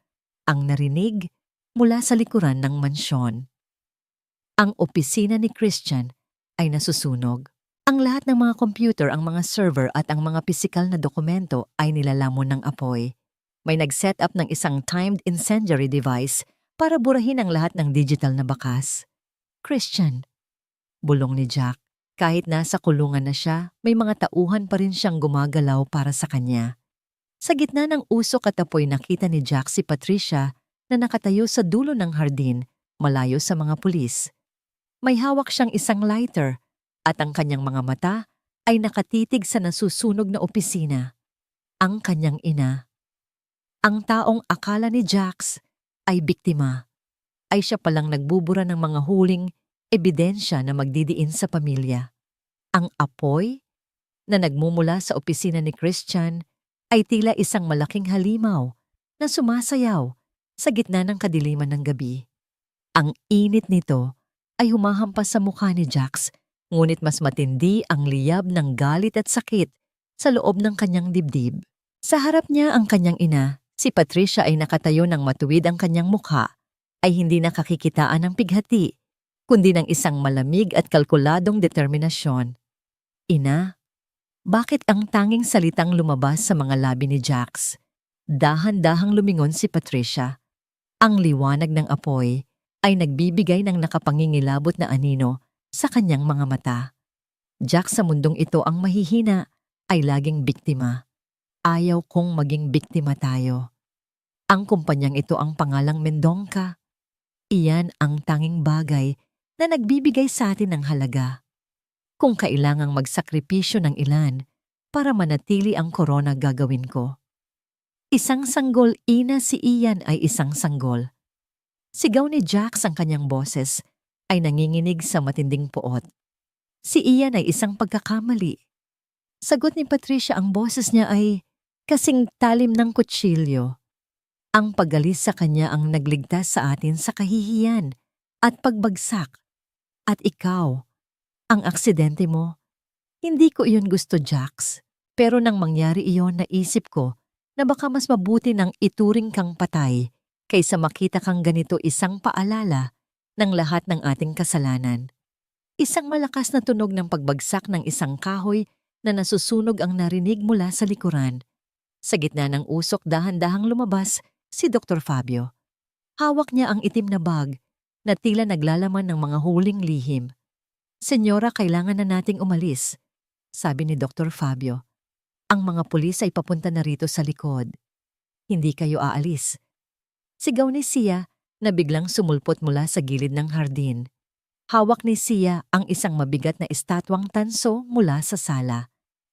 ang narinig mula sa likuran ng mansyon. Ang opisina ni Christian ay nasusunog. Ang lahat ng mga computer, ang mga server at ang mga pisikal na dokumento ay nilalamon ng apoy. May nag-set up ng isang timed incendiary device para burahin ang lahat ng digital na bakas. Christian, bulong ni Jack. Kahit nasa kulungan na siya, may mga tauhan pa rin siyang gumagalaw para sa kanya. Sa gitna ng usok at apoy, nakita ni Jack si Patricia na nakatayo sa dulo ng hardin, malayo sa mga pulis. May hawak siyang isang lighter at ang kanyang mga mata ay nakatitig sa nasusunog na opisina. Ang kanyang ina. Ang taong akala ni Jax ay biktima, ay siya palang nagbubura ng mga huling ebidensya na magdidiin sa pamilya. Ang apoy na nagmumula sa opisina ni Christian ay tila isang malaking halimaw na sumasayaw sa gitna ng kadiliman ng gabi. Ang init nito ay humahampas sa mukha ni Jax, ngunit mas matindi ang liyab ng galit at sakit sa loob ng kanyang dibdib. Sa harap niya ang kanyang ina, si Patricia ay nakatayo ng matuwid ang kanyang mukha, ay hindi nakakikitaan ng pighati, kundi ng isang malamig at kalkuladong determinasyon. Ina, bakit ang tanging salitang lumabas sa mga labi ni Jax? Dahan-dahang lumingon si Patricia. Ang liwanag ng apoy ay nagbibigay ng nakapangingilabot na anino sa kanyang mga mata. Jax, sa mundong ito ang mahihina ay laging biktima. Ayaw kong maging biktima tayo. Ang kumpanyang ito ang pangalang Mendonca. Iyan ang tanging bagay na nagbibigay sa atin ng halaga. Kung kailangang magsakripisyo ng ilan para manatili ang korona, gagawin ko. Isang sanggol, ina, si Ian ay isang sanggol. Sigaw ni Jax, ang kanyang boses ay nanginginig sa matinding puot. Si Ian ay isang pagkakamali. Sagot ni Patricia, ang boses niya ay kasing talim ng kutsilyo. Ang pagalis sa kanya ang nagligtas sa atin sa kahihiyan at pagbagsak. At ikaw, ang aksidente mo, hindi ko iyon gusto, Jax. Pero nang mangyari iyon, naisip ko na baka mas mabuti nang ituring kang patay kaysa makita kang ganito, isang paalala ng lahat ng ating kasalanan. Isang malakas na tunog ng pagbagsak ng isang kahoy na nasusunog ang narinig mula sa likuran. Sa gitna ng usok, dahan-dahang lumabas si Dr. Fabio. Hawak niya ang itim na bag na tila naglalaman ng mga huling lihim. Senyora, kailangan na nating umalis, sabi ni Dr. Fabio. Ang mga pulis ay papunta na rito sa likod. Hindi kayo aalis. Sigaw ni Sia na biglang sumulpot mula sa gilid ng hardin. Hawak ni Sia ang isang mabigat na estatwang tanso mula sa sala.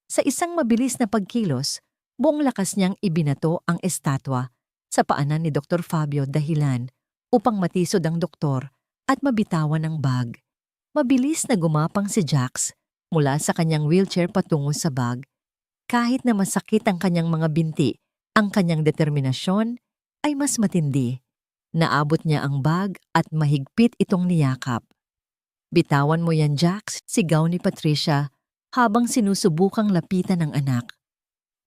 Sa isang mabilis na pagkilos, buong lakas niyang ibinato ang estatwa sa paanan ni Dr. Fabio, dahilan upang matisod ang doktor at mabitawan ang bag. Mabilis na gumapang si Jax mula sa kanyang wheelchair patungo sa bag. Kahit na masakit ang kanyang mga binti, ang kanyang determinasyon ay mas matindi. Naabot niya ang bag at mahigpit itong niyakap. Bitawan mo yan, Jax, sigaw ni Patricia habang sinusubukang lapitan ng anak.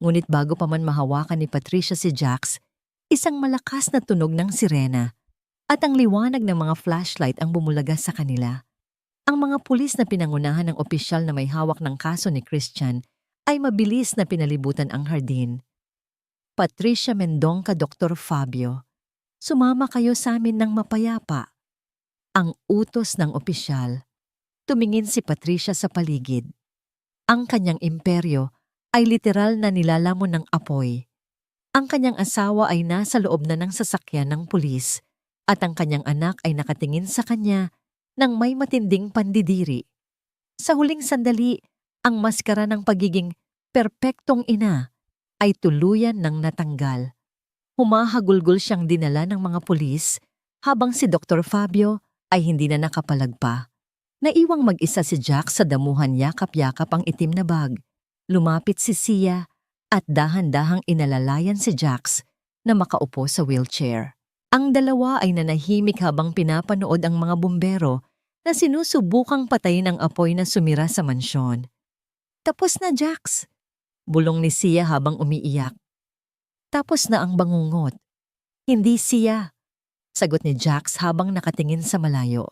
Ngunit bago pa man mahawakan ni Patricia si Jax, isang malakas na tunog ng sirena at ang liwanag ng mga flashlight ang bumulaga sa kanila. Ang mga pulis na pinangunahan ng opisyal na may hawak ng kaso ni Christian ay mabilis na pinalibutan ang hardin. Patricia, Mendonca, Dr. Fabio, sumama kayo sa amin ng mapayapa. Ang utos ng opisyal. Tumingin si Patricia sa paligid. Ang kanyang imperyo ay literal na nilalamon ng apoy. Ang kanyang asawa ay nasa loob na ng sasakyan ng pulis at ang kanyang anak ay nakatingin sa kanya ng may matinding pandidiri. Sa huling sandali, ang maskara ng pagiging perpektong ina ay tuluyan ng natanggal. Humahagulgol siyang dinala ng mga pulis habang si Dr. Fabio ay hindi na nakapalagpa. Naiwang mag-isa si Jax sa damuhan, yakap-yakap ang itim na bag. Lumapit si Sia at dahan-dahang inalalayan si Jax na makaupo sa wheelchair. Ang dalawa ay nanahimik habang pinapanood ang mga bumbero na sinusubukang patayin ang apoy na sumira sa mansyon. Tapos na, Jax, bulong ni Sia habang umiiyak. Tapos na ang bangungot. Hindi, Sia, sagot ni Jax habang nakatingin sa malayo.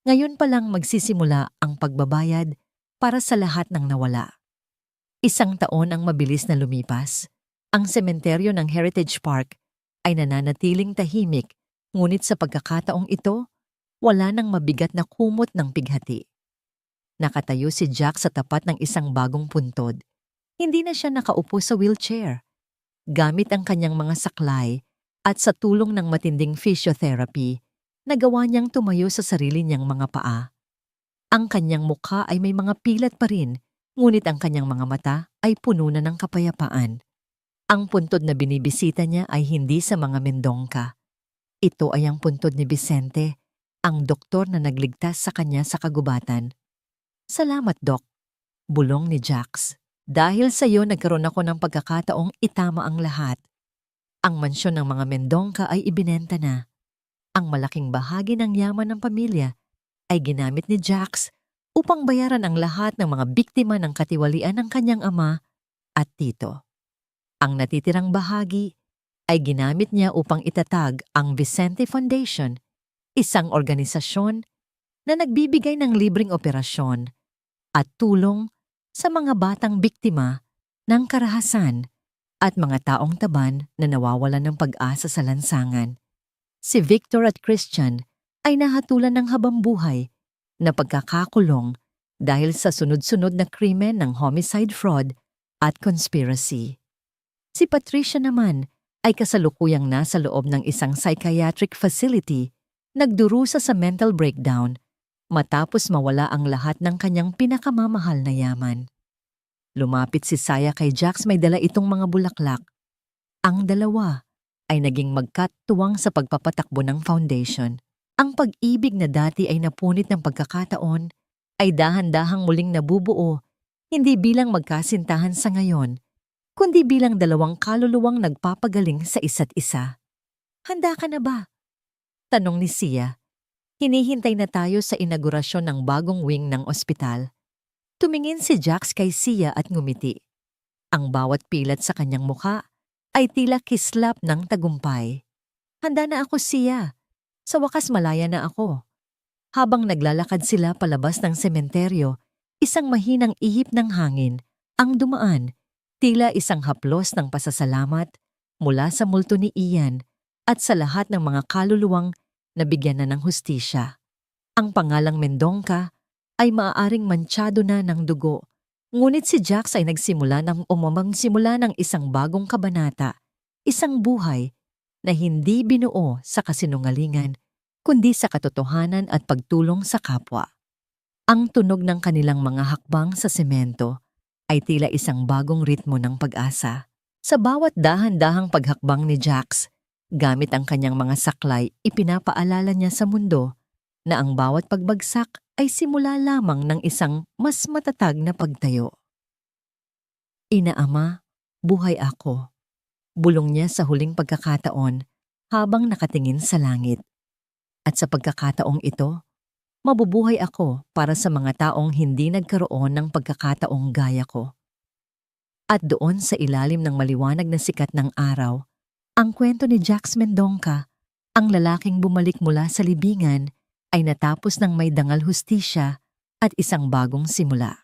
Ngayon pa lang magsisimula ang pagbabayad para sa lahat ng nawala. Isang taon ang mabilis na lumipas. Ang sementeryo ng Heritage Park ay nananatiling tahimik, ngunit sa pagkakataong ito, wala nang mabigat na kumot ng pighati. Nakatayo si Jax sa tapat ng isang bagong puntod. Hindi na siya nakaupo sa wheelchair. Gamit ang kanyang mga saklay at sa tulong ng matinding physiotherapy, nagawa niyang tumayo sa sarili niyang mga paa. Ang kanyang mukha ay may mga pilat pa rin, ngunit ang kanyang mga mata ay puno na ng kapayapaan. Ang puntod na binibisita niya ay hindi sa mga Mendonca. Ito ay ang puntod ni Vicente, ang doktor na nagligtas sa kanya sa kagubatan. Salamat, Doc, bulong ni Jax. Dahil sa iyo nagkaroon ako ng pagkakataong itama ang lahat. Ang mansyon ng mga Mendonca ay ibinenta na. Ang malaking bahagi ng yaman ng pamilya ay ginamit ni Jax upang bayaran ang lahat ng mga biktima ng katiwalian ng kanyang ama at tito. Ang natitirang bahagi ay ginamit niya upang itatag ang Vicente Foundation, isang organisasyon na nagbibigay ng libreng operasyon at tulong sa mga batang biktima ng karahasan at mga taong taban na nawawalan ng pag-asa sa lansangan. Si Victor at Christian ay nahatulan ng habambuhay na pagkakakulong dahil sa sunod-sunod na krimen ng homicide fraud at conspiracy. Si Patricia naman ay kasalukuyang nasa loob ng isang psychiatric facility, nagdurusa sa mental breakdown matapos mawala ang lahat ng kanyang pinakamamahal na yaman. Lumapit si Saya kay Jax, may dala itong mga bulaklak. Ang dalawa ay naging magkatuwang sa pagpapatakbo ng foundation. Ang pag-ibig na dati ay napunit ng pagkakataon ay dahan-dahang muling nabubuo, hindi bilang magkasintahan sa ngayon, kundi bilang dalawang kaluluwang nagpapagaling sa isa't isa. Handa ka na ba? Tanong ni Sia. Hinihintay na tayo sa inaugurasyon ng bagong wing ng ospital. Tumingin si Jax kay Sia at ngumiti. Ang bawat pilat sa kanyang mukha ay tila kislap ng tagumpay. Handa na ako, Sia. Sa wakas malaya na ako. Habang naglalakad sila palabas ng sementeryo, isang mahinang ihip ng hangin ang dumaan, tila isang haplos ng pasasalamat mula sa multo ni Ian at sa lahat ng mga kaluluwang nabigyan na ng hustisya. Ang pangalang Mendonca ay maaaring mantsado na ng dugo, ngunit si Jax ay nagsimula ng isang bagong kabanata, isang buhay na hindi binuo sa kasinungalingan, kundi sa katotohanan at pagtulong sa kapwa. Ang tunog ng kanilang mga hakbang sa semento ay tila isang bagong ritmo ng pag-asa. Sa bawat dahan-dahang paghakbang ni Jax, gamit ang kanyang mga saklay, ipinapaalala niya sa mundo na ang bawat pagbagsak ay simula lamang ng isang mas matatag na pagtayo. Inaama, buhay ako. Bulong niya sa huling pagkakataon habang nakatingin sa langit. At sa pagkakataong ito, mabubuhay ako para sa mga taong hindi nagkaroon ng pagkakataong gaya ko. At doon sa ilalim ng maliwanag na sikat ng araw, ang kwento ni Jax Mendonca, ang lalaking bumalik mula sa libingan, ay natapos ng may dangal hustisya at isang bagong simula.